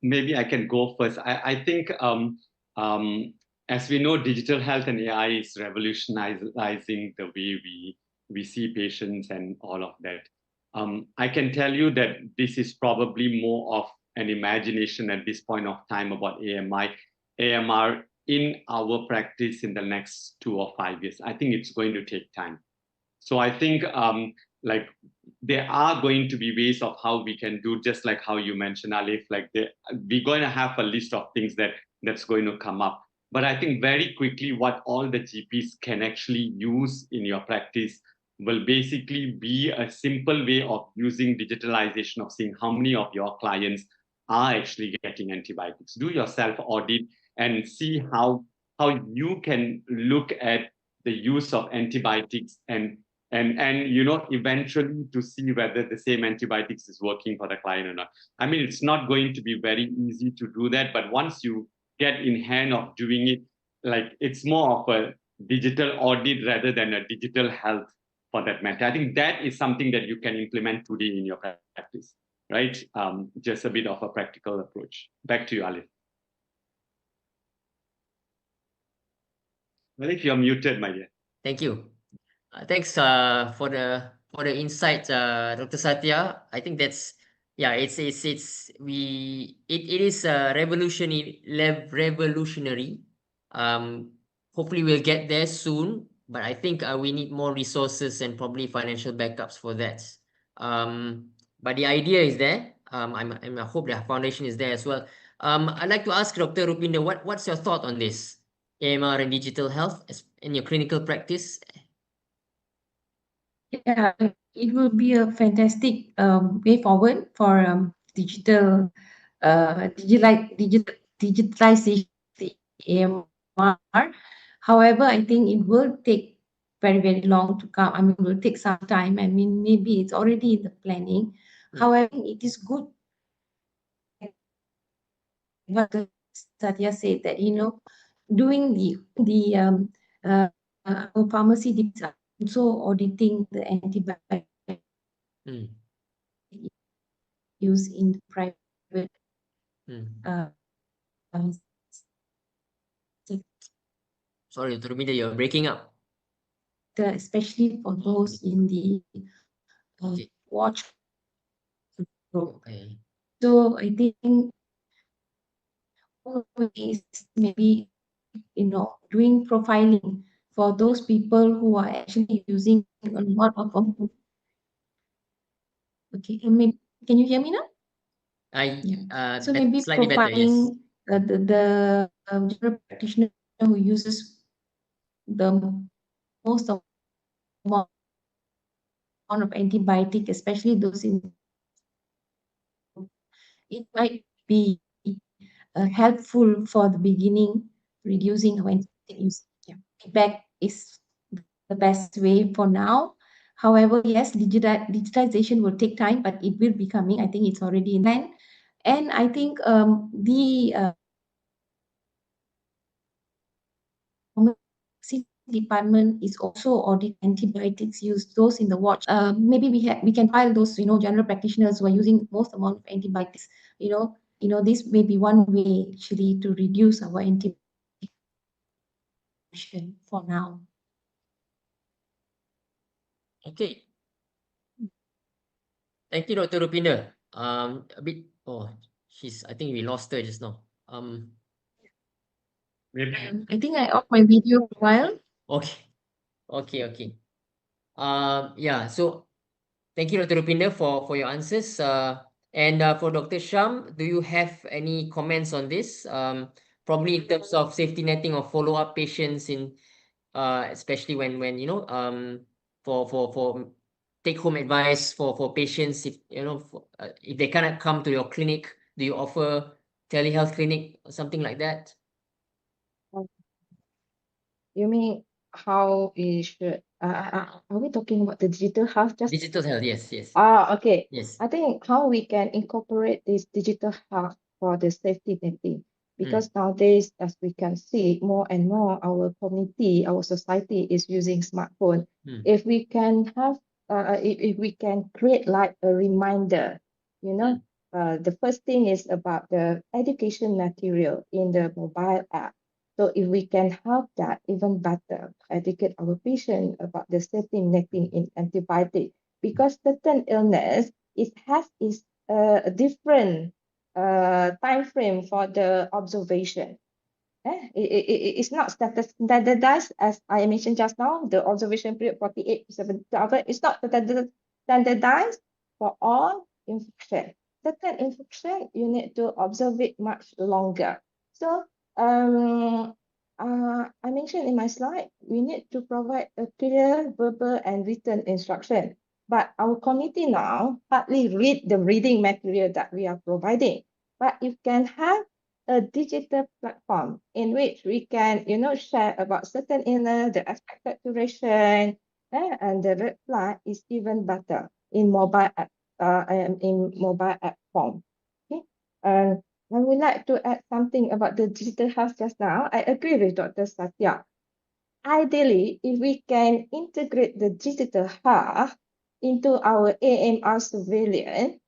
Maybe I can go first. I think, as we know, digital health and AI is revolutionizing the way we see patients and all of that. I can tell you that this is probably more of an imagination at this point of time about AMR in our practice in the next 2 or 5 years. I think it's going to take time. So I think like there are going to be ways of how we can do, just like how you mentioned, Alif, like we're going to have a list of things that's going to come up. But I think very quickly what all the GPs can actually use in your practice will basically be a simple way of using digitalization of seeing how many of your clients are actually getting antibiotics. Do your self-audit and see how you can look at the use of antibiotics and eventually to see whether the same antibiotics is working for the client or not. I mean, it's not going to be very easy to do that, but once you get in hand of doing it, like it's more of a digital audit rather than a digital health for that matter. I think that is something that you can implement today in your practice, right? Just a bit of a practical approach. Back to you, Alif. Alif, you're muted, my dear. Thank you. Thanks for the insights, Dr. Satya. I think that's it is revolutionary. Hopefully we'll get there soon, but I think we need more resources and probably financial backups for that. But the idea is there. I hope the foundation is there as well. I'd like to ask Dr. Rupinder, what's your thought on this AMR and digital health in your clinical practice? Yeah, it will be a fantastic way forward for digitalization AMR. However, I think it will take very, very long to come. I mean, it will take some time. I mean, maybe it's already in the planning. However, it is good. What Satya said that, doing the pharmacy department also auditing the antibiotic use in the private Sorry, Rupinder, you're breaking up. Especially for those in the watch. Okay. So I think is maybe doing profiling for those people who are actually using a lot of okay, maybe can you hear me now? So maybe profiling better, yes. The general practitioner who uses the most amount of antibiotic, especially those it might be helpful for the beginning reducing our antibiotic use. Yeah. Feedback is the best way for now. However, yes, digitalization will take time, but it will be coming. I think it's already in line. And I think the department is also audit antibiotics use, those in the watch. Maybe we can file those, general practitioners who are using most amount of antibiotics. This may be one way actually to reduce our antibiotic for now. Okay. Thank you, Dr. Rupinder. I think we lost her just now. Maybe. I think I off my video for a while. Okay. Yeah, so thank you, Dr. Rupinder, for your answers. And for Dr. Sham, do you have any comments on this? Probably in terms of safety netting or follow-up patients in, especially when for take-home advice for patients, if if they cannot come to your clinic, do you offer telehealth clinic or something like that? You mean how we should, are we talking about the digital health just? Digital health, yes. Okay. Yes. I think how we can incorporate this digital health for the safety netting. Because nowadays, as we can see, more and more our community, our society is using smartphone. If we can have, if we can create like a reminder, the first thing is about the education material in the mobile app. So if we can have that even better, educate our patient about the safety netting in antibiotic, because certain illness, it has a different time frame for the observation. It's not standardized, as I mentioned just now, the observation period 48 to 70 hours. It's not standardized for all infection. Certain infection, you need to observe it much longer. So I mentioned in my slide, we need to provide a clear verbal and written instruction. But our community now hardly read the reading material that we are providing. But you can have a digital platform in which we can, share about certain illness, the expected duration, and the red flag is even better in mobile app, form. Okay, and I would like to add something about the digital health just now. I agree with Dr. Satya. Ideally, if we can integrate the digital health into our AMR surveillance,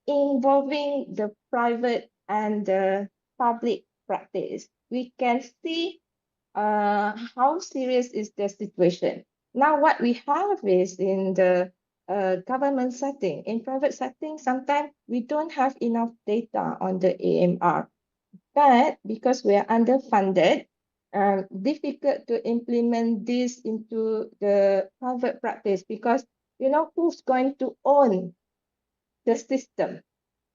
involving the private and the public practice, we can see how serious is the situation. Now, what we have is in the government setting. In private setting, sometimes we don't have enough data on the AMR. But because we are underfunded, difficult to implement this into the private practice, because who's going to own the system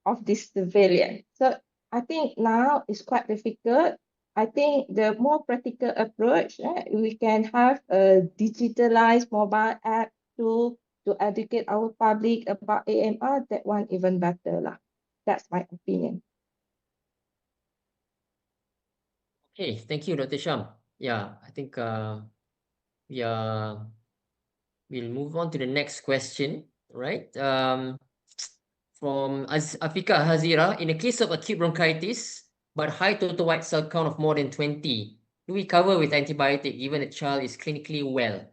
of this surveillance? So I think now it's quite difficult. I think the more practical approach, we can have a digitalized mobile app to educate our public about AMR. That one even better lah. That's my opinion. Okay, thank you, Dr. Sham. Yeah, I think we'll move on to the next question, right? From Afika Hazira, in the case of acute bronchitis, but high total white cell count of more than 20, do we cover with antibiotic given the child is clinically well?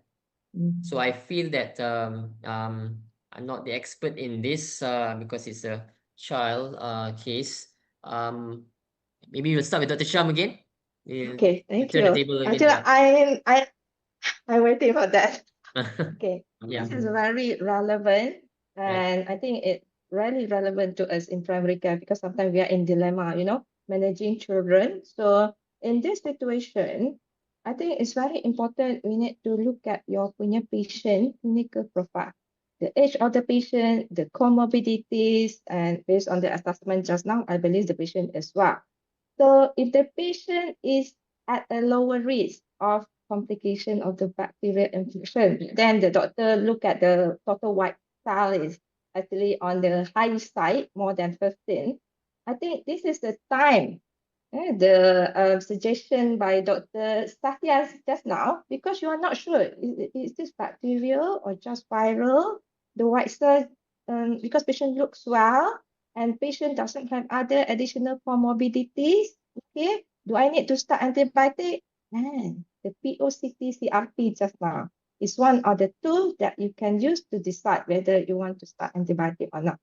So I feel that I'm not the expert in this because it's a child case. Maybe we'll start with Dr. Sham again. Okay, thank turn you. the table again. Actually, I'm waiting for that. Okay, Yeah. this is very relevant, and I think it's really relevant to us in primary care, because sometimes we are in dilemma, managing children. So in this situation, I think it's very important. We need to look at your punya patient clinical profile, the age of the patient, the comorbidities, and based on the assessment just now, I believe the patient as well. So if the patient is at a lower risk of complication of the bacterial infection, then the doctor look at the total white cell is actually on the high side, more than 15. I think this is the time The suggestion by Dr. Satya just now, because you are not sure, is this bacterial or just viral? The white cell, because patient looks well and patient doesn't have other additional comorbidities, okay, do I need to start antibiotic? And the POCT CRP just now is one of the tools that you can use to decide whether you want to start antibiotic or not.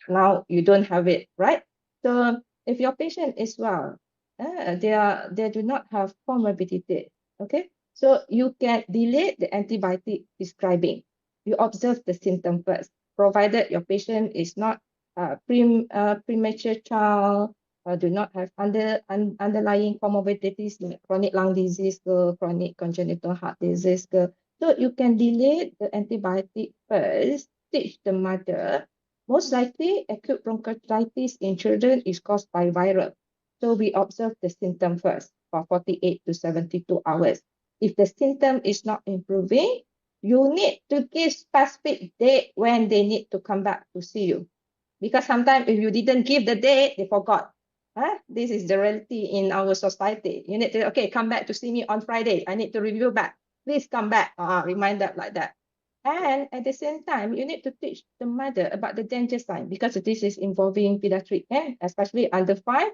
Now you don't have it, right? So if your patient is well, they do not have comorbidity, okay? So you can delay the antibiotic prescribing. You observe the symptom first, provided your patient is not premature child, do not have underlying comorbidities like chronic lung disease, chronic congenital heart disease. So you can delay the antibiotic first, teach the mother. Most likely, acute bronchitis in children is caused by viral. So we observe the symptom first for 48 to 72 hours. If the symptom is not improving, you need to give specific date when they need to come back to see you. Because sometimes if you didn't give the date, they forgot. This is the reality in our society. You need to, okay, come back to see me on Friday. I need to review back. Please come back. Remind them like that. And at the same time, you need to teach the mother about the danger sign because this is involving pediatric, especially under 5.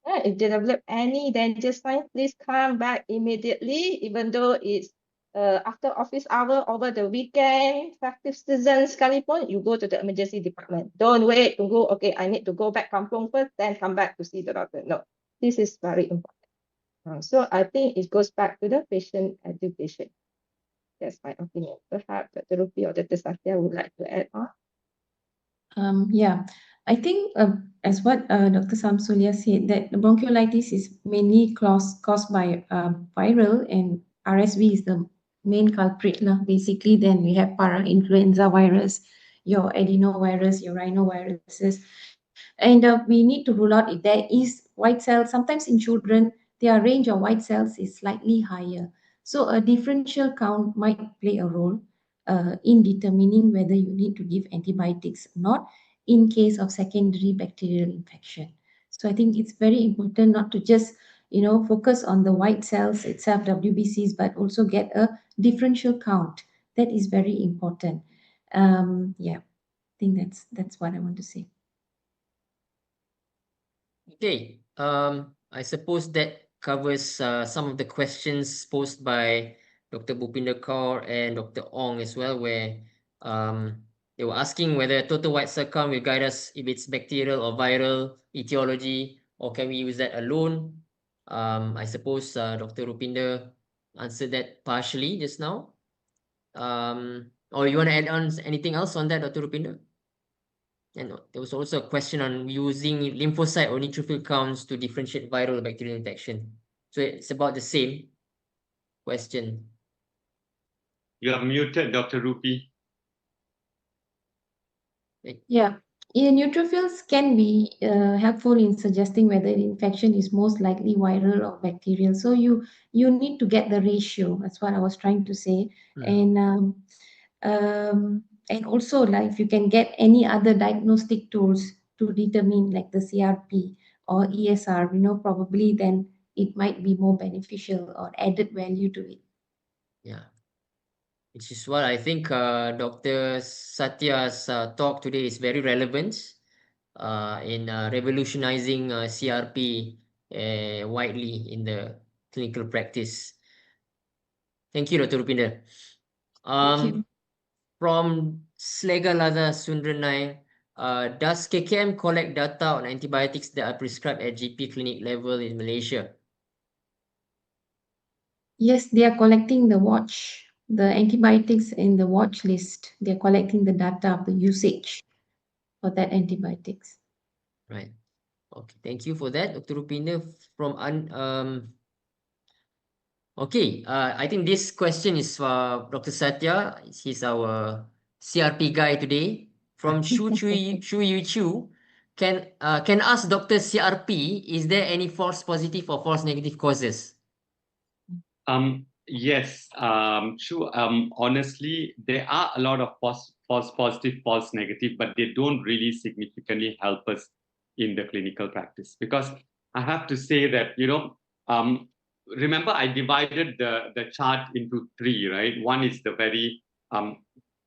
If they develop any danger sign, please come back immediately, even though it's after office hour, over the weekend, festive season sekalipun, you go to the emergency department. Don't wait to go, okay, I need to go back kampung first, then come back to see the doctor. No, this is very important. So I think it goes back to the patient education. That's my opinion. Perhaps Dr. Rupi or Dr. Satya would like to add on. Yeah, I think as what Dr. Samsulia said, that the bronchiolitis is mainly caused by viral, and RSV is the main culprit. Basically, then we have para-influenza virus, your adenovirus, your rhinoviruses. And we need to rule out if there is white cells. Sometimes in children, their range of white cells is slightly higher. So a differential count might play a role in determining whether you need to give antibiotics or not in case of secondary bacterial infection. So I think it's very important not to just focus on the white cells itself, WBCs, but also get a differential count. That is very important. Yeah, I think that's what I want to say. Okay, I suppose that covers some of the questions posed by Dr. Bhupinder Kaur and Dr. Ong as well, where they were asking whether total white cell count will guide us if it's bacterial or viral etiology, or can we use that alone? I suppose Dr. Rupinder answered that partially just now. Or you want to add on anything else on that, Dr. Rupinder? And there was also a question on using lymphocyte or neutrophil counts to differentiate viral or bacterial infection. So it's about the same question. You are muted, Dr. Rupi. Yeah, neutrophils can be helpful in suggesting whether the infection is most likely viral or bacterial. So you need to get the ratio. That's what I was trying to say. And also, like, if you can get any other diagnostic tools to determine, like the CRP or ESR, probably then it might be more beneficial or added value to it. Yeah, which is what I think Dr. Satya's talk today is very relevant in revolutionizing CRP widely in the clinical practice. Thank you, Dr. Rupinder. Thank you. From Slegalada Sundranai, does KKM collect data on antibiotics that are prescribed at GP clinic level in Malaysia? Yes, they are collecting the antibiotics in the watch list. They're collecting the data of the usage for that antibiotics. Right. Okay, thank you for that, Dr. Rupinder. I think this question is for Dr. Satya. He's our CRP guy today. From Shu Yu Chu, can ask Dr. CRP, is there any false positive or false negative causes? Yes, true. Honestly, there are a lot of false positive, false negative, but they don't really significantly help us in the clinical practice because I have to say that, remember I divided the chart into three, right? One is the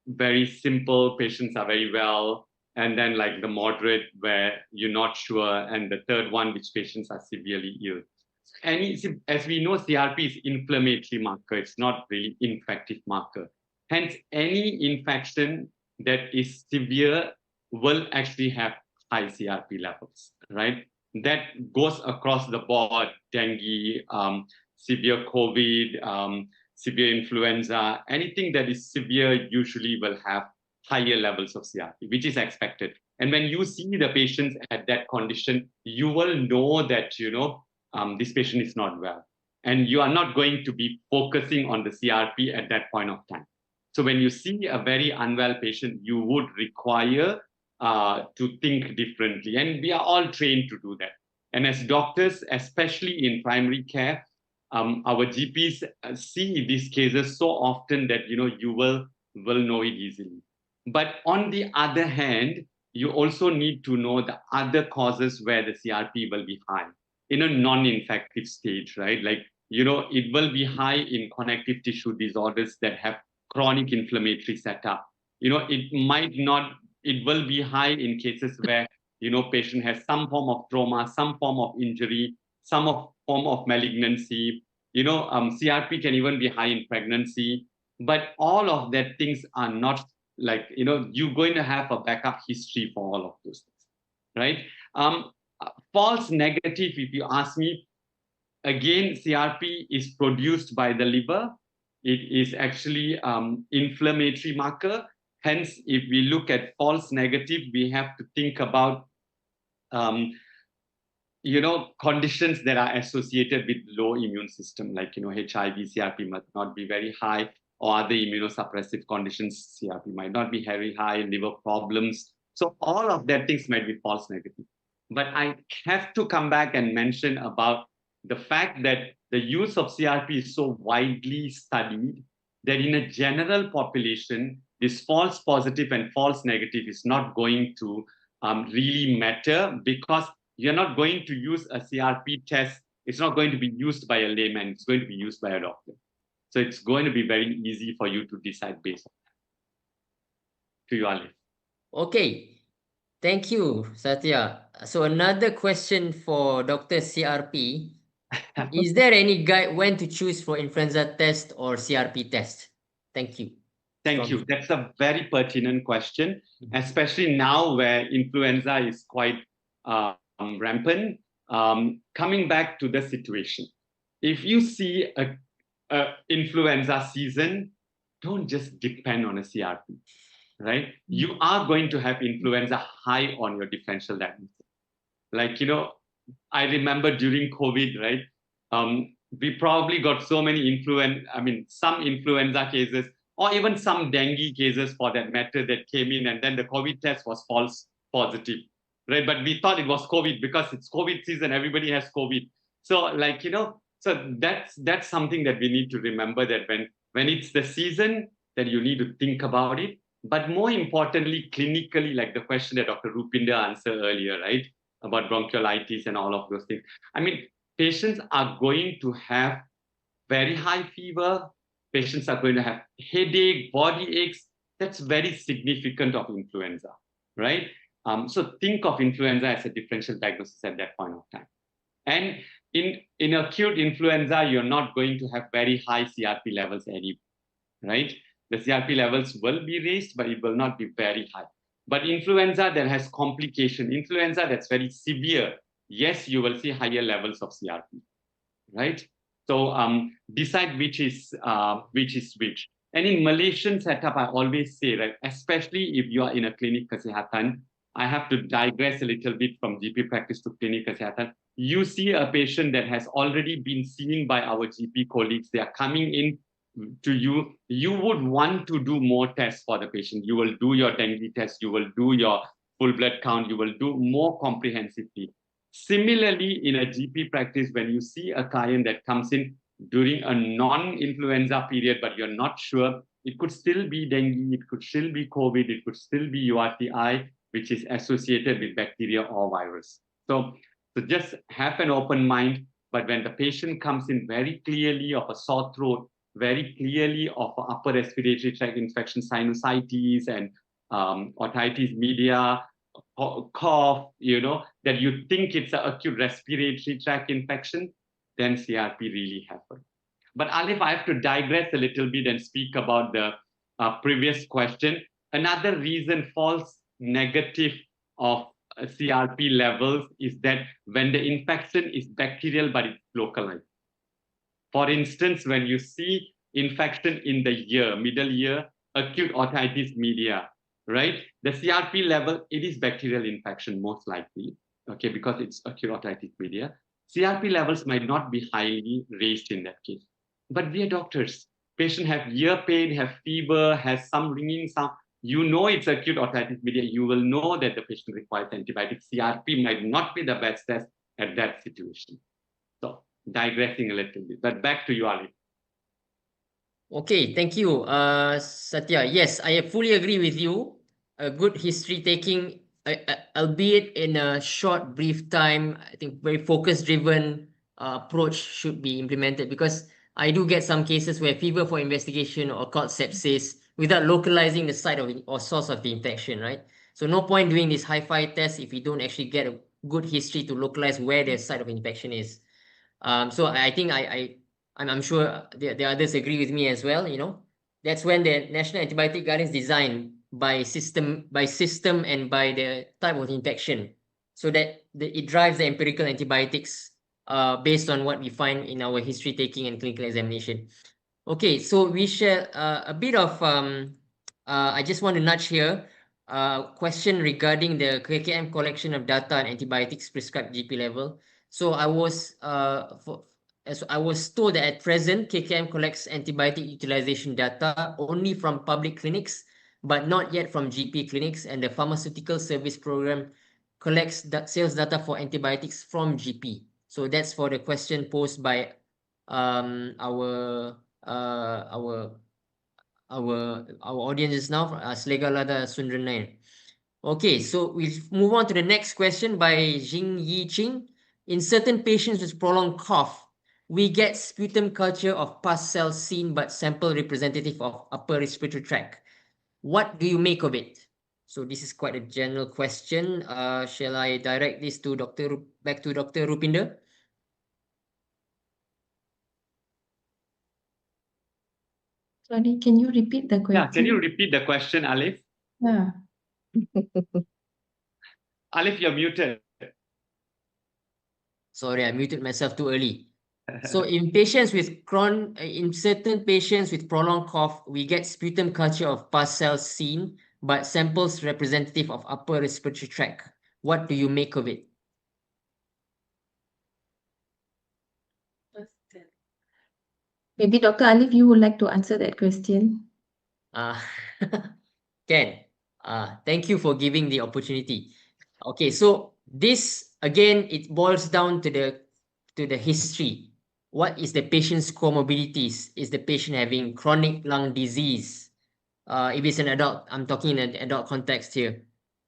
very simple, patients are very well, and then like the moderate where you're not sure, and the third one, which patients are severely ill. As we know, CRP is inflammatory marker. It's not really infective marker. Hence, any infection that is severe will actually have high CRP levels, right? That goes across the board: dengue, severe COVID, severe influenza. Anything that is severe usually will have higher levels of CRP, which is expected. And when you see the patients at that condition, you will know that, this patient is not well. And you are not going to be focusing on the CRP at that point of time. So when you see a very unwell patient, you would require to think differently. And we are all trained to do that. And as doctors, especially in primary care, our GPs see these cases so often that, you will know it easily. But on the other hand, you also need to know the other causes where the CRP will be high in a non-infective stage, right? Like, it will be high in connective tissue disorders that have chronic inflammatory setup. It will be high in cases where, patient has some form of trauma, some form of injury, form of malignancy. CRP can even be high in pregnancy. But all of that things are not like, you're going to have a backup history for all of those things, right? False negative, if you ask me, again, CRP is produced by the liver. It is actually inflammatory marker. Hence, if we look at false negative, we have to think about, conditions that are associated with low immune system, like, HIV, CRP might not be very high, or other immunosuppressive conditions, CRP might not be very high, liver problems. So all of that things might be false negative. But I have to come back and mention about the fact that the use of CRP is so widely studied that in a general population, this false positive and false negative is not going to really matter, because you're not going to use a CRP test. It's not going to be used by a layman. It's going to be used by a doctor. So it's going to be very easy for you to decide based on that. To you, Alif. Okay. Thank you, Satya. So another question for Dr. CRP. Is there any guide when to choose for influenza test or CRP test? Thank you. Thank you. That's a very pertinent question, especially now where influenza is quite rampant. Coming back to the situation, if you see a influenza season, don't just depend on a CRP, right? You are going to have influenza high on your differential diagnosis. Like, I remember during COVID, right? We probably got so many some influenza cases, or even some dengue cases for that matter, that came in, and then the COVID test was false positive, right? But we thought it was COVID because it's COVID season, everybody has COVID. So so that's something that we need to remember, that when it's the season, that you need to think about it. But more importantly, clinically, like the question that Dr. Rupinder answered earlier, right? About bronchiolitis and all of those things. Patients are going to have very high fever. Patients are going to have headache, body aches. That's very significant of influenza, right? So think of influenza as a differential diagnosis at that point of time. And in acute influenza, you're not going to have very high CRP levels anyway, right? The CRP levels will be raised, but it will not be very high. But influenza that has complication, influenza that's very severe, yes, you will see higher levels of CRP, right? So decide which is which. And in Malaysian setup, I always say, right, especially if you are in a clinic kesihatan, I have to digress a little bit from GP practice to clinic kesihatan. You see a patient that has already been seen by our GP colleagues, they are coming in to you, you would want to do more tests for the patient. You will do your dengue test, you will do your full blood count, you will do more comprehensively. Similarly, in a GP practice, when you see a client that comes in during a non-influenza period, but you're not sure, it could still be dengue, it could still be COVID, it could still be URTI, which is associated with bacteria or virus. So So just have an open mind. But when the patient comes in very clearly of a sore throat, very clearly of upper respiratory tract infection, sinusitis and otitis media, cough, that you think it's an acute respiratory tract infection, then CRP really happened. But Alif, I have to digress a little bit and speak about the previous question. Another reason false negative of CRP levels is that when the infection is bacterial but it's localized. For instance, when you see infection in the ear, middle ear, acute otitis media, right? The CRP level, it is bacterial infection most likely, okay, because it's acute otitis media. CRP levels might not be highly raised in that case. But we are doctors. Patient have ear pain, have fever, has some ringing sound. You know it's acute otitis media. You will know that the patient requires antibiotics. CRP might not be the best test at that situation. So digressing a little bit, but back to you, Ali. Okay, thank you, Satya. Yes, I fully agree with you. A good history taking, albeit in a short, brief time, I think very focus-driven approach should be implemented, because I do get some cases where fever for investigation or occult sepsis without localizing the site of or source of the infection, right? So no point doing this hi-fi test if we don't actually get a good history to localize where the site of infection is. So I think I'm sure the others agree with me as well. That's when the National Antibiotic Guidance designed by system and by the type of infection, so that it drives the empirical antibiotics based on what we find in our history taking and clinical examination. Okay, so we share a bit of I just want to nudge here question regarding the KKM collection of data on antibiotics prescribed GP level. So I was told that at present KKM collects antibiotic utilization data only from public clinics, but not yet from GP clinics, and the pharmaceutical service program collects sales data for antibiotics from GP. So that's for the question posed by our audience just now, Slegalada Sundranayan. Okay, so we'll move on to the next question by Jing Yi Ching. In certain patients with prolonged cough, we get sputum culture of pus cells seen but sample representative of upper respiratory tract. What do you make of it? So this is quite a general question. Shall I direct this to back to Dr. Rupinder? Sorry, can you repeat the question? Yeah, can you repeat the question, Alif? Yeah. Alif, you're muted. Sorry, I muted myself too early. So in certain patients with prolonged cough, we get sputum culture of pus cells seen, but samples representative of upper respiratory tract. What do you make of it? Maybe Dr. Alif, you would like to answer that question. Ken, thank you for giving the opportunity. Okay, so this again, it boils down to the history. What is the patient's comorbidities? Is the patient having chronic lung disease? If it's an adult, I'm talking in an adult context here.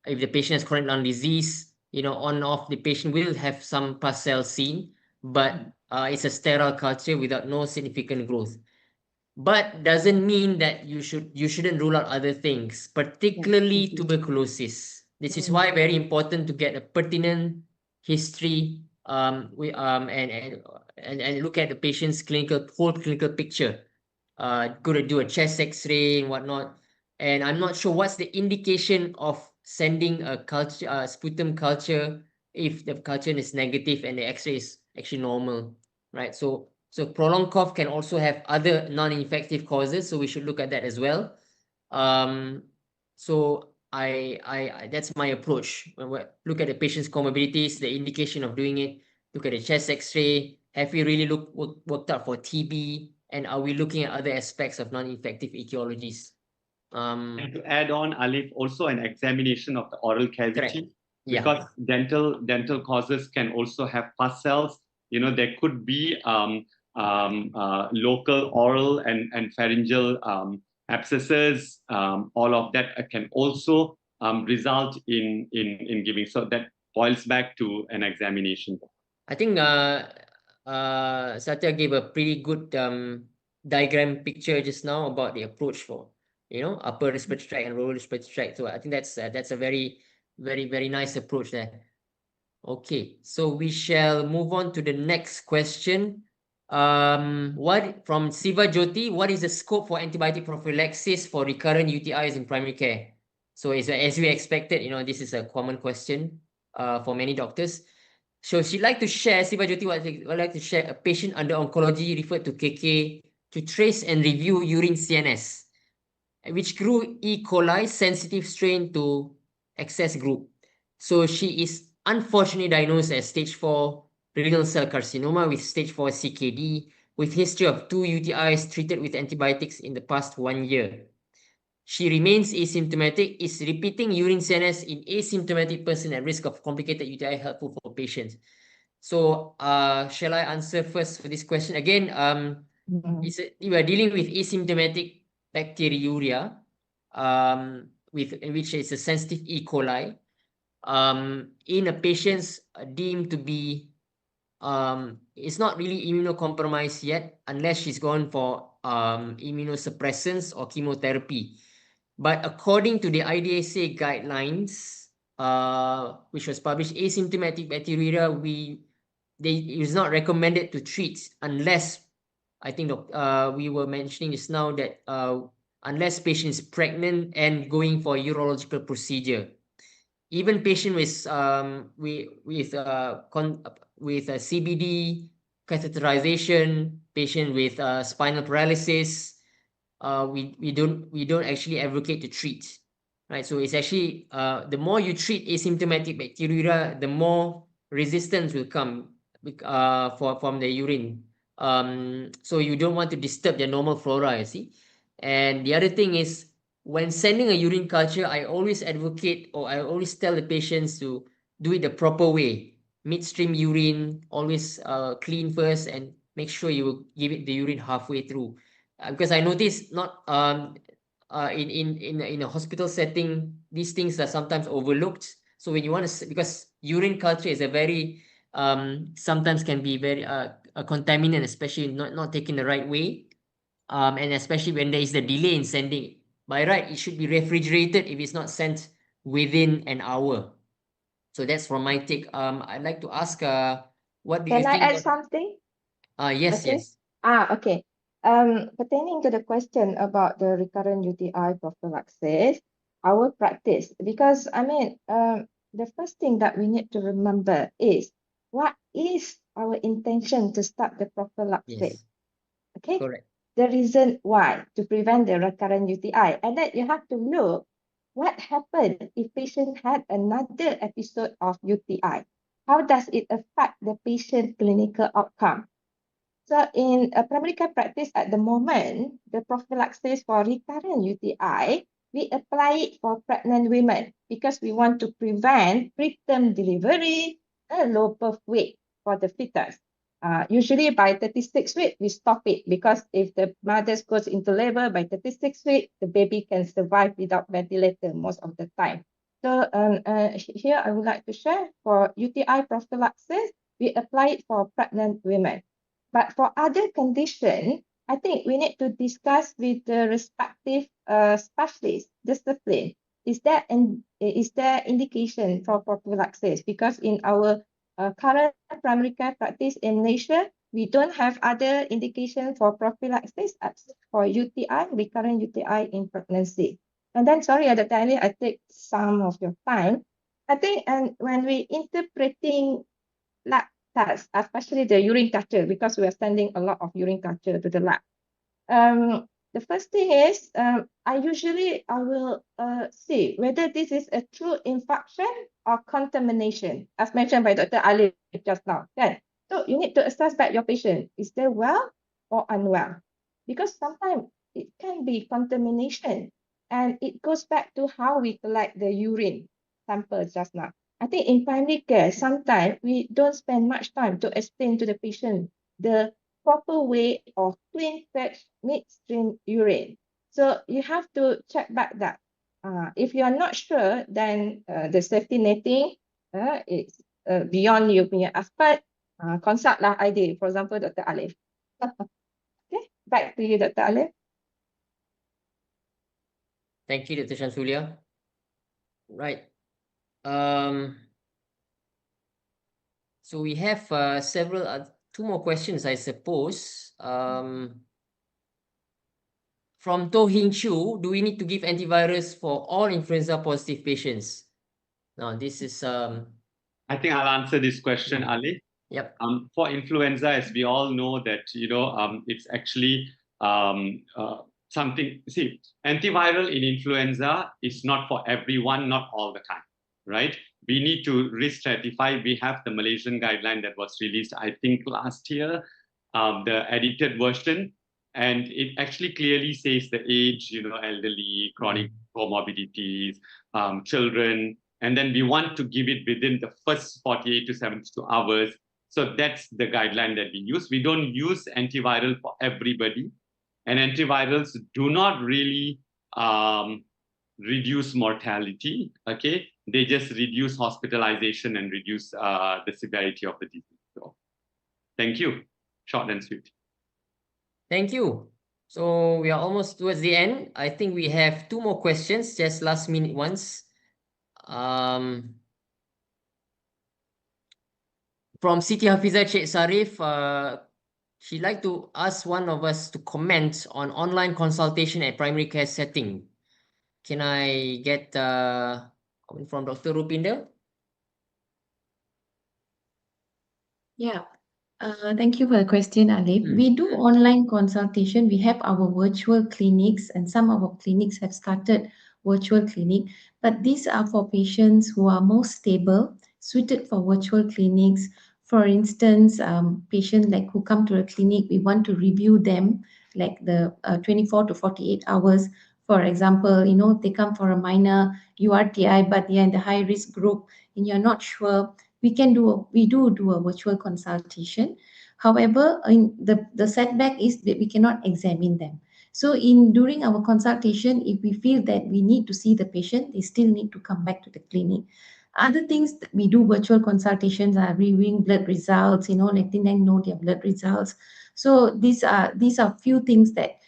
If the patient has chronic lung disease, on and off, the patient will have some pus cells seen, but it's a sterile culture without no significant growth. But doesn't mean that you shouldn't rule out other things, particularly tuberculosis. This is why very important to get a pertinent history and look at the patient's whole clinical picture. Go to do a chest X-ray and whatnot. And I'm not sure what's the indication of sending a sputum culture if the culture is negative and the X-ray is actually normal, right? So prolonged cough can also have other non-infective causes, so we should look at that as well. So that's my approach. When we look at the patient's comorbidities, the indication of doing it, look at the chest X-ray. Have we really worked out for TB? And are we looking at other aspects of non-infective etiologies? And to add on, Alif, also an examination of the oral cavity. Yeah. Because dental causes can also have pus cells. There could be local oral and pharyngeal all of that can also result in giving. So that boils back to an examination. I think Satya gave a pretty good diagram picture just now about the approach for, upper respiratory tract and lower respiratory tract. So I think that's a very, very, very nice approach there. Okay, so we shall move on to the next question. What from Siva Jyoti? What is the scope for antibiotic prophylaxis for recurrent UTIs in primary care? So as we expected, this is a common question for many doctors. So she'd like to share, Siva Jyoti would like to share a patient under oncology referred to KK to trace and review urine CNS, which grew E. coli sensitive strain to excess group. So she is unfortunately diagnosed as stage 4 renal cell carcinoma with stage 4 CKD with history of 2 UTIs treated with antibiotics in the past 1 year. She remains asymptomatic. Is repeating urine CNS in asymptomatic person at risk of complicated UTI helpful for patients? So shall I answer first for this question? Again, we are dealing with asymptomatic bacteriuria, which is a sensitive E. coli, in a patient's deemed to be it's not really immunocompromised yet unless she's gone for immunosuppressants or chemotherapy. But according to the IDSA guidelines, which was published, asymptomatic bacteriuria, it is not recommended to treat unless, I think we were mentioning just now that unless patient is pregnant and going for a urological procedure. Even patient with CBD catheterization, patient with spinal paralysis, we don't actually advocate to treat, right? So it's actually the more you treat asymptomatic bacteria, the more resistance will come from the urine. So you don't want to disturb their normal flora, you see. And the other thing is, when sending a urine culture, I always advocate, or I always tell the patients to do it the proper way. Midstream urine, always clean first, and make sure you give it the urine halfway through. Because I noticed not in a hospital setting, these things are sometimes overlooked. So when you want to, because urine culture is a very sometimes can be very a contaminant, especially not taken the right way, and especially when there is the delay in sending. By right, it should be refrigerated if it's not sent within an hour. So that's from my take. I'd like to ask, what do you Can I think? add something? Yes, Okay. yes. Okay. Pertaining to the question about the recurrent UTI prophylaxis, our practice, because the first thing that we need to remember is what is our intention to start the prophylaxis? Yes. Okay. Correct. The reason why to prevent the recurrent UTI, and then you have to look what happened if patient had another episode of UTI. How does it affect the patient clinical outcome? So in a primary care practice at the moment, the prophylaxis for recurrent UTI, we apply it for pregnant women because we want to prevent preterm delivery and low birth weight for the fetus. Usually by 36 weeks, we stop it because if the mother goes into labor by 36 weeks, the baby can survive without ventilator most of the time. So here I would like to share for UTI prophylaxis, we apply it for pregnant women. But for other conditions, I think we need to discuss with the respective specialist discipline. Is there indication for prophylaxis? Because in our current primary care practice in Malaysia, we don't have other indication for prophylaxis for UTI, recurrent UTI in pregnancy. And then, sorry, Dr. Ali, I take some of your time. I think, and when we interpreting lab tests, especially the urine culture, because we are sending a lot of urine culture to the lab. The first thing is, I will see whether this is a true infection or contamination, as mentioned by Dr. Ali just now. Okay? So you need to assess back your patient. Is they well or unwell? Because sometimes it can be contamination, and it goes back to how we collect the urine samples just now. I think in primary care, sometimes we don't spend much time to explain to the patient the proper way of clean fetch midstream urine. So you have to check back that. If you are not sure, then the safety netting It's beyond you punya effort. Consult lah ID, for example, Dr. Alif. Okay, back to you, Dr. Alif. Thank you, Dr. Shamsulia. Right. So we have several, two more questions, I suppose. From To Hing Chu, do we need to give antivirus for all influenza positive patients? Now, this is I think I'll answer this question, Ali. Yep. For influenza, as we all know that, it's actually something, see, antiviral in influenza is not for everyone, not all the time, right? We need to risk stratify. We have the Malaysian guideline that was released, I think, last year, the edited version, and it actually clearly says the age, elderly, chronic comorbidities, children, and then we want to give it within the first 48 to 72 hours. So that's the guideline that we use. We don't use antiviral for everybody. And antivirals do not really reduce mortality, okay? They just reduce hospitalization and reduce the severity of the disease. So, thank you. Short and sweet. Thank you. So we are almost towards the end. I think we have two more questions, just last minute ones. From Siti Hafizah Sheikh Sarif, she'd like to ask one of us to comment on online consultation at primary care setting. Can I get comment from Dr. Rupinder? Yeah. Thank you for the question, Alif. We do online consultation. We have our virtual clinics, and some of our clinics have started virtual clinic. But these are for patients who are more stable, suited for virtual clinics. For instance, patients like who come to a clinic, we want to review them like the 24 to 48 hours. For example, they come for a minor URTI, but they're in the high risk group, and you're not sure. We do a virtual consultation. However, the setback is that we cannot examine them. So during our consultation, if we feel that we need to see the patient, they still need to come back to the clinic. Other things that we do virtual consultations are reviewing blood results, letting them know their blood results. So these are few things that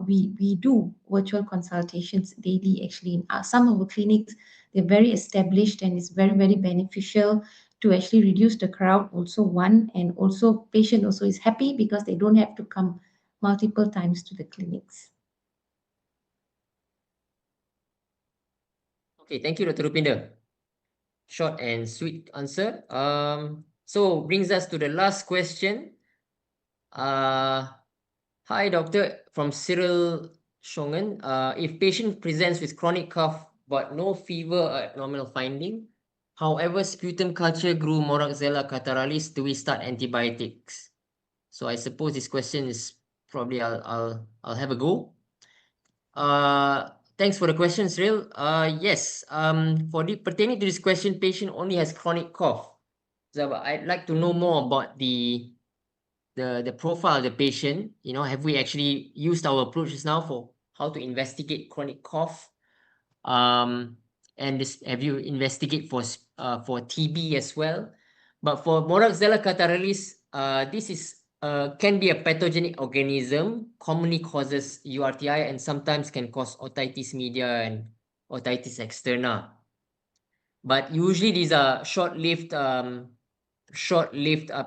we do virtual consultations daily. Actually, in some of our clinics, they're very established, and it's very, very beneficial to actually reduce the crowd. Also, and also patient also is happy because they don't have to come multiple times to the clinics. Okay, thank you, Dr. Rupinder. Short and sweet answer. So brings us to the last question. Hi, doctor, from Cyril Shongan. If patient presents with chronic cough but no fever or abnormal finding, however, sputum culture grew Moraxella catarrhalis, do we start antibiotics? So I suppose this question is probably I'll have a go. Thanks for the question, Cyril. Yes. Pertaining to this question, patient only has chronic cough. So I'd like to know more about the profile of the patient. Have we actually used our approaches now for how to investigate chronic cough? And have you investigate for TB as well? But for Moraxella catarrhalis, this is can be a pathogenic organism, commonly causes URTI and sometimes can cause otitis media and otitis externa. But usually these are short-lived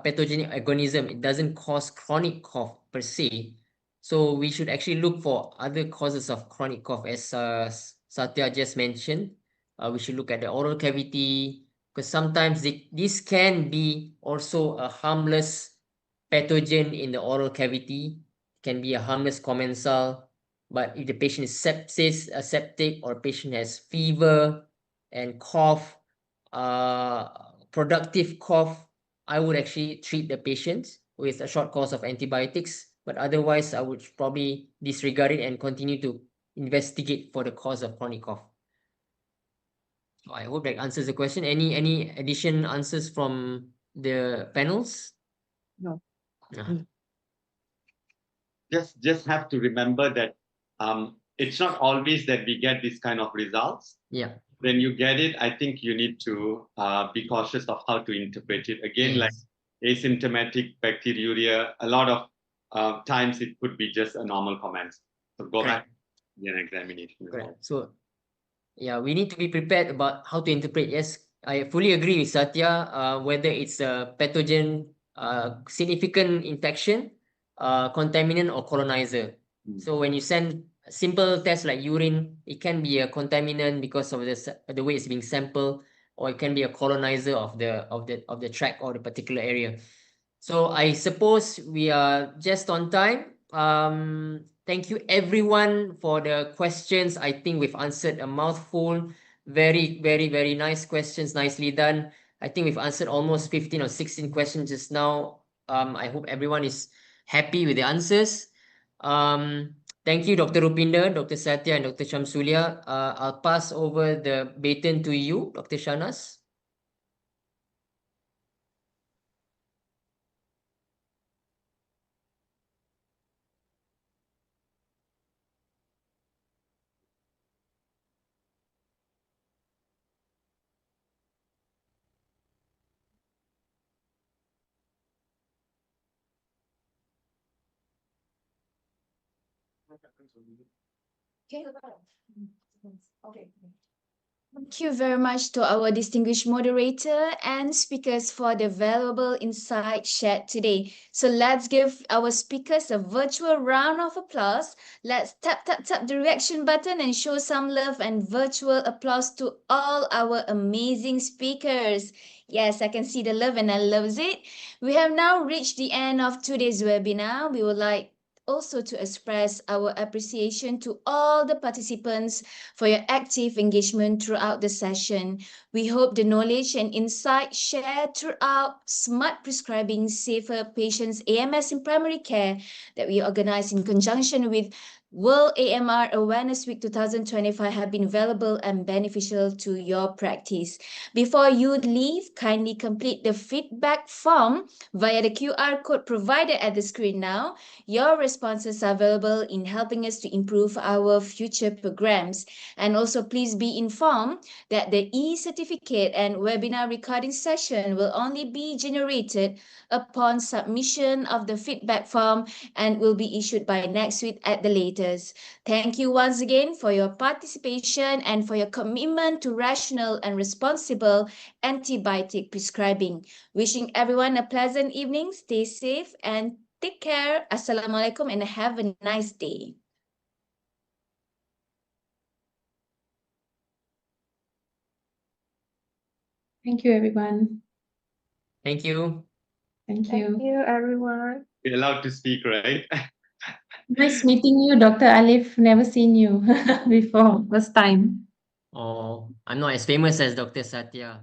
pathogenic organism. It doesn't cause chronic cough per se. So we should actually look for other causes of chronic cough, as Satya just mentioned. We should look at the oral cavity, because sometimes this can be also a harmless pathogen in the oral cavity. It can be a harmless commensal, but if the patient is septic, or patient has fever and cough, productive cough, I would actually treat the patient with a short course of antibiotics. But otherwise, I would probably disregard it and continue to investigate for the cause of chronic cough. So I hope that answers the question. Any additional answers from the panels? No. Just have to remember that it's not always that we get this kind of results. Yeah. when you get it, I think you need to be cautious of how to interpret it. Again, like asymptomatic bacteriuria, a lot of times it could be just a normal comment. So go back to an examination. So yeah, we need to be prepared about how to interpret. Yes, I fully agree with Satya, whether it's a pathogen, significant infection, contaminant or colonizer. So when you send a simple test like urine, it can be a contaminant because of the way it's being sampled, or it can be a colonizer of the tract or the particular area. So I suppose we are just on time. Thank you everyone for the questions. I think we've answered a mouthful. Very, very, very nice questions. Nicely done. I think we've answered almost 15 or 16 questions just now. I hope everyone is happy with the answers. Thank you, Dr. Rupinder, Dr. Satya, and Dr. Shamsulia. I'll pass over the baton to you, Dr. Shanas. Okay. Thank you very much to our distinguished moderator and speakers for the valuable insight shared today. So let's give our speakers a virtual round of applause. Let's tap the reaction button and show some love and virtual applause to all our amazing speakers. Yes, I can see the love and I love it. We have now reached the end of today's webinar. We would like also to express our appreciation to all the participants for your active engagement throughout the session. We hope the knowledge and insight shared throughout Smart Prescribing Safer Patients AMS in Primary Care that we organize in conjunction with World AMR Awareness Week 2025 have been valuable and beneficial to your practice. Before you leave, kindly complete the feedback form via the QR code provided at the screen now. Your responses are valuable in helping us to improve our future programs. And also please be informed that the e-certificate and webinar recording session will only be generated upon submission of the feedback form and will be issued by next week at the latest. Thank you once again for your participation and for your commitment to rational and responsible antibiotic prescribing. Wishing everyone a pleasant evening, stay safe and take care. Assalamualaikum and have a nice day. Thank you, everyone. Thank you. Thank you. Thank you, everyone. You're allowed to speak, right? Nice meeting you, Dr. Alif. Never seen you before. First time. Oh, I'm not as famous as Dr. Satya.